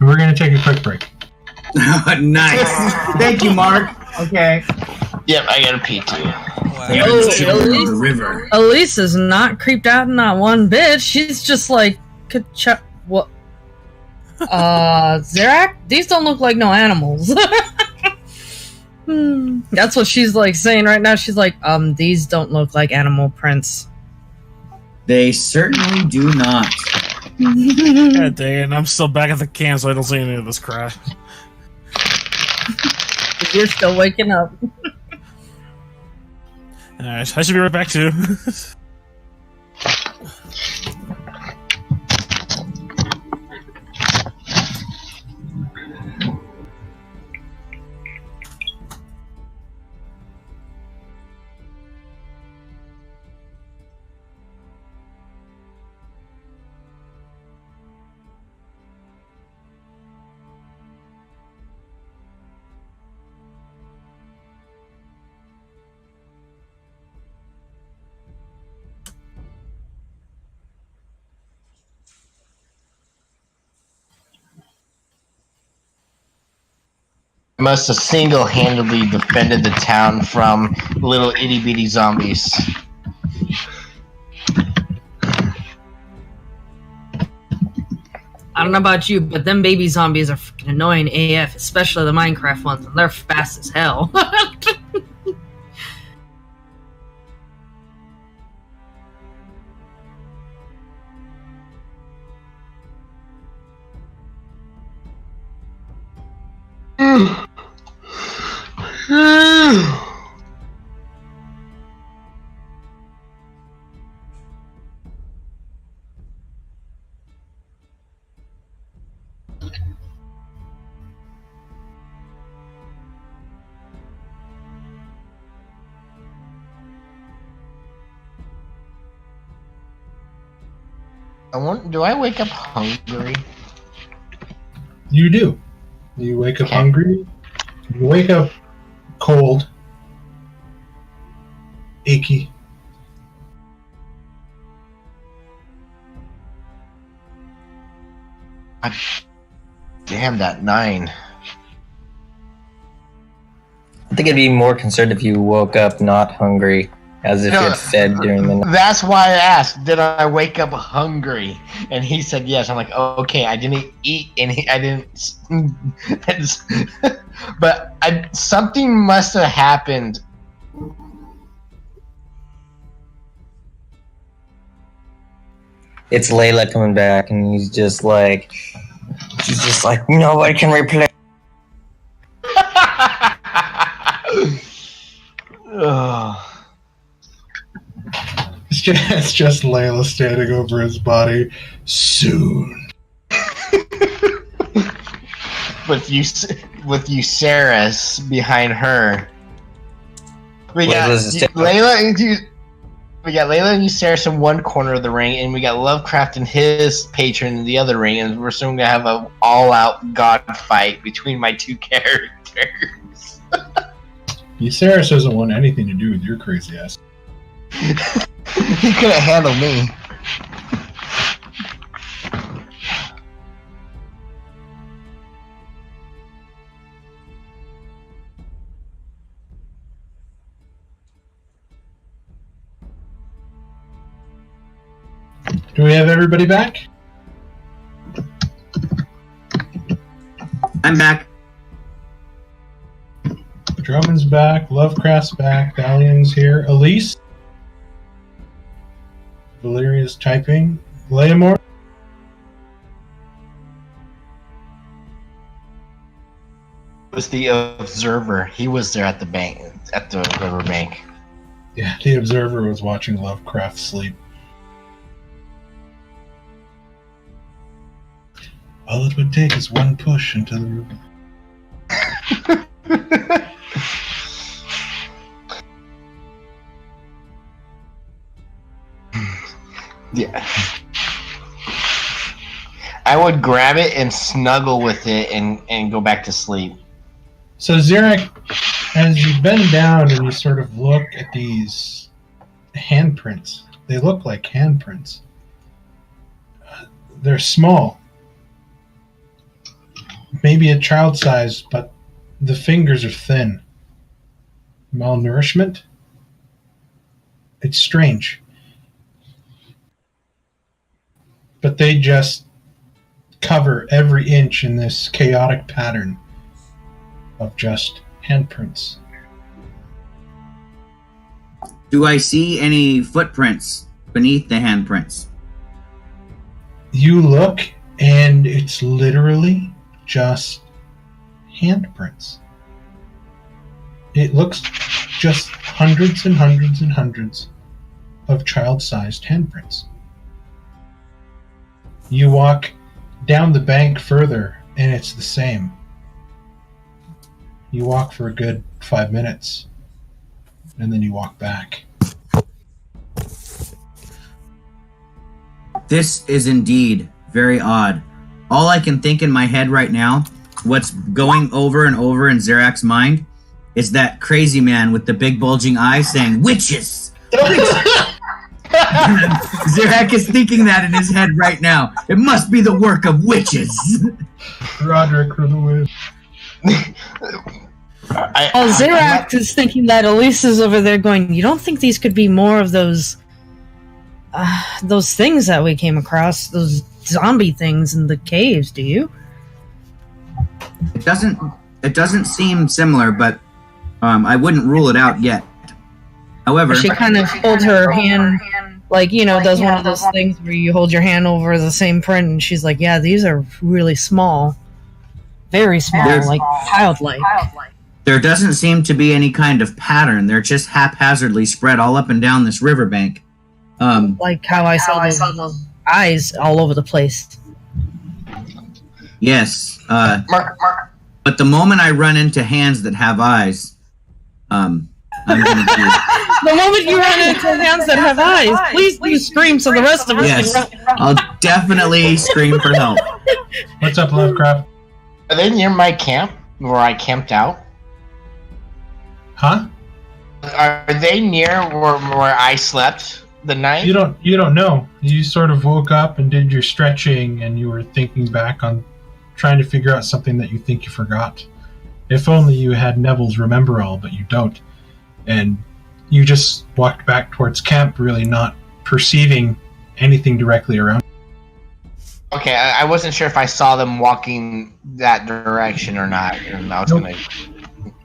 [SPEAKER 2] We're going to take a quick break.
[SPEAKER 7] Nice. Thank you, Mark. Okay.
[SPEAKER 1] Yep, I gotta pee too.
[SPEAKER 7] The river.
[SPEAKER 4] Elise is not creeped out, not one bit. She's just like, what? Zerak? These don't look like no animals. That's what she's like saying right now. She's like, these don't look like animal prints.
[SPEAKER 7] They certainly do not.
[SPEAKER 8] God dang it, I'm still back at the camp, so I don't see any of this crap.
[SPEAKER 4] You're still waking up.
[SPEAKER 8] I should be right back too.
[SPEAKER 1] Must have single-handedly defended the town from little itty-bitty zombies.
[SPEAKER 4] I don't know about you, but them baby zombies are freaking annoying AF, especially the Minecraft ones, and they're fast as hell.
[SPEAKER 1] Do I wake up hungry?
[SPEAKER 2] You do. You wake up hungry. You wake up cold, achy.
[SPEAKER 1] Damn, that 9.
[SPEAKER 3] I think I'd be more concerned if you woke up not hungry, as if you had fed during the night.
[SPEAKER 1] That's why I asked, did I wake up hungry? And he said yes. I'm like, oh, okay, I didn't eat any, I didn't, but something must have happened.
[SPEAKER 3] It's Layla coming back, and she's just like, nobody can replace.
[SPEAKER 2] It's just Layla standing over his body. Soon.
[SPEAKER 1] with Euceris behind her. We got Layla and Euceris in one corner of the ring, and we got Lovecraft and his patron in the other ring, and we're soon gonna have an all-out god fight between my two characters.
[SPEAKER 2] Euceris doesn't want anything to do with your crazy ass.
[SPEAKER 1] He couldn't handle me.
[SPEAKER 2] Do we have everybody back?
[SPEAKER 7] I'm back.
[SPEAKER 2] Drummond's back. Lovecraft's back. Dalian's here. Elise? Valeria's is typing. Leamore?
[SPEAKER 1] It was the observer. He was there at the bank, at the riverbank.
[SPEAKER 2] Yeah, the observer was watching Lovecraft sleep. All it would take is one push into the room.
[SPEAKER 1] Yeah. I would grab it and snuggle with it and go back to sleep.
[SPEAKER 2] So Xeric, as you bend down and you sort of look at these handprints, they look like handprints. They're small. Maybe a child size, but the fingers are thin. Malnourishment? It's strange. But they just cover every inch in this chaotic pattern of just handprints.
[SPEAKER 7] Do I see any footprints beneath the handprints?
[SPEAKER 2] You look, and it's literally just handprints. It looks just hundreds and hundreds and hundreds of child-sized handprints. You walk down the bank further, and it's the same. You walk for a good 5 minutes, and then you walk back.
[SPEAKER 7] This is indeed very odd. All I can think in my head right now, what's going over and over in Xerac's mind, is that crazy man with the big bulging eyes saying, "Witches!" Xerac is thinking that in his head right now. It must be the work of witches.
[SPEAKER 2] Roderick for the win.
[SPEAKER 4] Xerac is thinking that Elise is over there going, you don't think these could be more of those things that we came across, those zombie things in the caves, do you?
[SPEAKER 7] It doesn't seem similar, but I wouldn't rule it out yet. However,
[SPEAKER 4] she kind of holds her hand, like, does one of those things where you hold your hand over the same print, and she's like, yeah, these are really small. Very small, like childlike.
[SPEAKER 7] There doesn't seem to be any kind of pattern. They're just haphazardly spread all up and down this riverbank.
[SPEAKER 4] Like how I saw those eyes all over the place.
[SPEAKER 7] Yes.
[SPEAKER 1] Mark.
[SPEAKER 7] But the moment I run into hands that have eyes, I'm going to do...
[SPEAKER 4] The moment you run into hands that have eyes, please do scream so the rest of us
[SPEAKER 7] Yes,
[SPEAKER 4] can run.
[SPEAKER 7] I'll definitely scream for help.
[SPEAKER 2] What's up, Lovecraft?
[SPEAKER 1] Are they near my camp where I camped out?
[SPEAKER 2] Huh?
[SPEAKER 1] Are they near where I slept the night?
[SPEAKER 2] You don't know. You sort of woke up and did your stretching, and you were thinking back on trying to figure out something that you think you forgot. If only you had Neville's Remember All, but you don't. And you just walked back towards camp, really not perceiving anything directly around.
[SPEAKER 1] Okay, I wasn't sure if I saw them walking that direction or not. And I was gonna...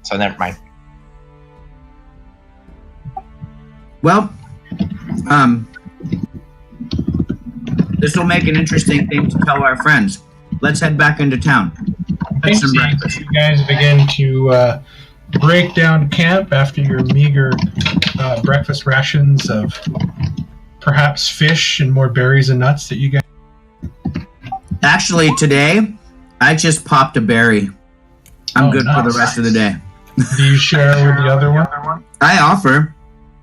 [SPEAKER 1] So never mind.
[SPEAKER 7] Well, this will make an interesting thing to tell our friends. Let's head back into town. Have some breakfast.
[SPEAKER 2] You guys begin to break down camp after your meager breakfast rations of perhaps fish and more berries and nuts that you guys...
[SPEAKER 7] Actually, today, I just popped a berry. I'm good for the rest of the day.
[SPEAKER 2] Do you share with the other one?
[SPEAKER 7] I offer.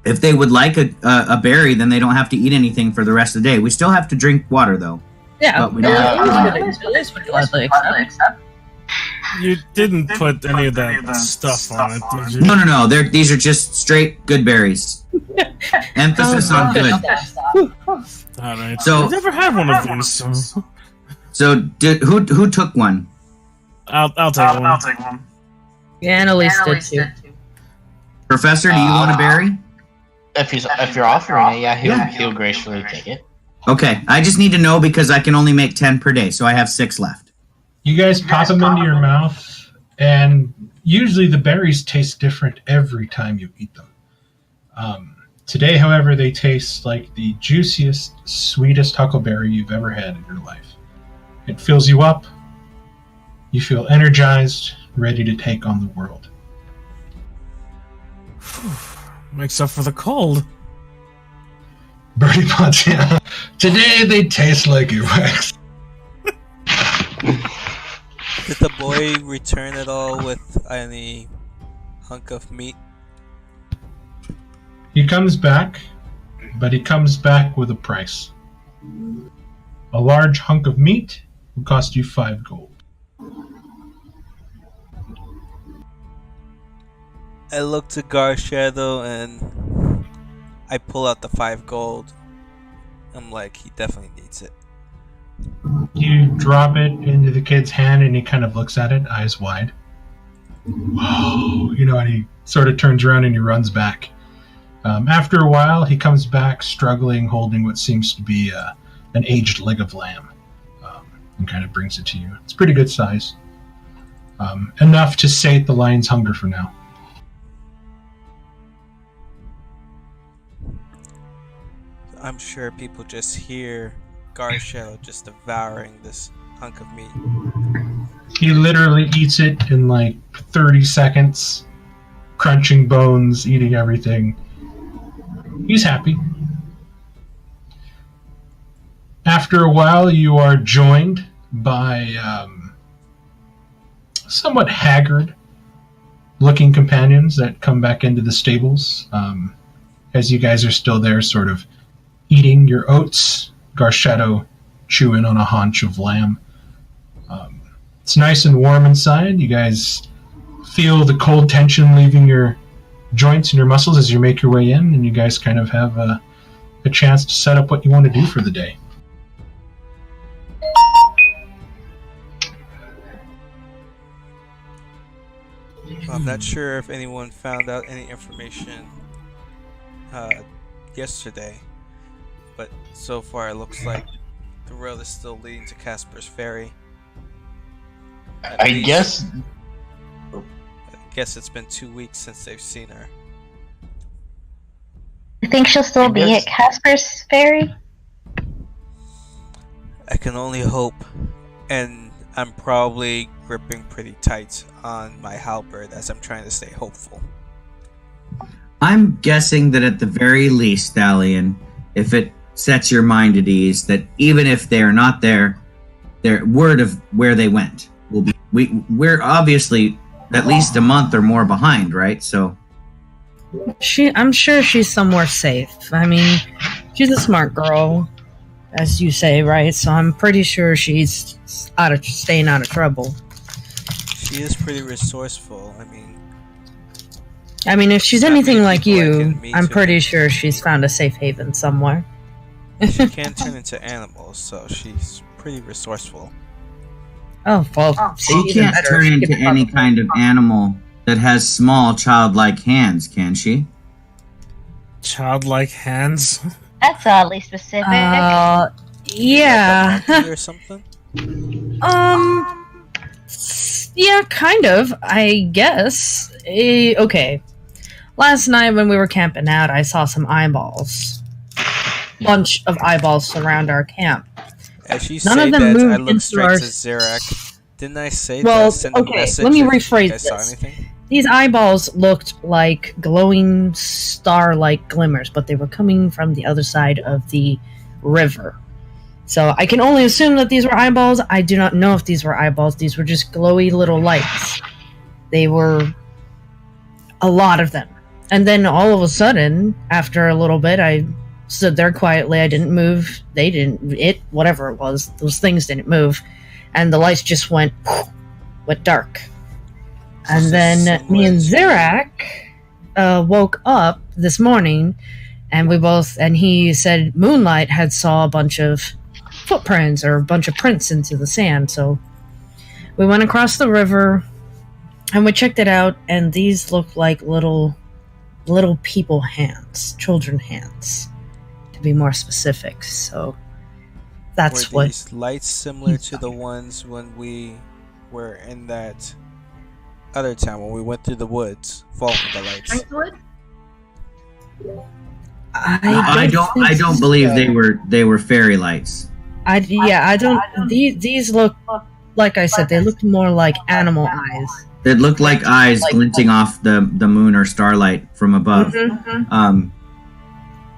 [SPEAKER 7] If they would like a berry, then they don't have to eat anything for the rest of the day. We still have to drink water, though.
[SPEAKER 4] Yeah,
[SPEAKER 7] but we don't have
[SPEAKER 4] Elise would gladly accept.
[SPEAKER 8] You didn't put any of that stuff on it, did you?
[SPEAKER 7] No. These are just straight good berries. Emphasis on good.
[SPEAKER 8] Alright.
[SPEAKER 7] So-
[SPEAKER 8] I've never had one of these.
[SPEAKER 7] So, who took one?
[SPEAKER 8] I'll take one.
[SPEAKER 4] Yeah, and Elise did too.
[SPEAKER 7] Professor, do you want a berry?
[SPEAKER 1] If you're offering it, yeah, he'll gracefully take it.
[SPEAKER 7] Okay, I just need to know because I can only make 10 per day, so I have 6 left.
[SPEAKER 2] You guys pop them into your mouth, and usually the berries taste different every time you eat them. Today, however, they taste like the juiciest, sweetest huckleberry you've ever had in your life. It fills you up. You feel energized, ready to take on the world.
[SPEAKER 8] Makes up for the cold.
[SPEAKER 2] Birdie Potts, yeah. Today they taste like earwax.
[SPEAKER 6] Did the boy return at all with any hunk of meat?
[SPEAKER 2] He comes back, but he comes back with a price. A large hunk of meat will cost you 5 gold.
[SPEAKER 6] I look to Garshadow and I pull out the 5 gold. I'm like, he definitely needs it.
[SPEAKER 2] You drop it into the kid's hand and he kind of looks at it, eyes wide. Whoa, and he sort of turns around and he runs back. After a while, he comes back struggling, holding what seems to be an aged leg of lamb, and kind of brings it to you. It's pretty good size. Enough to sate the lion's hunger for now.
[SPEAKER 6] I'm sure people just hear Garshadow just devouring this hunk of meat.
[SPEAKER 2] He literally eats it in like 30 seconds, crunching bones, eating everything. He's happy. After a while, you are joined by somewhat haggard-looking companions that come back into the stables. As you guys are still there, sort of eating your oats, Garshadow chewing on a haunch of lamb. It's nice and warm inside. You guys feel the cold tension leaving your joints and your muscles as you make your way in, and you guys kind of have a chance to set up what you want to do for the day.
[SPEAKER 6] I'm not sure if anyone found out any information yesterday, but so far it looks like the road is still leading to Casper's Ferry.
[SPEAKER 1] I guess
[SPEAKER 6] it's been 2 weeks since they've seen her.
[SPEAKER 5] You think she'll still be at Casper's Ferry?
[SPEAKER 6] I can only hope, and I'm probably gripping pretty tight on my halberd as I'm trying to stay hopeful.
[SPEAKER 7] I'm guessing that at the very least, Thalion, if it sets your mind at ease, that even if they're not there, their word of where they went will be. We're obviously at least a month or more behind, right? So
[SPEAKER 4] I'm sure she's somewhere safe. I mean, she's a smart girl, as you say, right? So I'm pretty sure she's staying out of trouble.
[SPEAKER 6] She is pretty resourceful.
[SPEAKER 4] I mean, if she's anything like you, I'm pretty
[SPEAKER 6] too.
[SPEAKER 4] sure she's found a safe haven somewhere.
[SPEAKER 6] She can turn into animals, so she's pretty resourceful.
[SPEAKER 4] Oh, well,
[SPEAKER 7] she can't turn into any kind of animal that has small childlike hands, can she?
[SPEAKER 8] Childlike hands?
[SPEAKER 5] That's oddly specific.
[SPEAKER 4] Yeah.
[SPEAKER 6] Like or something?
[SPEAKER 4] Yeah, kind of, I guess. Okay. Last night when we were camping out, I saw some eyeballs. Bunch of eyeballs surround our camp.
[SPEAKER 6] As you
[SPEAKER 4] None
[SPEAKER 6] say
[SPEAKER 4] of them
[SPEAKER 6] that,
[SPEAKER 4] moved
[SPEAKER 6] I look
[SPEAKER 4] into
[SPEAKER 6] straight
[SPEAKER 4] our...
[SPEAKER 6] to Zerak. Didn't I say
[SPEAKER 4] well,
[SPEAKER 6] send a
[SPEAKER 4] okay,
[SPEAKER 6] message
[SPEAKER 4] let me
[SPEAKER 6] if you
[SPEAKER 4] rephrase
[SPEAKER 6] guys saw
[SPEAKER 4] this.
[SPEAKER 6] anything?
[SPEAKER 4] These eyeballs looked like glowing star-like glimmers, but they were coming from the other side of the river. So I can only assume that these were eyeballs. I do not know if these were eyeballs. These were just glowy little lights. They were a lot of them. And then all of a sudden, after a little bit, I stood there quietly. I didn't move. They didn't. Whatever it was, those things didn't move. And the lights just went dark. And then me and Zerak woke up this morning, and he said Moonlight had saw a bunch of footprints or a bunch of prints into the sand. So we went across the river and we checked it out, and these look like little people hands, children hands, to be more specific. So that's
[SPEAKER 6] were these lights similar to the ones when we were in that other town when we went through the woods following the lights?
[SPEAKER 7] I don't believe they were fairy lights.
[SPEAKER 4] I don't. These look, like I said, they looked more like animal eyes.
[SPEAKER 7] It looked like eyes glinting off the moon or starlight from above.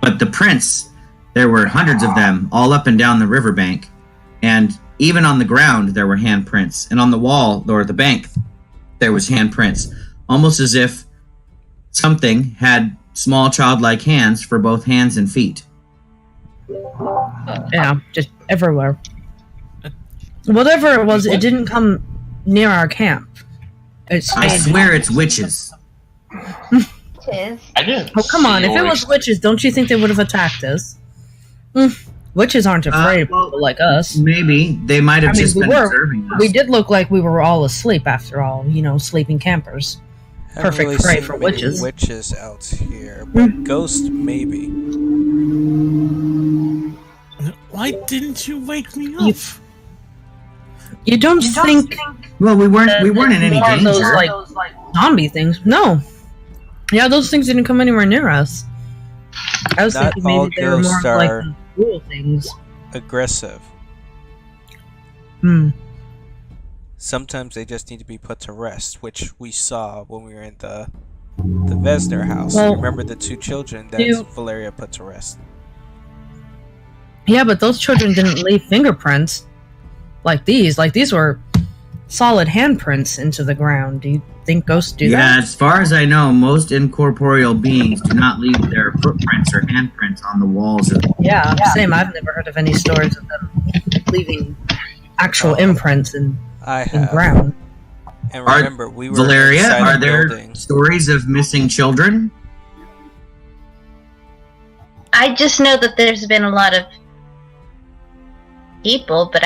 [SPEAKER 7] But the prints, there were hundreds of them all up and down the riverbank, and even on the ground there were handprints, and on the wall or the bank there was handprints, almost as if something had small childlike hands for both hands and feet.
[SPEAKER 4] Yeah, just everywhere. Whatever it was, it didn't come near our camp.
[SPEAKER 7] I swear it's witches.
[SPEAKER 1] I didn't.
[SPEAKER 4] Oh, come on. If it was witches, don't you think they would have attacked us? Witches aren't afraid of people like us.
[SPEAKER 7] Maybe. They might have just been observing us.
[SPEAKER 4] We did look like we were all asleep after all, sleeping campers. Perfect
[SPEAKER 6] really
[SPEAKER 4] prey
[SPEAKER 6] seen
[SPEAKER 4] for
[SPEAKER 6] many
[SPEAKER 4] witches.
[SPEAKER 6] Witches out here, but ghosts maybe.
[SPEAKER 8] Why didn't you wake me up?
[SPEAKER 4] You don't think?
[SPEAKER 7] Well, we weren't in any danger.
[SPEAKER 4] Those like zombie things? No. Yeah, those things didn't come anywhere near us. I was
[SPEAKER 6] Not
[SPEAKER 4] thinking
[SPEAKER 6] all
[SPEAKER 4] maybe they were more
[SPEAKER 6] ghosts
[SPEAKER 4] like
[SPEAKER 6] are
[SPEAKER 4] the cool things.
[SPEAKER 6] aggressive.
[SPEAKER 4] Hmm.
[SPEAKER 6] Sometimes they just need to be put to rest, which we saw when we were in the Vesner house.
[SPEAKER 4] Well,
[SPEAKER 6] remember the two children that Valeria put to rest?
[SPEAKER 4] Yeah, but those children didn't leave fingerprints like these. Like, these were solid handprints into the ground. Do you think ghosts do that?
[SPEAKER 7] Yeah, as far as I know, most incorporeal beings do not leave their footprints or handprints on the walls.
[SPEAKER 4] Yeah, same. I've never heard of any stories of them leaving actual imprints in ground.
[SPEAKER 6] And remember, we were
[SPEAKER 7] Valeria,
[SPEAKER 6] inside
[SPEAKER 7] are
[SPEAKER 6] a
[SPEAKER 7] there
[SPEAKER 6] building.
[SPEAKER 7] stories of missing children?
[SPEAKER 5] I just know that there's been a lot of people, but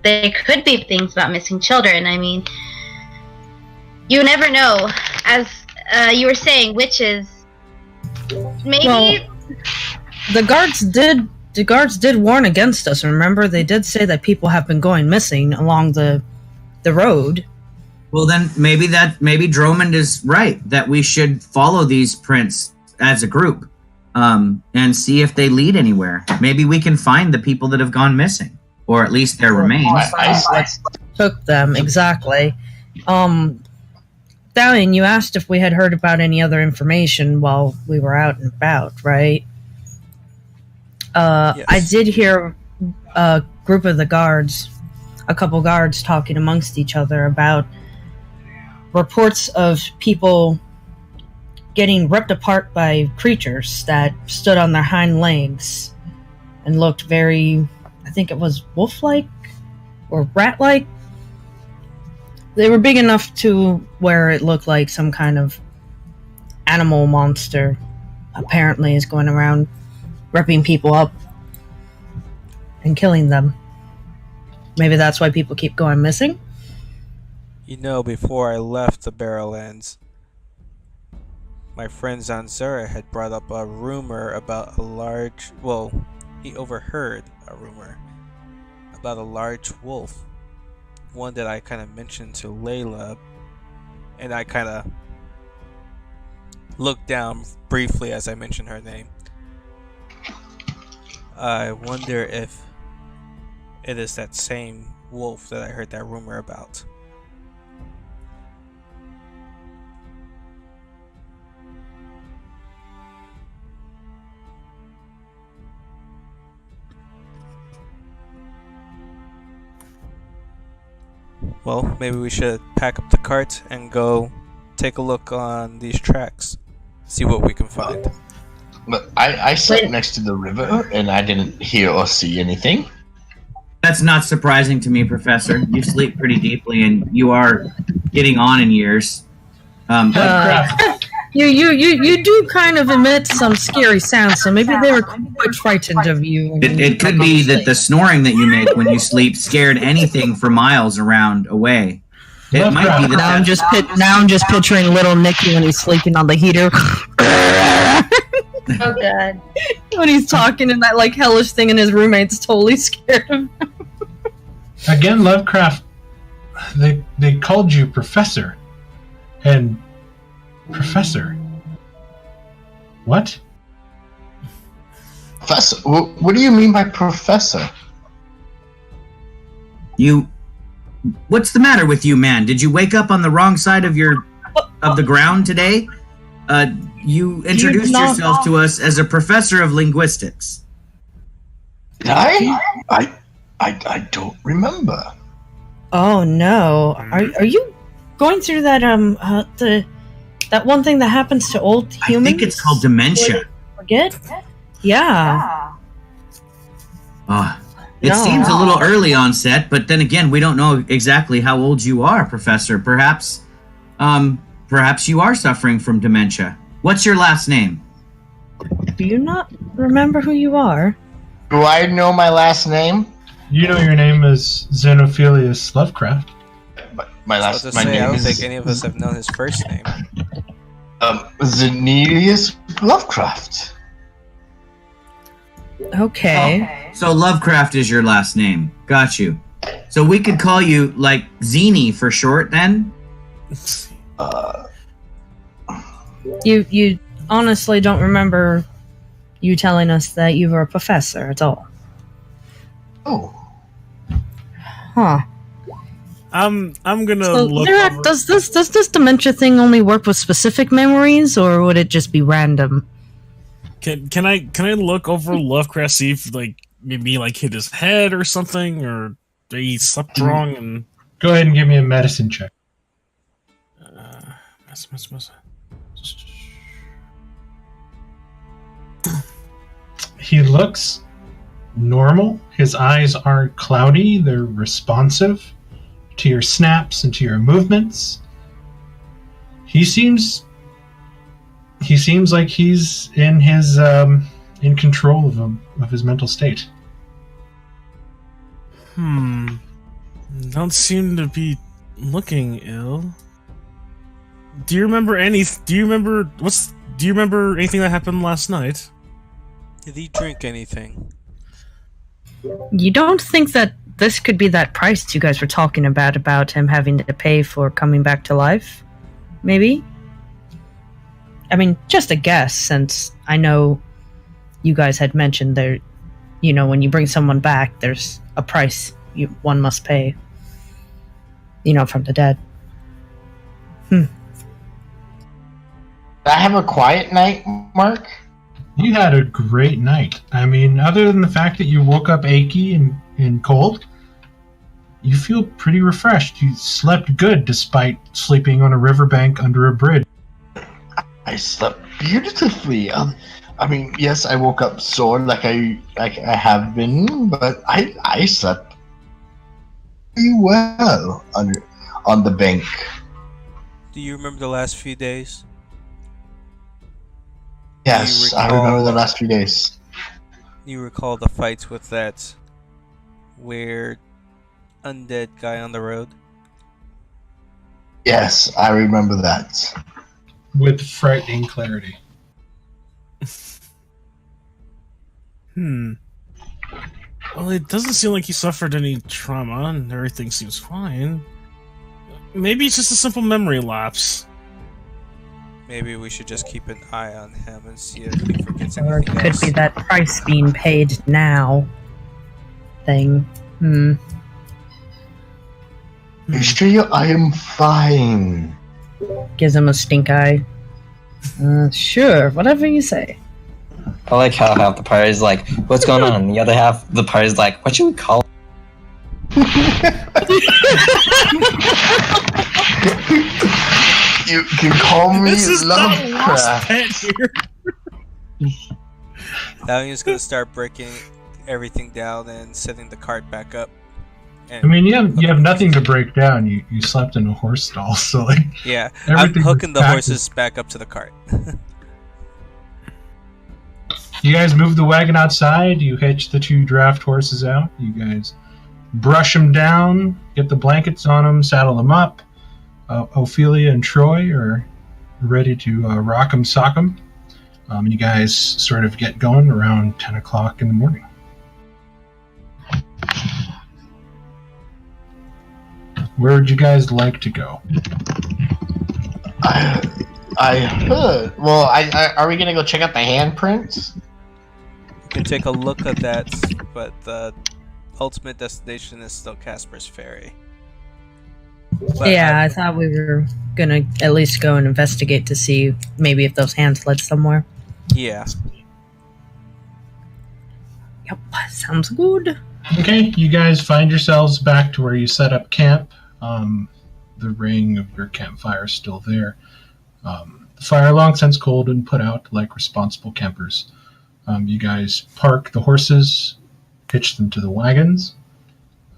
[SPEAKER 5] there could be things about missing children. I mean, you never know. As you were saying, witches. Maybe.
[SPEAKER 4] Well, the guards did warn against us. Remember, they did say that people have been going missing along the road.
[SPEAKER 7] Well, then maybe Dromond is right that we should follow these prints as a group, and see if they lead anywhere. Maybe we can find the people that have gone missing, or at least their remains.
[SPEAKER 4] Took them exactly. Stallion, you asked if we had heard about any other information while we were out and about, right?
[SPEAKER 6] Yes.
[SPEAKER 4] I did hear a group of the guards, a couple guards talking amongst each other about reports of people getting ripped apart by creatures that stood on their hind legs and looked very, I think it was wolf-like or rat-like. They were big enough to where it looked like some kind of animal monster apparently is going around ripping people up and killing them. Maybe that's why people keep going missing?
[SPEAKER 6] Before I left the Barrowlands, my friend Zanzura had brought up a rumor about he overheard a rumor about a large wolf. One that I kind of mentioned to Layla, and I kind of looked down briefly as I mentioned her name. I wonder if it is that same wolf that I heard that rumor about. Well, maybe we should pack up the cart and go take a look on these tracks. See what we can find.
[SPEAKER 1] But I sat next to the river and I didn't hear or see anything.
[SPEAKER 7] That's not surprising to me, Professor. You sleep pretty deeply and you are getting on in years.
[SPEAKER 4] You do kind of emit some scary sounds, so maybe they were quite frightened of you.
[SPEAKER 7] It could be that the snoring that you make when you sleep scared anything for miles around away. It might be that.
[SPEAKER 4] Now I'm just picturing little Nicky when he's sleeping on the heater.
[SPEAKER 5] Oh god.
[SPEAKER 4] When he's talking and that like hellish thing, and his roommate's totally scared of him.
[SPEAKER 2] Again, Lovecraft, they called you Professor. And Professor. What?
[SPEAKER 1] Professor? What do you mean by professor?
[SPEAKER 7] What's the matter with you, man? Did you wake up on the wrong side of the ground today? You introduced yourself to us as a professor of linguistics.
[SPEAKER 1] Did I don't remember.
[SPEAKER 4] Oh no! Are you going through that that one thing that happens to old humans?
[SPEAKER 7] I think it's called dementia.
[SPEAKER 4] Forget? Yeah.
[SPEAKER 7] It seems a little early onset, but then again, we don't know exactly how old you are, Professor. Perhaps you are suffering from dementia. What's your last name?
[SPEAKER 4] Do you not remember who you are?
[SPEAKER 1] Do I know my last name?
[SPEAKER 2] You know your name is Xenophilius Lovecraft.
[SPEAKER 1] My
[SPEAKER 6] I don't
[SPEAKER 1] name
[SPEAKER 6] think any of us have known his first name.
[SPEAKER 1] Xenelius Lovecraft.
[SPEAKER 4] Okay.
[SPEAKER 7] So Lovecraft is your last name. Got you. So we could call you, like, Zeni for short, then?
[SPEAKER 4] You honestly don't remember you telling us that you were a professor at all?
[SPEAKER 1] Oh.
[SPEAKER 4] Huh.
[SPEAKER 8] I'm gonna
[SPEAKER 4] So,
[SPEAKER 8] look.
[SPEAKER 4] Xerac,
[SPEAKER 8] Over.
[SPEAKER 4] does this dementia thing only work with specific memories, or would it just be random?
[SPEAKER 8] Can I look over Lovecraft, see if maybe hit his head or something, or he slept wrong and
[SPEAKER 2] Go ahead and give me a medicine check. He looks normal. His eyes aren't cloudy. They're responsive to your snaps and to your movements. He seems like he's in his in control of his mental state.
[SPEAKER 8] Don't seem to be looking ill. Do you remember anything that happened last night?
[SPEAKER 6] Did he drink anything?
[SPEAKER 4] You don't think that this could be that price you guys were talking about him having to pay for coming back to life? Maybe? I mean, just a guess, since I know you guys had mentioned there, when you bring someone back, there's a price one must pay, from the dead.
[SPEAKER 1] Did I have a quiet night, Mark?
[SPEAKER 2] You had a great night. I mean, other than the fact that you woke up achy and cold, you feel pretty refreshed. You slept good despite sleeping on a riverbank under a bridge.
[SPEAKER 1] I slept beautifully. I mean, yes, I woke up sore like I have been, but I slept pretty well on the bank.
[SPEAKER 6] Do you remember the last few days?
[SPEAKER 1] Yes, I remember the last few days.
[SPEAKER 6] You recall the fights with that weird undead guy on the road?
[SPEAKER 1] Yes, I remember that.
[SPEAKER 2] With frightening clarity.
[SPEAKER 8] Well, it doesn't seem like he suffered any trauma, and everything seems fine. Maybe it's just a simple memory lapse.
[SPEAKER 6] Maybe we should just keep an eye on him and see if he forgets
[SPEAKER 4] Or
[SPEAKER 6] anything
[SPEAKER 4] it could
[SPEAKER 6] else.
[SPEAKER 4] be that price being paid now thing.
[SPEAKER 1] I assure you, I am fine.
[SPEAKER 4] Gives him a stink eye. Sure, whatever you say.
[SPEAKER 3] I like how half the party is like, what's going on? And the other half of the party is like, what should we call
[SPEAKER 1] You can call me
[SPEAKER 8] This is not a lost
[SPEAKER 1] Lovecraft.
[SPEAKER 8] pet here.
[SPEAKER 6] Now he's gonna start breaking everything down and setting the cart back up. And
[SPEAKER 2] I mean, you have nothing to break down. You slept in a horse stall, so
[SPEAKER 6] yeah, I'm
[SPEAKER 2] everything
[SPEAKER 6] hooking the
[SPEAKER 2] was
[SPEAKER 6] horses back up to the cart.
[SPEAKER 2] You guys move the wagon outside. You hitch the 2 draft horses out. You guys brush them down, get the blankets on them, saddle them up. Ophelia and Troy are ready to rock 'em, sock 'em. And you guys sort of get going around 10 o'clock in the morning. Where would you guys like to go?
[SPEAKER 1] I heard. Well, are we gonna go check out the handprints?
[SPEAKER 6] We can take a look at that, but the ultimate destination is still Casper's Ferry. But
[SPEAKER 4] Yeah, I thought we were gonna at least go and investigate to see maybe if those hands led somewhere.
[SPEAKER 6] Yeah.
[SPEAKER 4] Yep, sounds good.
[SPEAKER 2] Okay, you guys find yourselves back to where you set up camp. The ring of your campfire is still there. The fire long since cold and put out like responsible campers. You guys park the horses, hitch them to the wagons,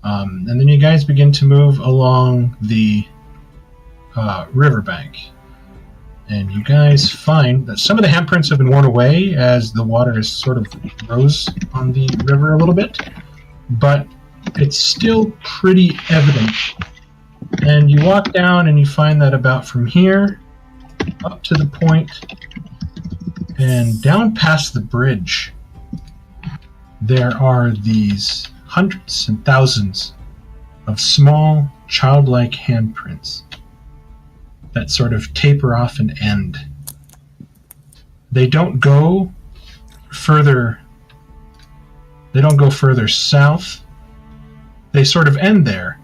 [SPEAKER 2] and then you guys begin to move along the riverbank. And you guys find that some of the handprints have been worn away as the water has sort of rose on the river a little bit, but it's still pretty evident. And you walk down and you find that about from here up to the point and down past the bridge, there are these hundreds and thousands of small, childlike handprints that sort of taper off and end. They don't go further south. They sort of end there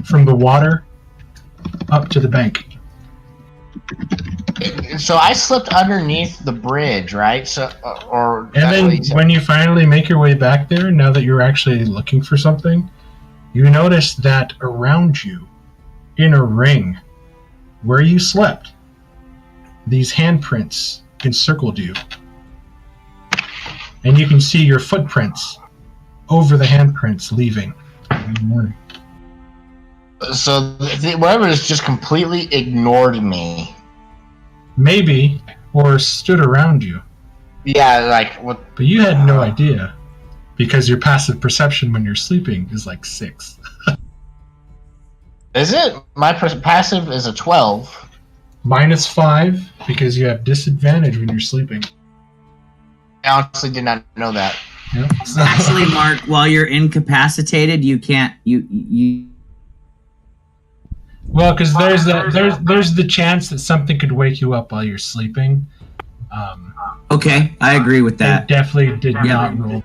[SPEAKER 2] from the water up to the bank.
[SPEAKER 1] So I slipped underneath the bridge, right? So, or
[SPEAKER 2] and then when you finally make your way back there, now that you're actually looking for something, you notice that around you, in a ring, where you slept, these handprints encircled you. And you can see your footprints over the handprints leaving in the morning.
[SPEAKER 1] So whoever has just completely ignored me.
[SPEAKER 2] Maybe, or stood around you.
[SPEAKER 1] Yeah, like what?
[SPEAKER 2] But you had no idea, because your passive perception when you're sleeping is like 6.
[SPEAKER 1] Is it? My passive is a 12.
[SPEAKER 2] -5, because you have disadvantage when you're sleeping.
[SPEAKER 1] I honestly did not know that.
[SPEAKER 2] Yep.
[SPEAKER 7] Actually, Mark, while you're incapacitated, you can't. You.
[SPEAKER 2] Well, because there's the chance that something could wake you up while you're sleeping.
[SPEAKER 7] Okay, I agree with
[SPEAKER 2] They
[SPEAKER 7] that.
[SPEAKER 2] definitely did not roll.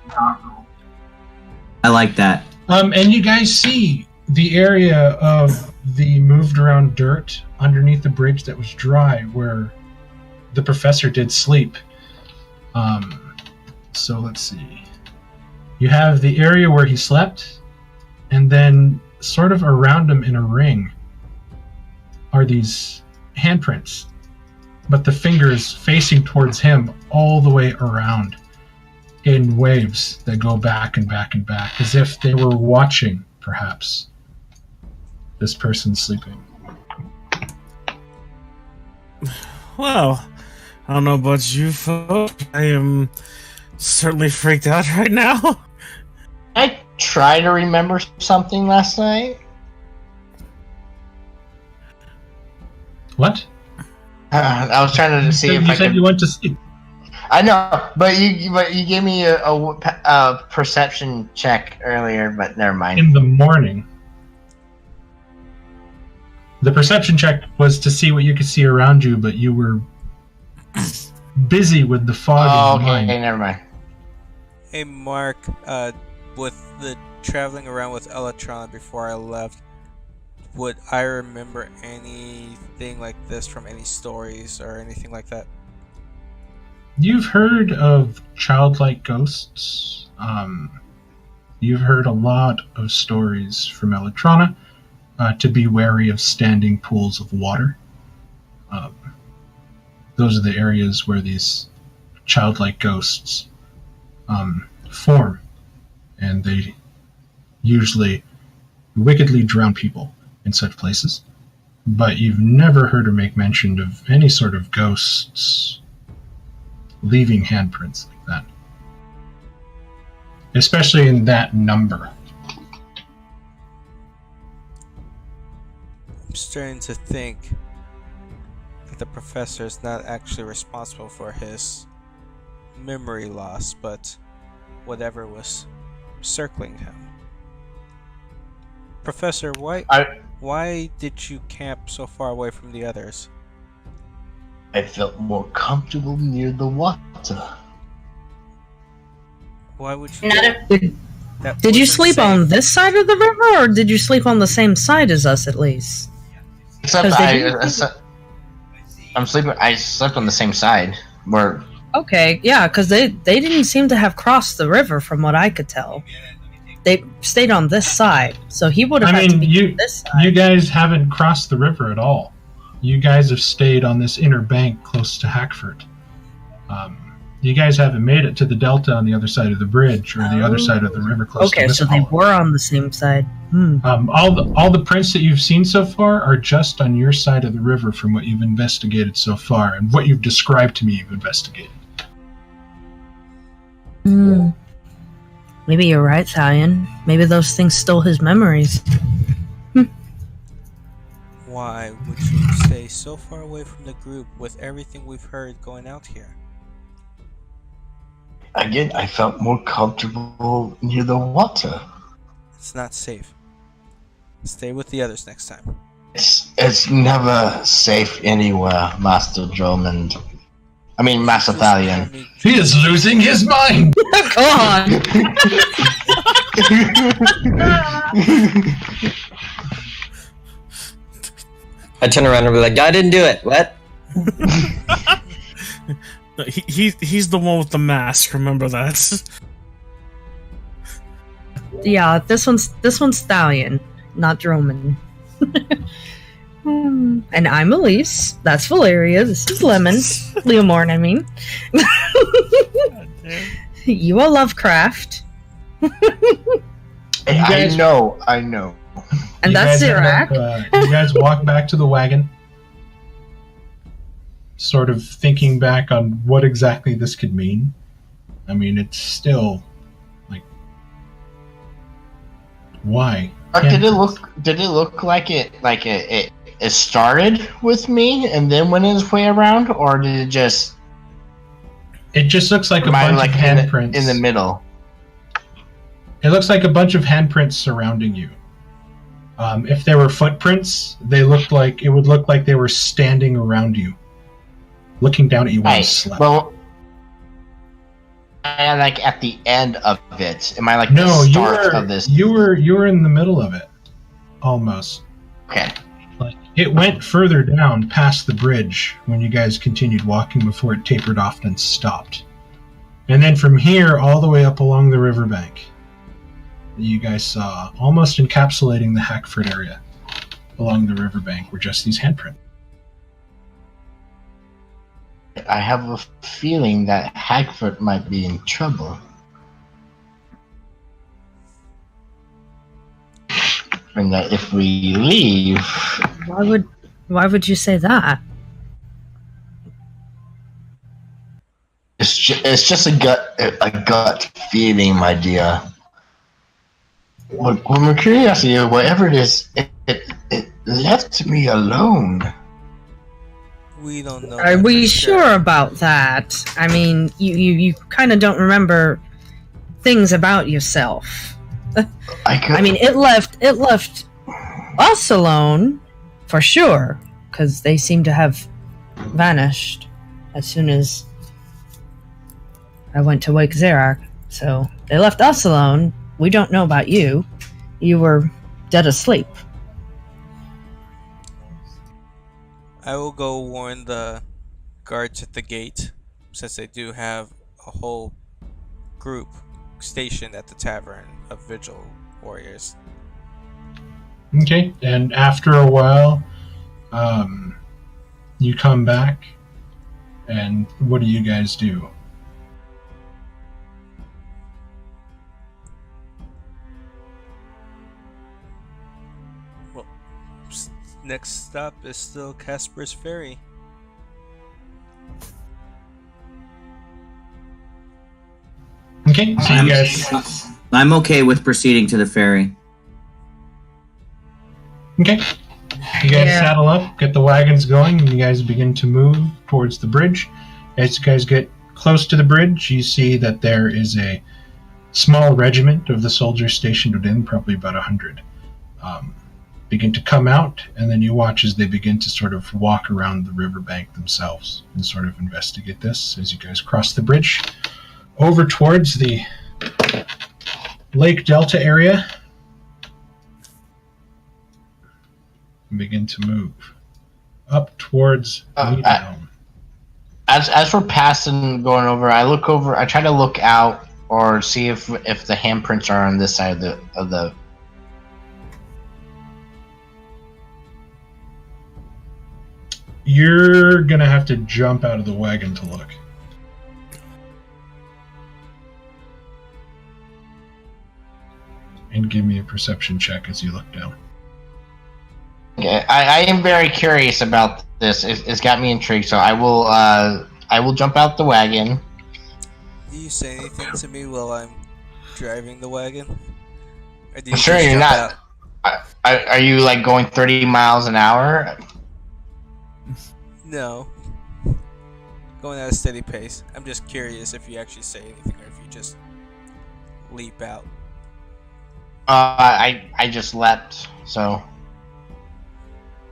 [SPEAKER 7] I like that.
[SPEAKER 2] And you guys see the area of the moved around dirt underneath the bridge that was dry, where the professor did sleep. So let's see. You have the area where he slept, and then sort of around him in a ring are these handprints, but the fingers facing towards him all the way around in waves that go back and back and back, as if they were watching, perhaps, this person sleeping.
[SPEAKER 8] Well, I don't know about you folks. I am certainly freaked out right now.
[SPEAKER 1] I tried to remember something last night.
[SPEAKER 2] What?
[SPEAKER 1] I was trying to see if I
[SPEAKER 2] said
[SPEAKER 1] could.
[SPEAKER 2] you went to sleep.
[SPEAKER 1] I know, but you gave me a perception check earlier, but never mind.
[SPEAKER 2] In the morning. The perception check was to see what you could see around you, but you were busy with the fog
[SPEAKER 1] Oh,
[SPEAKER 2] in your
[SPEAKER 1] okay,
[SPEAKER 2] mind.
[SPEAKER 1] never mind.
[SPEAKER 6] Hey, Mark, with the traveling around with Electron before I left, would I remember anything like this from any stories or anything like that?
[SPEAKER 2] You've heard of childlike ghosts. You've heard a lot of stories from Electrona to be wary of standing pools of water. Those are the areas where these childlike ghosts form, and they usually wickedly drown people in such places. But you've never heard her make mention of any sort of ghosts leaving handprints like that. Especially in that number.
[SPEAKER 6] I'm starting to think that the professor is not actually responsible for his memory loss, but whatever was circling him. Professor, why did you camp so far away from the others?
[SPEAKER 1] I felt more comfortable near the water.
[SPEAKER 6] Why would you?
[SPEAKER 5] Not a.
[SPEAKER 4] Did you sleep on this side of the river, or did you sleep on the same side as us at least?
[SPEAKER 1] Except I'm sleeping. I slept on the same side. Where?
[SPEAKER 4] Okay, yeah, because they didn't seem to have crossed the river from what I could tell. They stayed on this side, so he would have had to be on this side.
[SPEAKER 2] You guys haven't crossed the river at all. You guys have stayed on this inner bank close to Hackford. You guys haven't made it to the delta on the other side of the bridge or the other side of the river close to this
[SPEAKER 4] so they were on the same side.
[SPEAKER 2] All the prints that you've seen so far are just on your side of the river from what you've investigated so far and what you've described to me you've investigated.
[SPEAKER 4] Maybe you're right, Thalion. Maybe those things stole his memories.
[SPEAKER 6] Why would you stay so far away from the group with everything we've heard going out here?
[SPEAKER 1] Again, I felt more comfortable near the water.
[SPEAKER 6] It's not safe. Stay with the others next time.
[SPEAKER 1] It's never safe anywhere, Master Drummond. I mean, Master Thalion.
[SPEAKER 2] He is losing his mind!
[SPEAKER 4] Go on!
[SPEAKER 3] I turn around and be like, I didn't do it. What?
[SPEAKER 8] He's the one with the mask. Remember that.
[SPEAKER 4] Yeah, this one's Thalion, not Droman. And I'm Elise. That's Valeria. This is Lemon. Leomorn, I mean. You are Lovecraft.
[SPEAKER 1] I know.
[SPEAKER 4] And that's Xerac.
[SPEAKER 2] You guys walk back to the wagon, sort of thinking back on what exactly this could mean. I mean, it's still like, why?
[SPEAKER 1] Did it look like it started with me and then went its way around, or did it just?
[SPEAKER 2] It just looks like a bunch of handprints
[SPEAKER 1] in the middle.
[SPEAKER 2] It looks like a bunch of handprints surrounding you. If there were footprints, it would look like they were standing around you, looking down at you while you slept.
[SPEAKER 1] Well, like at the end of it. Am I like
[SPEAKER 2] no?
[SPEAKER 1] The start of this?
[SPEAKER 2] You were in the middle of it, almost.
[SPEAKER 1] Okay.
[SPEAKER 2] Like it went further down past the bridge when you guys continued walking before it tapered off and stopped, and then from here all the way up along the riverbank. You guys saw, almost encapsulating the Hackford area along the riverbank, were just these handprints.
[SPEAKER 1] I have a feeling that Hackford might be in trouble. And that if we leave...
[SPEAKER 4] Why would you say that?
[SPEAKER 1] It's just a gut feeling, my dear. When my curiosity, whatever it is, it left me alone.
[SPEAKER 6] We don't know.
[SPEAKER 4] Are we sure about that? I mean, you kind of don't remember things about yourself. I mean, it left us alone for sure, because they seem to have vanished as soon as I went to wake Xerac. So they left us alone. We don't know about you. You were dead asleep.
[SPEAKER 6] I will go warn the guards at the gate, since they do have a whole group stationed at the tavern of vigil warriors.
[SPEAKER 2] Okay, and after a while, you come back, and what do you guys do?
[SPEAKER 6] Next stop is still Casper's Ferry.
[SPEAKER 2] Okay, so you guys...
[SPEAKER 7] I'm okay with proceeding to the ferry.
[SPEAKER 2] Okay. You guys saddle up, get the wagons going, and you guys begin to move towards the bridge. As you guys get close to the bridge, you see that there is a small regiment of the soldiers stationed within, probably about 100. Begin to come out, and then you watch as they begin to sort of walk around the riverbank themselves and sort of investigate this as you guys cross the bridge over towards the Lake Delta area. Begin to move up towards Leadtown.
[SPEAKER 1] As we're passing, going over, I try to look out or see if the handprints are on this side of the.
[SPEAKER 2] You're gonna have to jump out of the wagon to look. And give me a perception check as you look down.
[SPEAKER 1] Okay, I am very curious about this. It's got me intrigued, so I will jump out the wagon.
[SPEAKER 6] Do you say anything to me while I'm driving the wagon? Or do you
[SPEAKER 1] Sure,
[SPEAKER 6] just
[SPEAKER 1] you're
[SPEAKER 6] jump
[SPEAKER 1] not. Are you like going 30 miles an hour?
[SPEAKER 6] out? No. Going at a steady pace. I'm just curious if you actually say anything or if you just leap out.
[SPEAKER 1] I just leapt, so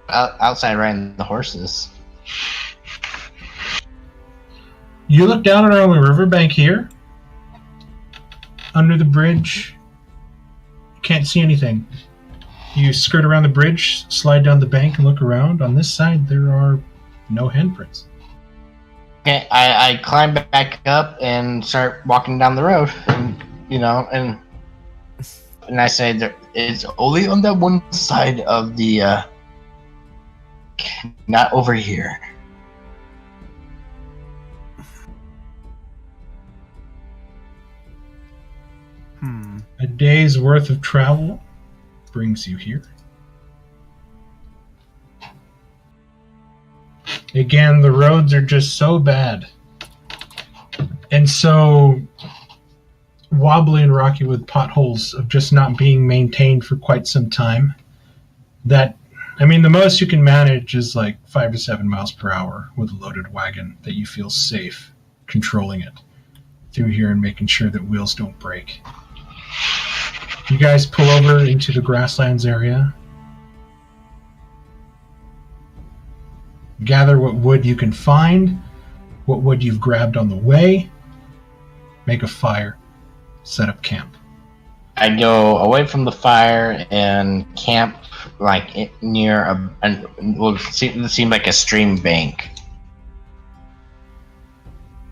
[SPEAKER 1] outside riding the horses.
[SPEAKER 2] You look down around the riverbank here. Under the bridge. You can't see anything. You skirt around the bridge, slide down the bank, and look around. On this side, there are no handprints.
[SPEAKER 1] Okay, I climb back up and start walking down the road, and I say that it's only on that one side of the, not over here.
[SPEAKER 2] A day's worth of travel brings you here. Again, the roads are just so bad and so wobbly and rocky with potholes of just not being maintained for quite some time that, I mean, the most you can manage is like 5 to 7 miles per hour with a loaded wagon that you feel safe controlling it through here and making sure that wheels don't break. You guys pull over into the grasslands area. Gather what wood you can find, what wood you've grabbed on the way, make a fire, set up camp.
[SPEAKER 1] I go away from the fire and camp like near what seem like a stream bank.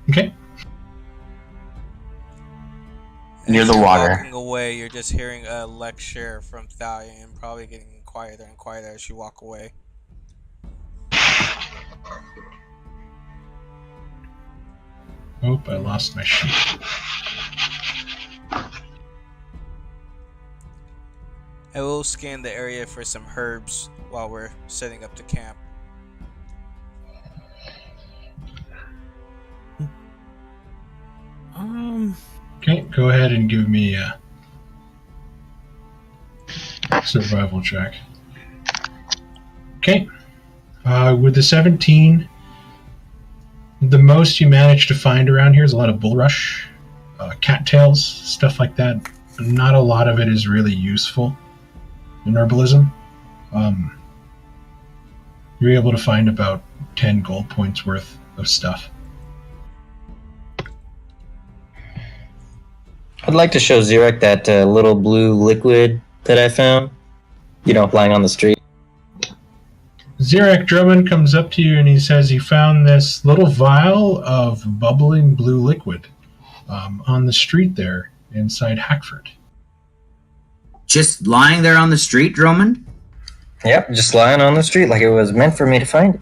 [SPEAKER 2] Okay.
[SPEAKER 1] Near
[SPEAKER 6] As
[SPEAKER 1] the
[SPEAKER 6] you're
[SPEAKER 1] water.
[SPEAKER 6] Walking away, you're just hearing a lecture from Thalia and probably getting quieter and quieter as you walk away.
[SPEAKER 2] Oh, I lost my sheet.
[SPEAKER 6] I will scan the area for some herbs while we're setting up the camp.
[SPEAKER 2] Okay, go ahead and give me a survival check. Okay. With the 17, the most you manage to find around here is a lot of bulrush, cattails, stuff like that. Not a lot of it is really useful in herbalism. You're able to find about 10 gold points worth of stuff.
[SPEAKER 3] I'd like to show Xeric that little blue liquid that I found. You know, lying on the street.
[SPEAKER 2] Xeric Drummond comes up to you and he says he found this little vial of bubbling blue liquid on the street there inside Hackford.
[SPEAKER 7] Just lying there on the street, Drummond?
[SPEAKER 3] Yep, just lying on the street like it was meant for me to find it.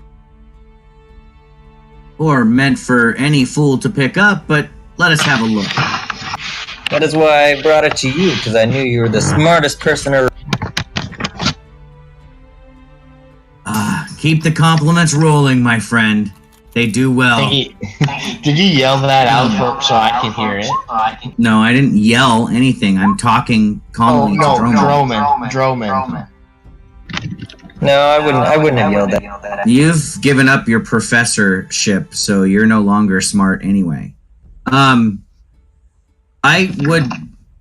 [SPEAKER 7] Or meant for any fool to pick up, but let us have a look.
[SPEAKER 3] That is why I brought it to you, because I knew you were the smartest person around.
[SPEAKER 7] Keep the compliments rolling, my friend. They do well.
[SPEAKER 1] Did you yell that out so I can hear it?
[SPEAKER 7] No, I didn't yell anything. I'm talking calmly to
[SPEAKER 1] Droman.
[SPEAKER 3] No, I wouldn't have yelled that.
[SPEAKER 7] You've given up your professorship, so you're no longer smart anyway. I would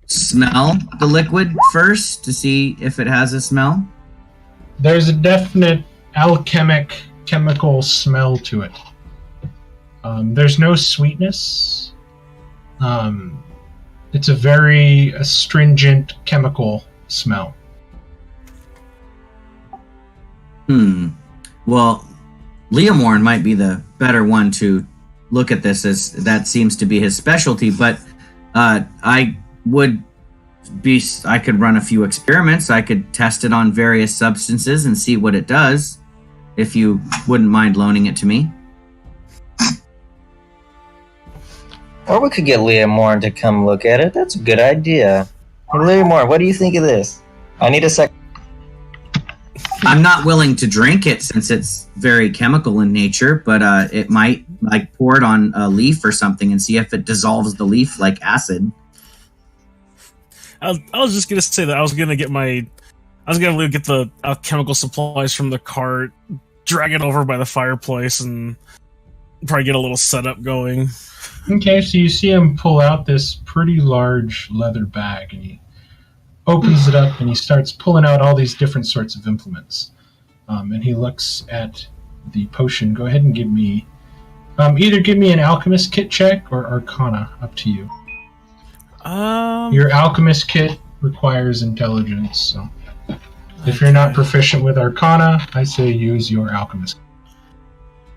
[SPEAKER 7] smell the liquid first to see if it has a smell.
[SPEAKER 2] There's a definite chemical smell to it. There's no sweetness. The It's a very astringent chemical smell.
[SPEAKER 7] Well, Leomorn might be the better one to look at this, as that seems to be his specialty, but I could run a few experiments. I could test it on various substances and see what it does, if you wouldn't mind loaning it to me.
[SPEAKER 3] Or we could get Leomorn to come look at it. That's a good idea. Hey, Leomorn, what do you think of this? I need a sec.
[SPEAKER 7] I'm not willing to drink it since it's very chemical in nature, but it might, like, pour it on a leaf or something and see if it dissolves the leaf like acid.
[SPEAKER 8] I was just gonna say that I was gonna get the alchemical supplies from the cart, drag it over by the fireplace, and probably get a little setup going.
[SPEAKER 2] Okay, so you see him pull out this pretty large leather bag, and he opens it up, and he starts pulling out all these different sorts of implements. And he looks at the potion. Go ahead and give me... either give me an alchemist kit check or arcana, up to you. Your alchemist kit requires intelligence, so... If you're not proficient with arcana, I say use your alchemist.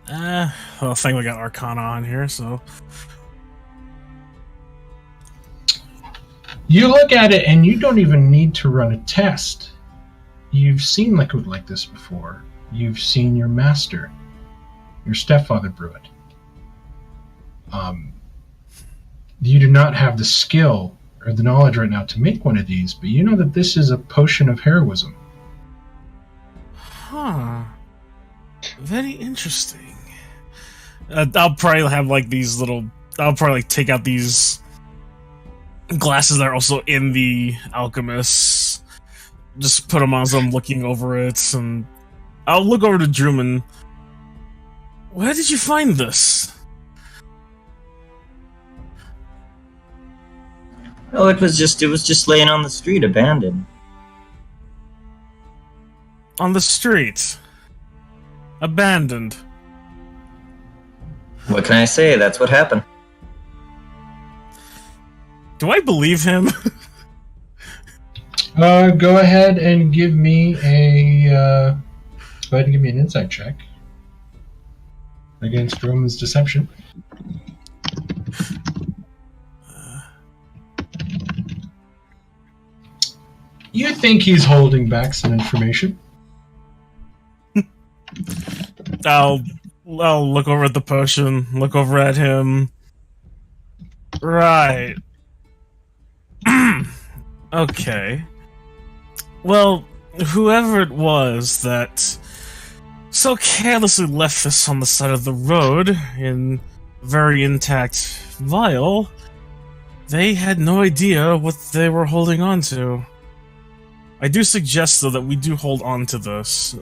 [SPEAKER 8] Well, I think we got arcana on here, so...
[SPEAKER 2] You look at it, and you don't even need to run a test. You've seen liquid like this before. You've seen your master, your stepfather, brew it. You do not have the skill or the knowledge right now to make one of these, but you know that this is a potion of heroism.
[SPEAKER 8] Huh. Very interesting. I'll probably have, like, these little... I'll probably take out these glasses that are also in the alchemist. Just put them on as I'm looking over it, and I'll look over to Drummond. Where did you find this?
[SPEAKER 3] Oh, it was just laying on the street, abandoned.
[SPEAKER 8] On the street. Abandoned.
[SPEAKER 3] What can I say? That's what happened.
[SPEAKER 8] Do I believe him?
[SPEAKER 2] Go ahead and give me an insight check against Roman's deception. You think he's holding back some information?
[SPEAKER 8] I'll look over at the potion, look over at him. Right. Okay. Well, whoever it was that so carelessly left this on the side of the road in very intact vial, they had no idea what they were holding on to. I do suggest, though, that we do hold on to this.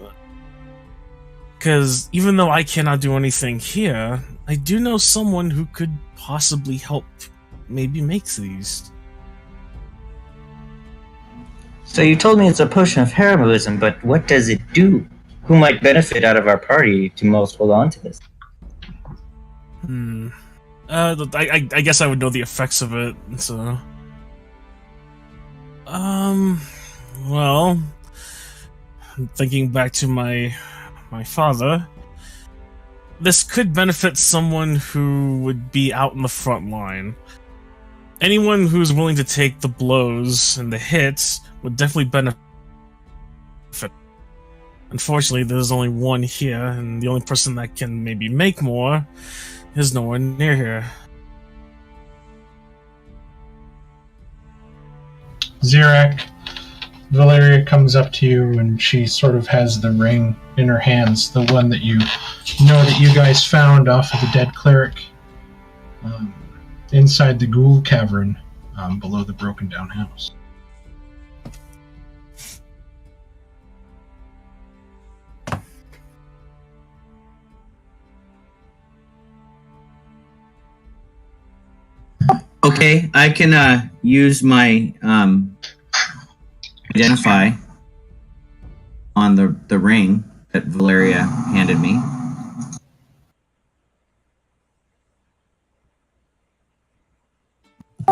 [SPEAKER 8] Because even though I cannot do anything here, I do know someone who could possibly help maybe make these.
[SPEAKER 3] So you told me it's a potion of heroism, but what does it do? Who might benefit out of our party to most hold on to this?
[SPEAKER 8] I guess I would know the effects of it, so... Well... Thinking back to my father... This could benefit someone who would be out in the front line. Anyone who's willing to take the blows and the hits would definitely benefit. Unfortunately, there's only one here, and the only person that can maybe make more is nowhere near here.
[SPEAKER 2] Zirak, Valeria comes up to you, and she sort of has the ring in her hands, the one that you know that you guys found off of the dead cleric inside the ghoul cavern below the broken down house.
[SPEAKER 7] Okay, I can use my identify on the ring that Valeria handed me.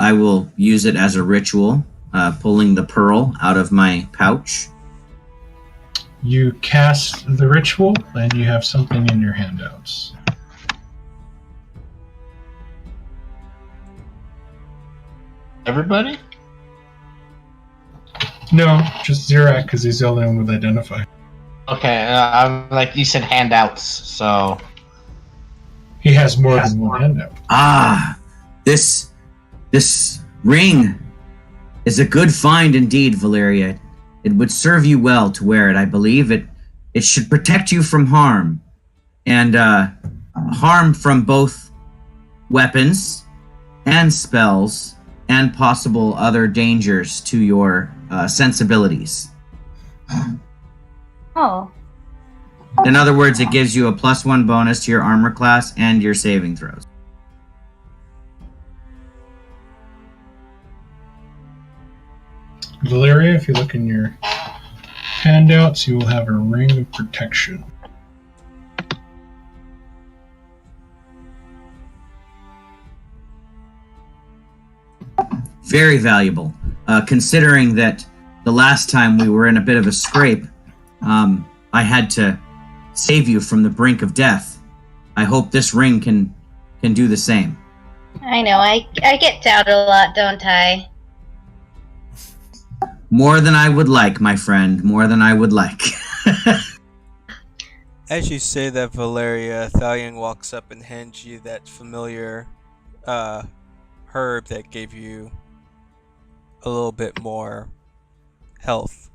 [SPEAKER 7] I will use it as a ritual, pulling the pearl out of my pouch.
[SPEAKER 2] You cast the ritual, and you have something in your handouts.
[SPEAKER 1] Everybody?
[SPEAKER 2] No, just Zirak, because he's the only one with identify.
[SPEAKER 1] Okay, I'm like you said, handouts. So
[SPEAKER 2] He has more than one handout.
[SPEAKER 7] Ah, this ring is a good find indeed, Valeria. It would serve you well to wear it. I believe it should protect you from harm, and harm from both weapons and spells and possible other dangers to your sensibilities.
[SPEAKER 5] Oh.
[SPEAKER 7] In other words, it gives you a +1 bonus to your armor class and your saving throws.
[SPEAKER 2] Valeria, if you look in your handouts, you will have a ring of protection.
[SPEAKER 7] Very valuable, considering that the last time we were in a bit of a scrape, I had to save you from the brink of death. I hope this ring can do the same.
[SPEAKER 5] I know, I get doubted a lot, don't I?
[SPEAKER 7] More than I would like, my friend. More than I would like.
[SPEAKER 6] As you say that, Valeria, Thalion walks up and hands you that familiar herb that gave you a little bit more health.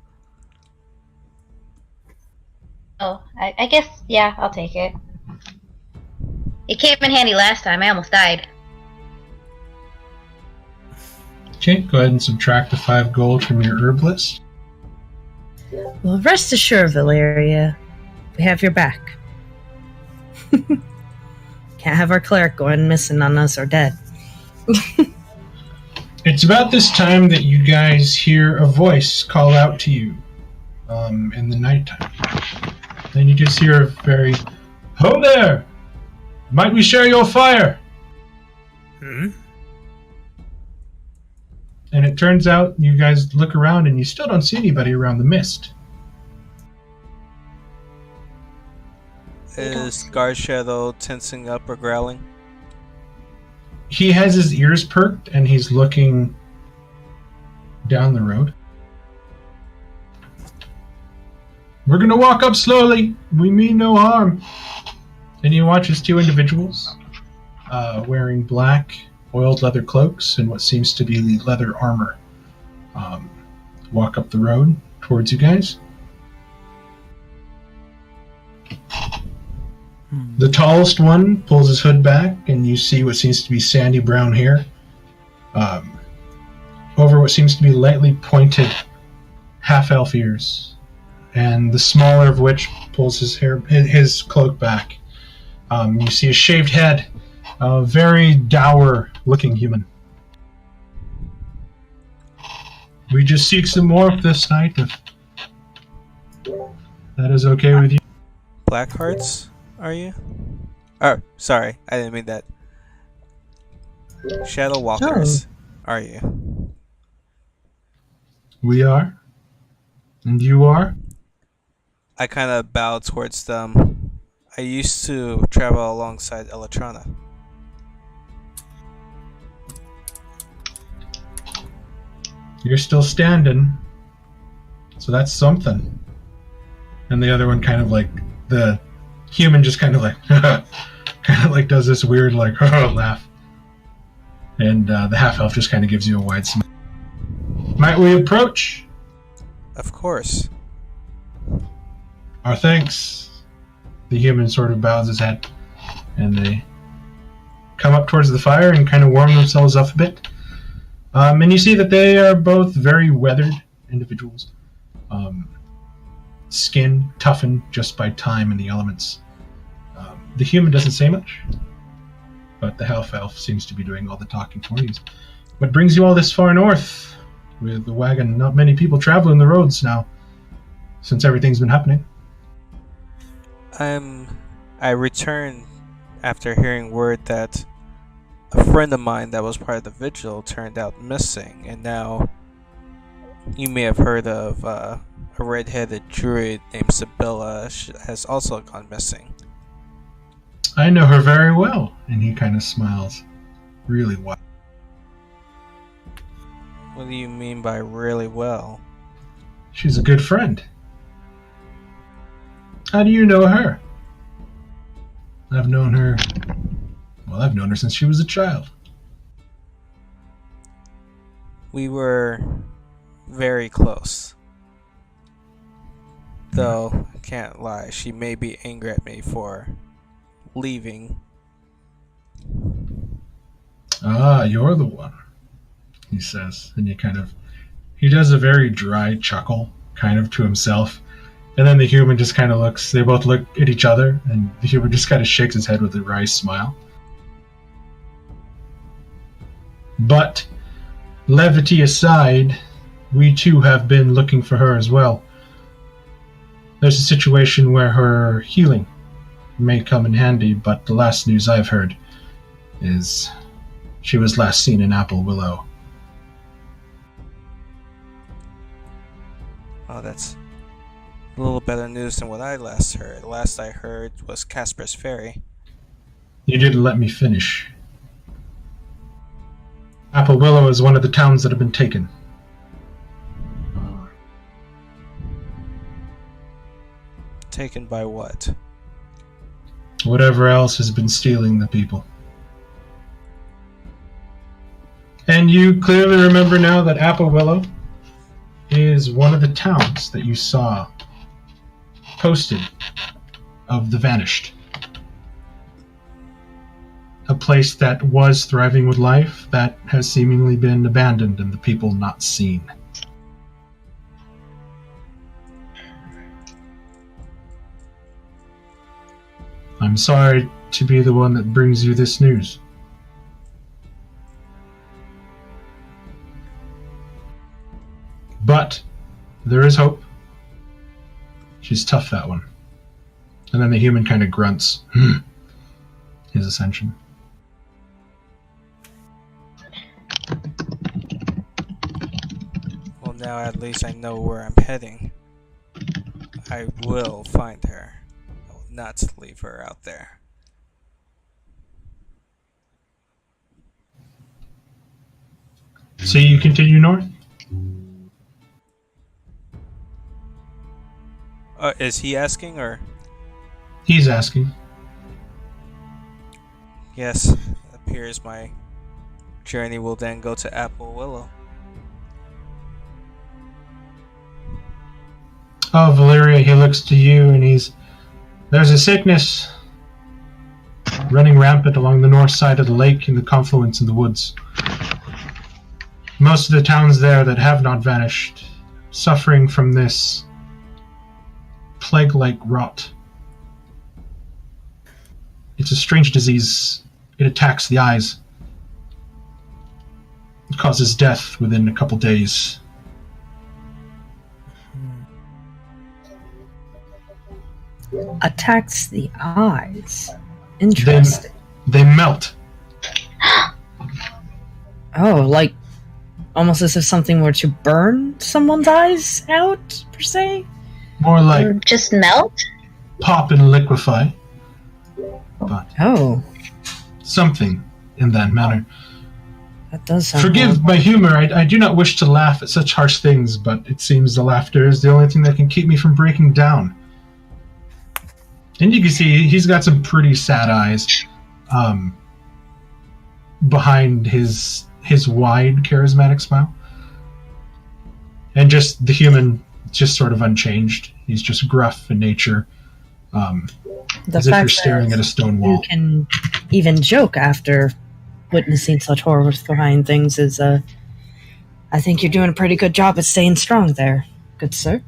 [SPEAKER 5] Oh, I guess, yeah, I'll take it. It came in handy last time, I almost died.
[SPEAKER 2] Okay, go ahead and subtract the 5 gold from your herb list.
[SPEAKER 4] Well, rest assured, Valeria, we have your back. Can't have our cleric going missing on us or dead.
[SPEAKER 2] It's about this time that you guys hear a voice call out to you in the nighttime. Then you just hear a very, "Ho there! Might we share your fire?" And it turns out you guys look around and you still don't see anybody around the mist.
[SPEAKER 6] Is Guard Shadow tensing up or growling?
[SPEAKER 2] He has his ears perked and he's looking down the road. "We're gonna walk up slowly. We mean no harm." And you watch as 2 individuals wearing black oiled leather cloaks and what seems to be leather armor walk up the road towards you guys. The tallest one pulls his hood back and you see what seems to be sandy brown hair over what seems to be lightly pointed half-elf ears, and the smaller of which pulls his cloak back. You see a shaved head, a very dour looking human. "We just seek some more this night, if that is okay with you."
[SPEAKER 6] Blackhearts, are you? Oh, sorry, I didn't mean that. Shadow Walkers, are you?
[SPEAKER 2] "We are. And you are?"
[SPEAKER 6] I kind of bow towards them. I used to travel alongside Elytrana.
[SPEAKER 2] "You're still standing, so that's something." And the other one kind of like, the human just kind of like, kind of like does this weird like laugh. And the half-elf just kind of gives you a wide smile. "Might we approach?"
[SPEAKER 6] Of course.
[SPEAKER 2] "Our thanks." The human sort of bows his head, and they come up towards the fire and kind of warm themselves up a bit. And you see that they are both very weathered individuals. Skin toughened just by time and the elements. The human doesn't say much, but the half-elf seems to be doing all the talking for you. "What brings you all this far north? With the wagon, not many people traveling the roads now, since everything's been happening."
[SPEAKER 6] I returned after hearing word that a friend of mine that was part of the vigil turned out missing, and now you may have heard of a red-headed druid named Sibylla has also gone missing.
[SPEAKER 2] I know her very well. And he kind of smiles. Really well.
[SPEAKER 6] What do you mean by really well?
[SPEAKER 2] She's a good friend. How do you know her? I've known her since she was a child.
[SPEAKER 6] We were very close. Though, I can't lie, she may be angry at me for leaving.
[SPEAKER 2] Ah, you're the one, he says. And he does a very dry chuckle, kind of to himself. And then the human just kind of looks, they both look at each other, and the human just kind of shakes his head with a wry smile. But, levity aside, we too have been looking for her as well. There's a situation where her healing may come in handy, but the last news I've heard is she was last seen in Apple Willow.
[SPEAKER 6] Oh, that's a little better news than what I last heard. The last I heard was Casper's Ferry.
[SPEAKER 2] You didn't let me finish. Apple Willow is one of the towns that have been taken.
[SPEAKER 6] Taken by what?
[SPEAKER 2] Whatever else has been stealing the people. And you clearly remember now that Apple Willow is one of the towns that you saw posted of the Vanished. A place that was thriving with life that has seemingly been abandoned and the people not seen. I'm sorry to be the one that brings you this news. But there is hope. She's tough, that one. And then the human kind of grunts. His ascension.
[SPEAKER 6] Well, now at least I know where I'm heading. I will find her. I will not leave her out there.
[SPEAKER 2] So you continue north?
[SPEAKER 6] Is he asking, or?
[SPEAKER 2] He's asking.
[SPEAKER 6] Yes, it appears my journey will then go to Apple Willow.
[SPEAKER 2] Oh, Valeria, he looks to you and there's a sickness running rampant along the north side of the lake in the confluence in the woods. Most of the towns there that have not vanished, suffering from this plague-like rot. It's a strange disease. It attacks the eyes. It causes death within a couple days.
[SPEAKER 4] Attacks the eyes. Interesting.
[SPEAKER 2] They melt.
[SPEAKER 4] Oh, like almost as if something were to burn someone's eyes out, per se?
[SPEAKER 2] More like
[SPEAKER 5] Or just melt?
[SPEAKER 2] pop and liquefy. But
[SPEAKER 4] Oh,
[SPEAKER 2] something in that manner.
[SPEAKER 4] that does sound
[SPEAKER 2] Forgive
[SPEAKER 4] horrible.
[SPEAKER 2] my humor. I do not wish to laugh at such harsh things, but it seems the laughter is the only thing that can keep me from breaking down. And you can see he's got some pretty sad eyes behind his wide, charismatic smile. And just the human, just sort of unchanged. He's just gruff in nature,
[SPEAKER 4] The
[SPEAKER 2] as if you're
[SPEAKER 4] fact
[SPEAKER 2] staring
[SPEAKER 4] that
[SPEAKER 2] at a stone
[SPEAKER 4] you
[SPEAKER 2] wall.
[SPEAKER 4] can even joke after witnessing such horrifying things is, I think you're doing a pretty good job at staying strong there, good sir.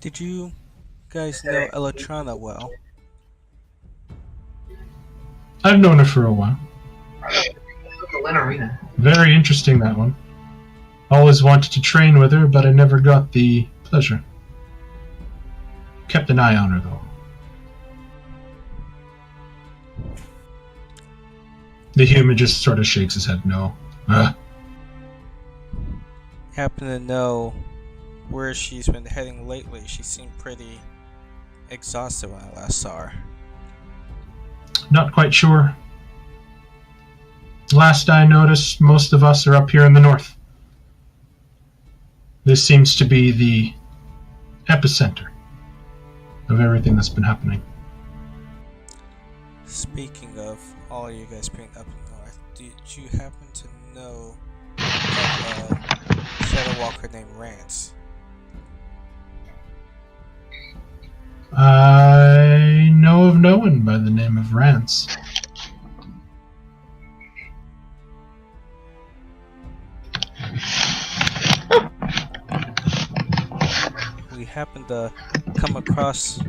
[SPEAKER 6] Did you guys know Electrana well?
[SPEAKER 2] I've known her for a while. Very interesting, that one. Always wanted to train with her, but I never got the pleasure. Kept an eye on her, though. The human just sort of shakes his head no.
[SPEAKER 6] Happen to know where she's been heading lately? She seemed pretty exhausted when I last saw her.
[SPEAKER 2] Not quite sure. Last I noticed, most of us are up here in the north. This seems to be the epicenter of everything that's been happening.
[SPEAKER 6] Speaking of all you guys being up north, did you happen to know of a Shadow Walker named Rance?
[SPEAKER 2] I know of no one by the name of Rance.
[SPEAKER 6] We happened to come across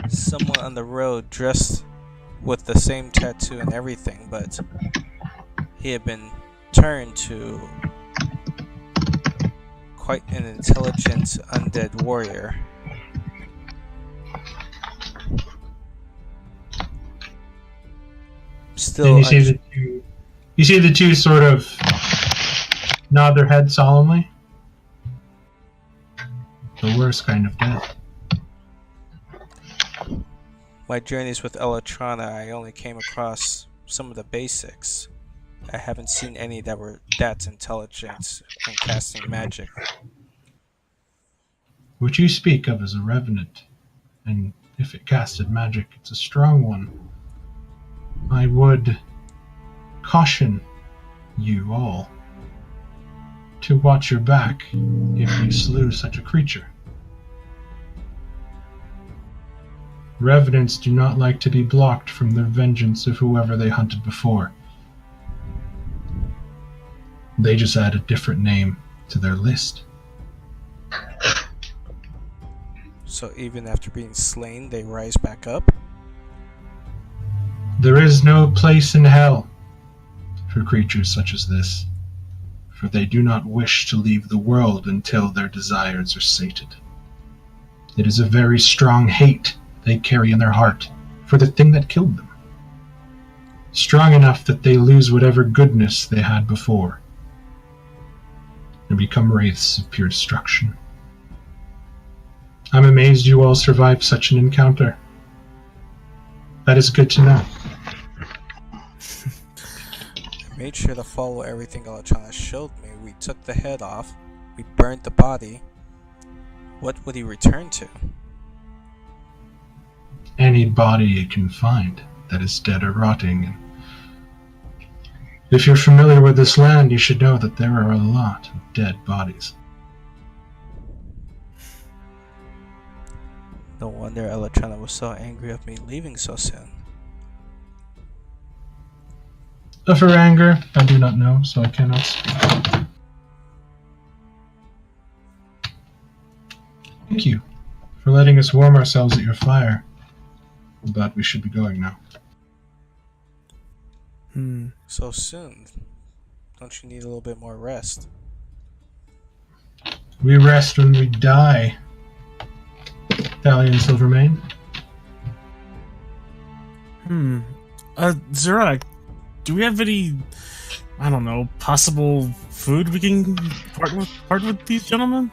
[SPEAKER 6] someone on the road dressed with the same tattoo and everything, but he had been turned to quite an intelligent undead warrior. Still,
[SPEAKER 2] and you see the two sort of nod their head solemnly. The worst kind of death.
[SPEAKER 6] My journeys with Elytrana, I only came across some of the basics. I haven't seen any that were that intelligent in casting magic.
[SPEAKER 2] What you speak of is a revenant, and if it casted magic, it's a strong one. I would caution you all to watch your back if you slew such a creature. Revenants do not like to be blocked from the vengeance of whoever they hunted before. They just add a different name to their list.
[SPEAKER 6] So even after being slain, they rise back up?
[SPEAKER 2] There is no place in hell for creatures such as this, for they do not wish to leave the world until their desires are sated. It is a very strong hate they carry in their heart for the thing that killed them. Strong enough that they lose whatever goodness they had before and become wraiths of pure destruction. I'm amazed you all survived such an encounter. That is good to know.
[SPEAKER 6] I made sure to follow everything Elytrana showed me. We took the head off, we burned the body. What would he return to?
[SPEAKER 2] Any body it can find that is dead or rotting. And if you're familiar with this land, you should know that there are a lot of dead bodies.
[SPEAKER 6] No wonder Elytrana was so angry of me leaving so soon.
[SPEAKER 2] Of her anger, I do not know, so I cannot speak. Thank you for letting us warm ourselves at your fire. But we should be going now.
[SPEAKER 6] So soon? Don't you need a little bit more rest?
[SPEAKER 2] We rest when we die. Thalia and Silvermane.
[SPEAKER 8] Zurak, do we have any, I don't know, possible food we can part with these gentlemen?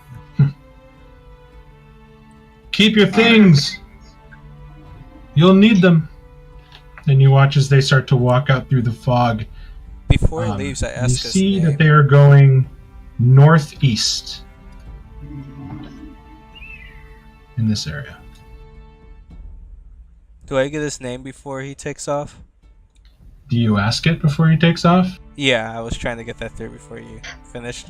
[SPEAKER 2] Keep your things! You'll need them. And you watch as they start to walk out through the fog.
[SPEAKER 6] Before he leaves, I ask
[SPEAKER 2] you
[SPEAKER 6] his
[SPEAKER 2] see
[SPEAKER 6] name.
[SPEAKER 2] that they are going northeast in this area.
[SPEAKER 6] Do I get his name before he takes off?
[SPEAKER 2] Do you ask it before he takes off?
[SPEAKER 6] Yeah, I was trying to get that through before you finished.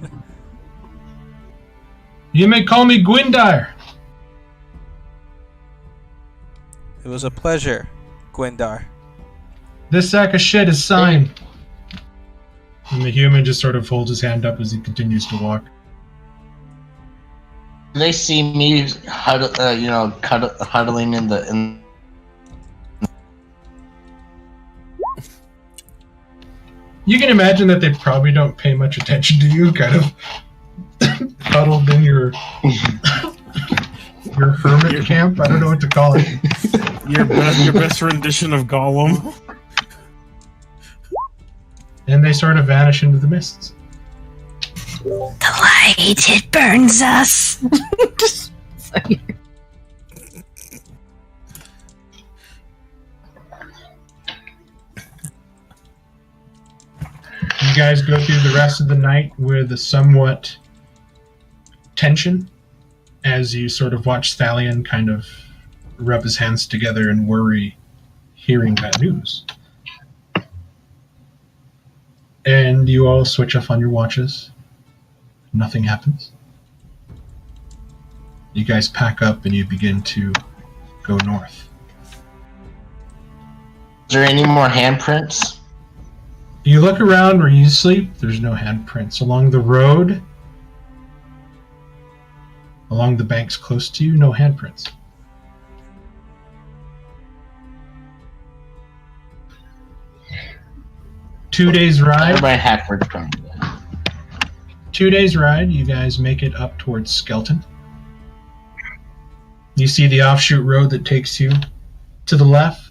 [SPEAKER 2] You may call me Gwyndar.
[SPEAKER 6] It was a pleasure, Gwyndar.
[SPEAKER 2] This sack of shit is signed. And the human just sort of holds his hand up as he continues to walk.
[SPEAKER 1] They see me huddling in the.
[SPEAKER 2] You can imagine that they probably don't pay much attention to you, kind of huddled in your hermit camp. I don't know what to call it.
[SPEAKER 8] Your best rendition of Gollum.
[SPEAKER 2] and they sort of vanish into the mists.
[SPEAKER 4] The light, it burns us. Sorry.
[SPEAKER 2] You guys go through the rest of the night with a somewhat tension as you sort of watch Thalion kind of rub his hands together and worry hearing that news. And you all switch off on your watches. Nothing happens. You guys pack up and you begin to go north.
[SPEAKER 1] Is there any more handprints?
[SPEAKER 2] You look around where you sleep, there's no handprints. Along the road, along the banks close to you, no handprints. Two days ride.
[SPEAKER 1] Everybody Hackford's going.
[SPEAKER 2] 2 days ride, you guys make it up towards Skelton. You see the offshoot road that takes you to the left.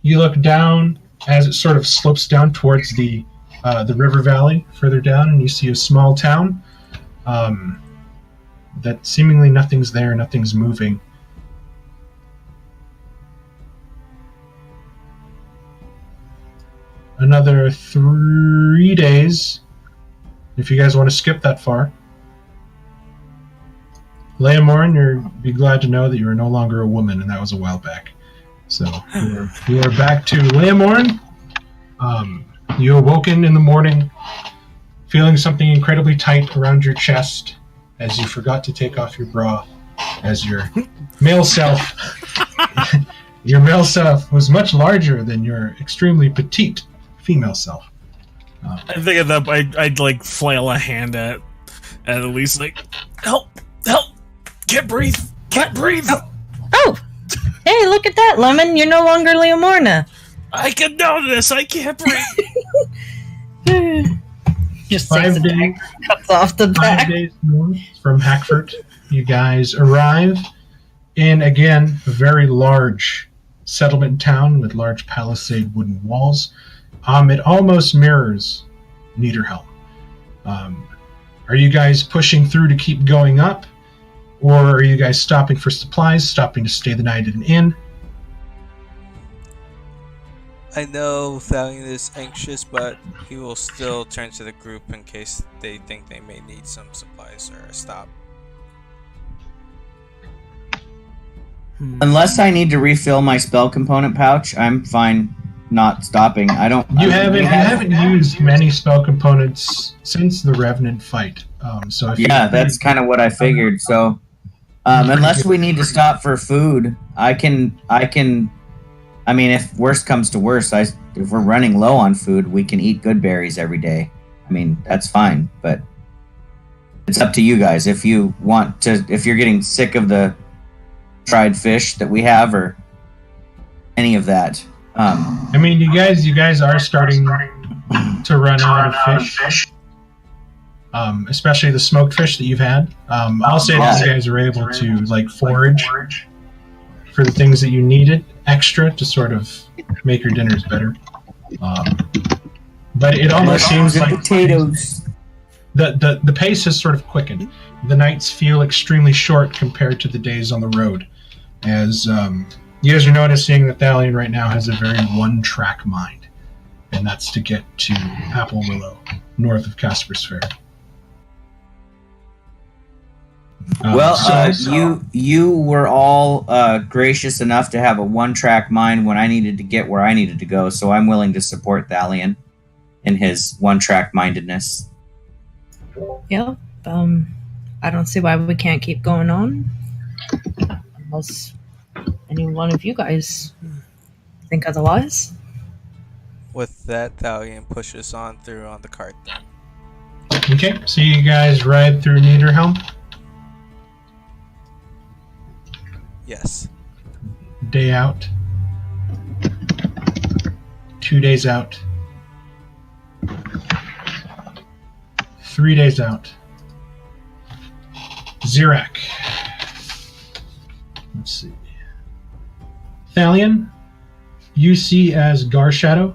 [SPEAKER 2] You look down as it sort of slopes down towards the river valley further down, and you see a small town that seemingly nothing's there, nothing's moving. Another 3 days, if you guys want to skip that far. Leomorn, you'll be glad to know that you are no longer a woman, and that was a while back. So you are back to Leomorn. You awoken in the morning, feeling something incredibly tight around your chest as you forgot to take off your bra, as your male self, your male self was much larger than your extremely petite female self.
[SPEAKER 8] I think at that point, I'd like flail a hand at Elise, like, help, can't breathe.
[SPEAKER 4] Oh, hey, look at that, Lemon. You're no longer Leomorna.
[SPEAKER 8] I can notice. I can't breathe.
[SPEAKER 4] Just
[SPEAKER 2] 5 days,
[SPEAKER 4] cuts off the back.
[SPEAKER 2] 5 days north from Hackford, you guys arrive in, again, a very large settlement town with large palisade wooden walls. It almost mirrors Niederhelm. Are you guys pushing through to keep going up? Or are you guys stopping for supplies, stopping to stay the night at an inn?
[SPEAKER 6] I know Thalion is anxious, but he will still turn to the group in case they think they may need some supplies or a stop.
[SPEAKER 7] Unless I need to refill my spell component pouch, I'm fine not stopping.
[SPEAKER 2] You haven't used many spell components since the Revenant fight. So if
[SPEAKER 7] that's kind of what I figured. So unless we need to stop for food, I can. I mean, if worst comes to worst, if we're running low on food, we can eat good berries every day. I mean, that's fine, but it's up to you guys. If you want to, if you're getting sick of the fried fish that we have, or any of that.
[SPEAKER 2] I mean, you guys are starting to run out of fish. Especially the smoked fish that you've had. I'll say that you guys are able to like forage for the things that you needed extra to sort of make your dinners better. But it almost seems like
[SPEAKER 7] potatoes.
[SPEAKER 2] The pace has sort of quickened. The nights feel extremely short compared to the days on the road, as you guys are noticing that Thalion right now has a very one-track mind, and that's to get to Apple Willow, north of Casper's Fair.
[SPEAKER 7] You were all gracious enough to have a one-track mind when I needed to get where I needed to go, so I'm willing to support Thalion in his one-track mindedness.
[SPEAKER 4] Yeah, I don't see why we can't keep going on. Unless any one of you guys think otherwise.
[SPEAKER 6] With that, Thalion pushes on through on the cart then.
[SPEAKER 2] Okay, so you guys ride through Niederhelm.
[SPEAKER 6] Yes.
[SPEAKER 2] Day out. 2 days out. 3 days out. Zirak. Let's see. Thalion, you see as Garshadow,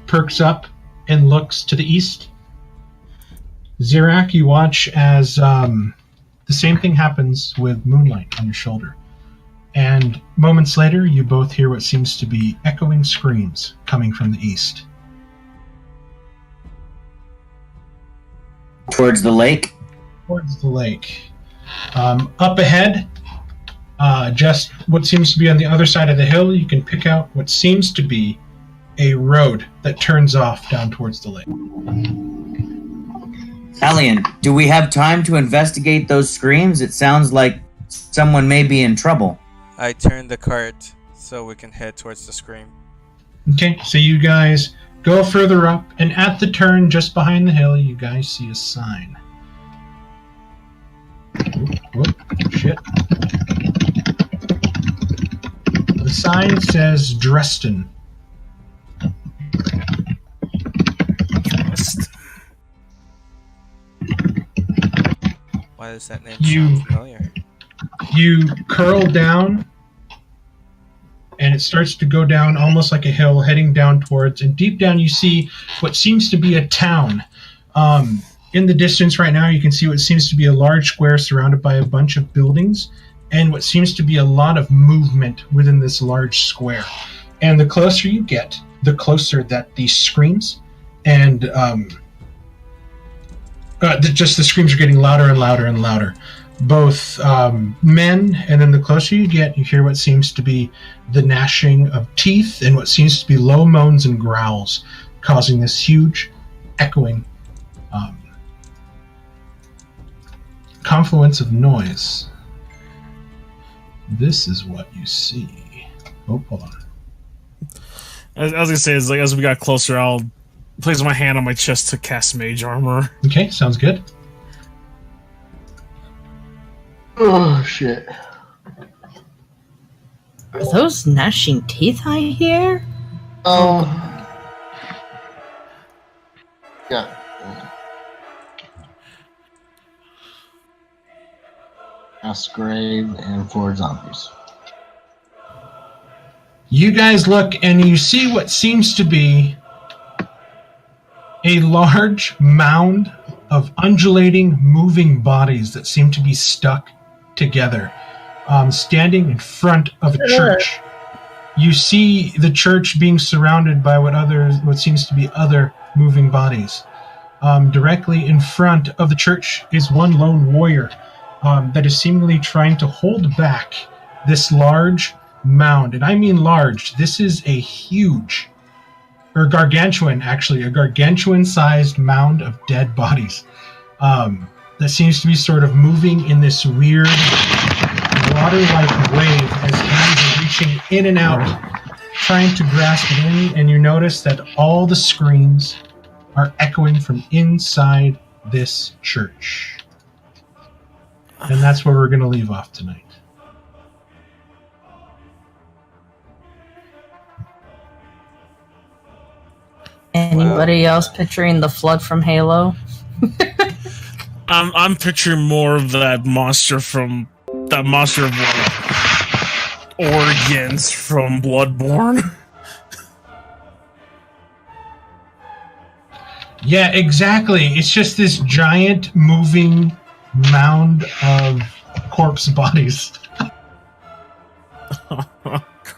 [SPEAKER 2] perks up and looks to the east. Zirak, you watch as the same thing happens with Moonlight on your shoulder. And moments later, you both hear what seems to be echoing screams coming from the east.
[SPEAKER 7] Towards the lake?
[SPEAKER 2] Towards the lake. Up ahead, just what seems to be on the other side of the hill, you can pick out what seems to be a road that turns off down towards the lake.
[SPEAKER 7] Allian, do we have time to investigate those screams? It sounds like someone may be in trouble.
[SPEAKER 6] I turned the cart so we can head towards the scream.
[SPEAKER 2] Okay, so you guys go further up, and at the turn just behind the hill, you guys see a sign. Whoop, shit. The sign says Dresden.
[SPEAKER 6] Why does that name
[SPEAKER 2] You-
[SPEAKER 6] sound familiar?
[SPEAKER 2] You curl down, and it starts to go down almost like a hill, heading down towards, and deep down you see what seems to be a town. In the distance right now, you can see what seems to be a large square surrounded by a bunch of buildings, and what seems to be a lot of movement within this large square. And the closer you get, the closer that these screams and just the screams are getting louder and louder and louder. Both men, and then the closer you get, you hear what seems to be the gnashing of teeth and what seems to be low moans and growls, causing this huge echoing confluence of noise. This is what you see. Oh, hold on.
[SPEAKER 8] I was gonna say, is like as we got closer, I'll place my hand on my chest to cast Mage Armor.
[SPEAKER 2] Okay, sounds good.
[SPEAKER 1] Oh, shit.
[SPEAKER 4] Are those gnashing teeth I hear?
[SPEAKER 1] Yeah. Mass grave and 4 zombies.
[SPEAKER 2] You guys look and you see what seems to be a large mound of undulating, moving bodies that seem to be stuck together, standing in front of a church. You see the church being surrounded by what seems to be other moving bodies. Directly in front of the church is one lone warrior that is seemingly trying to hold back this large mound. And I mean large. This is a huge, or gargantuan, actually, a gargantuan-sized mound of dead bodies that seems to be sort of moving in this weird water-like wave as hands are reaching in and out, trying to grasp it in, and you notice that all the screams are echoing from inside this church. And that's where we're going to leave off tonight.
[SPEAKER 4] Anybody else picturing the flood from Halo?
[SPEAKER 8] I'm picturing more of that monster of organs from Bloodborne.
[SPEAKER 2] Yeah, exactly. It's just this giant moving mound of corpse bodies.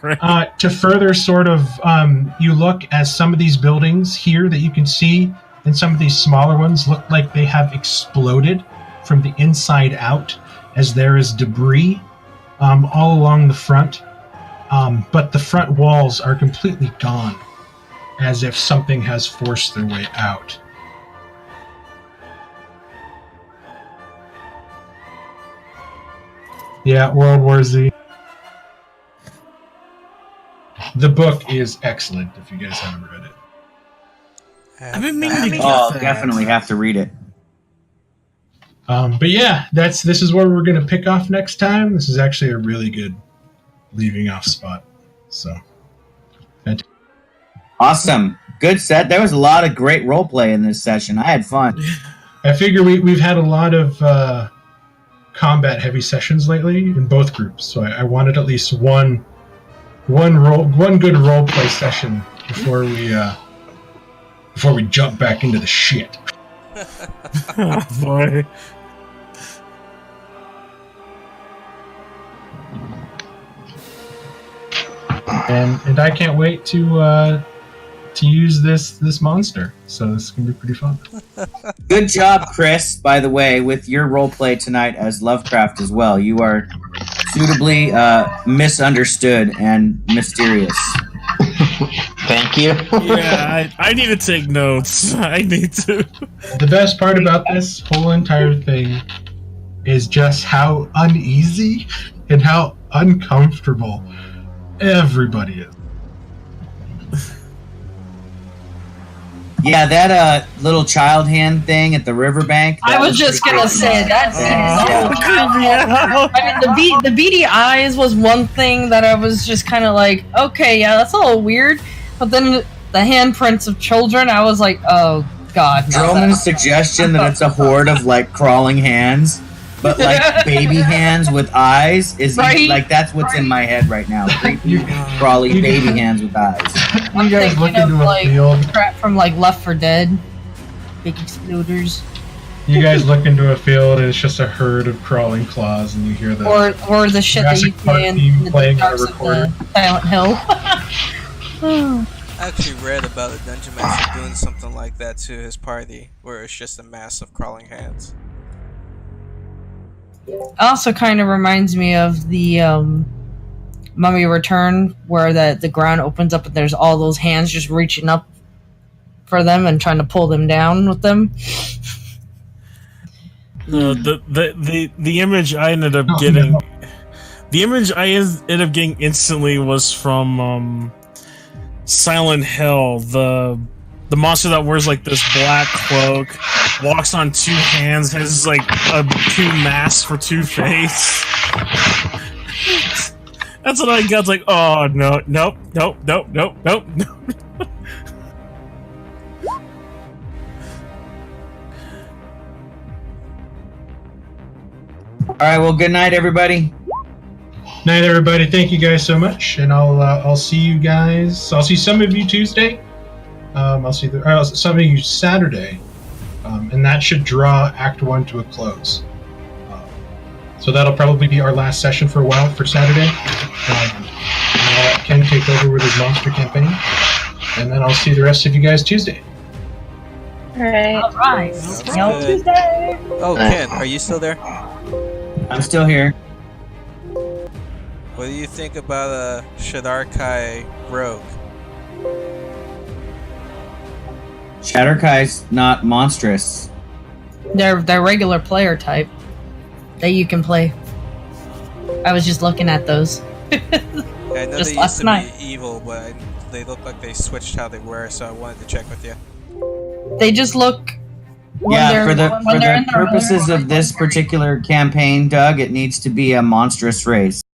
[SPEAKER 8] Great.
[SPEAKER 2] To further sort of, you look as some of these buildings here that you can see, and some of these smaller ones look like they have exploded from the inside out, as there is debris all along the front. But the front walls are completely gone, as if something has forced their way out. Yeah, World War Z. The book is excellent if you guys haven't read it.
[SPEAKER 8] I've been meaning to get
[SPEAKER 7] Oh,
[SPEAKER 8] that.
[SPEAKER 7] definitely have to read it.
[SPEAKER 2] But yeah, this is where we're going to pick off next time. This is actually a really good leaving off spot. So,
[SPEAKER 7] Awesome. Good set. There was a lot of great roleplay in this session. I had fun.
[SPEAKER 2] I figure we've had a lot of combat heavy sessions lately in both groups. So I wanted at least one good role play session before we before we jump back into the shit.
[SPEAKER 8] Oh, boy.
[SPEAKER 2] And I can't wait to use this monster. So this is gonna be pretty fun.
[SPEAKER 7] Good job, Chris, by the way, with your roleplay tonight as Lovecraft as well. You are suitably misunderstood and mysterious.
[SPEAKER 1] Thank you.
[SPEAKER 8] Yeah, I need to take notes. I need to.
[SPEAKER 2] The best part about this whole entire thing is just how uneasy and how uncomfortable everybody is.
[SPEAKER 7] Yeah, that little child hand thing at the riverbank.
[SPEAKER 4] I was just gonna say that seems so I mean, the beady eyes was one thing that I was just kind of like, okay, yeah, that's a little weird. But then the handprints of children, I was like, oh god.
[SPEAKER 7] Droman's suggestion that it's a horde of like crawling hands, but like baby hands with eyes is
[SPEAKER 4] Right?
[SPEAKER 7] like that's what's in my head right now. Creepy, crawly baby hands with eyes.
[SPEAKER 2] You guys look
[SPEAKER 4] thinking
[SPEAKER 2] into
[SPEAKER 4] of,
[SPEAKER 2] a
[SPEAKER 4] like,
[SPEAKER 2] field.
[SPEAKER 4] crap from like Left 4 Dead, big exploders,
[SPEAKER 2] You guys look into a field and it's just a herd of crawling claws, and you hear the
[SPEAKER 4] or the shit that you
[SPEAKER 2] Jurassic Park
[SPEAKER 4] play in
[SPEAKER 2] theme
[SPEAKER 4] the
[SPEAKER 2] playing on a
[SPEAKER 4] darks of
[SPEAKER 2] recorder.
[SPEAKER 4] the Silent Hill.
[SPEAKER 6] I actually read about a dungeon master doing something like that to his party, where it's just a mass of crawling hands.
[SPEAKER 4] Also kind of reminds me of the Mummy Return, where the ground opens up and there's all those hands just reaching up for them and trying to pull them down with them.
[SPEAKER 8] The image I ended up getting, the image I ended up getting instantly was from Silent Hill. The monster that wears like this black cloak, walks on two hands, has like two masks for two face. That's what I got. Like, oh no, nope.
[SPEAKER 7] All right, well, good night, everybody.
[SPEAKER 2] Night, everybody. Thank you guys so much, and I'll see you guys. I'll see some of you Tuesday. I'll see some of you Saturday, and that should draw Act 1 to a close. So that'll probably be our last session for a while for Saturday. And I'll let Ken take over with his monster campaign, and then I'll see the rest of you guys Tuesday.
[SPEAKER 4] Alright.
[SPEAKER 6] Sounds
[SPEAKER 4] Y'all
[SPEAKER 6] good.
[SPEAKER 4] Tuesday.
[SPEAKER 6] Oh, Ken, are you still there?
[SPEAKER 7] I'm still here.
[SPEAKER 6] What do you think about a Shadarkai rogue?
[SPEAKER 7] Shatterkai's not monstrous.
[SPEAKER 4] They're regular player type that you can play. I was just looking at those.
[SPEAKER 6] I know
[SPEAKER 4] Just
[SPEAKER 6] they
[SPEAKER 4] last
[SPEAKER 6] used to
[SPEAKER 4] night.
[SPEAKER 6] be evil, but they look like they switched how they were, so I wanted to check with you.
[SPEAKER 4] They just look. when
[SPEAKER 7] Yeah,
[SPEAKER 4] they're-
[SPEAKER 7] for the
[SPEAKER 4] when they're in their
[SPEAKER 7] purposes of this particular campaign, Doug, it needs to be a monstrous race.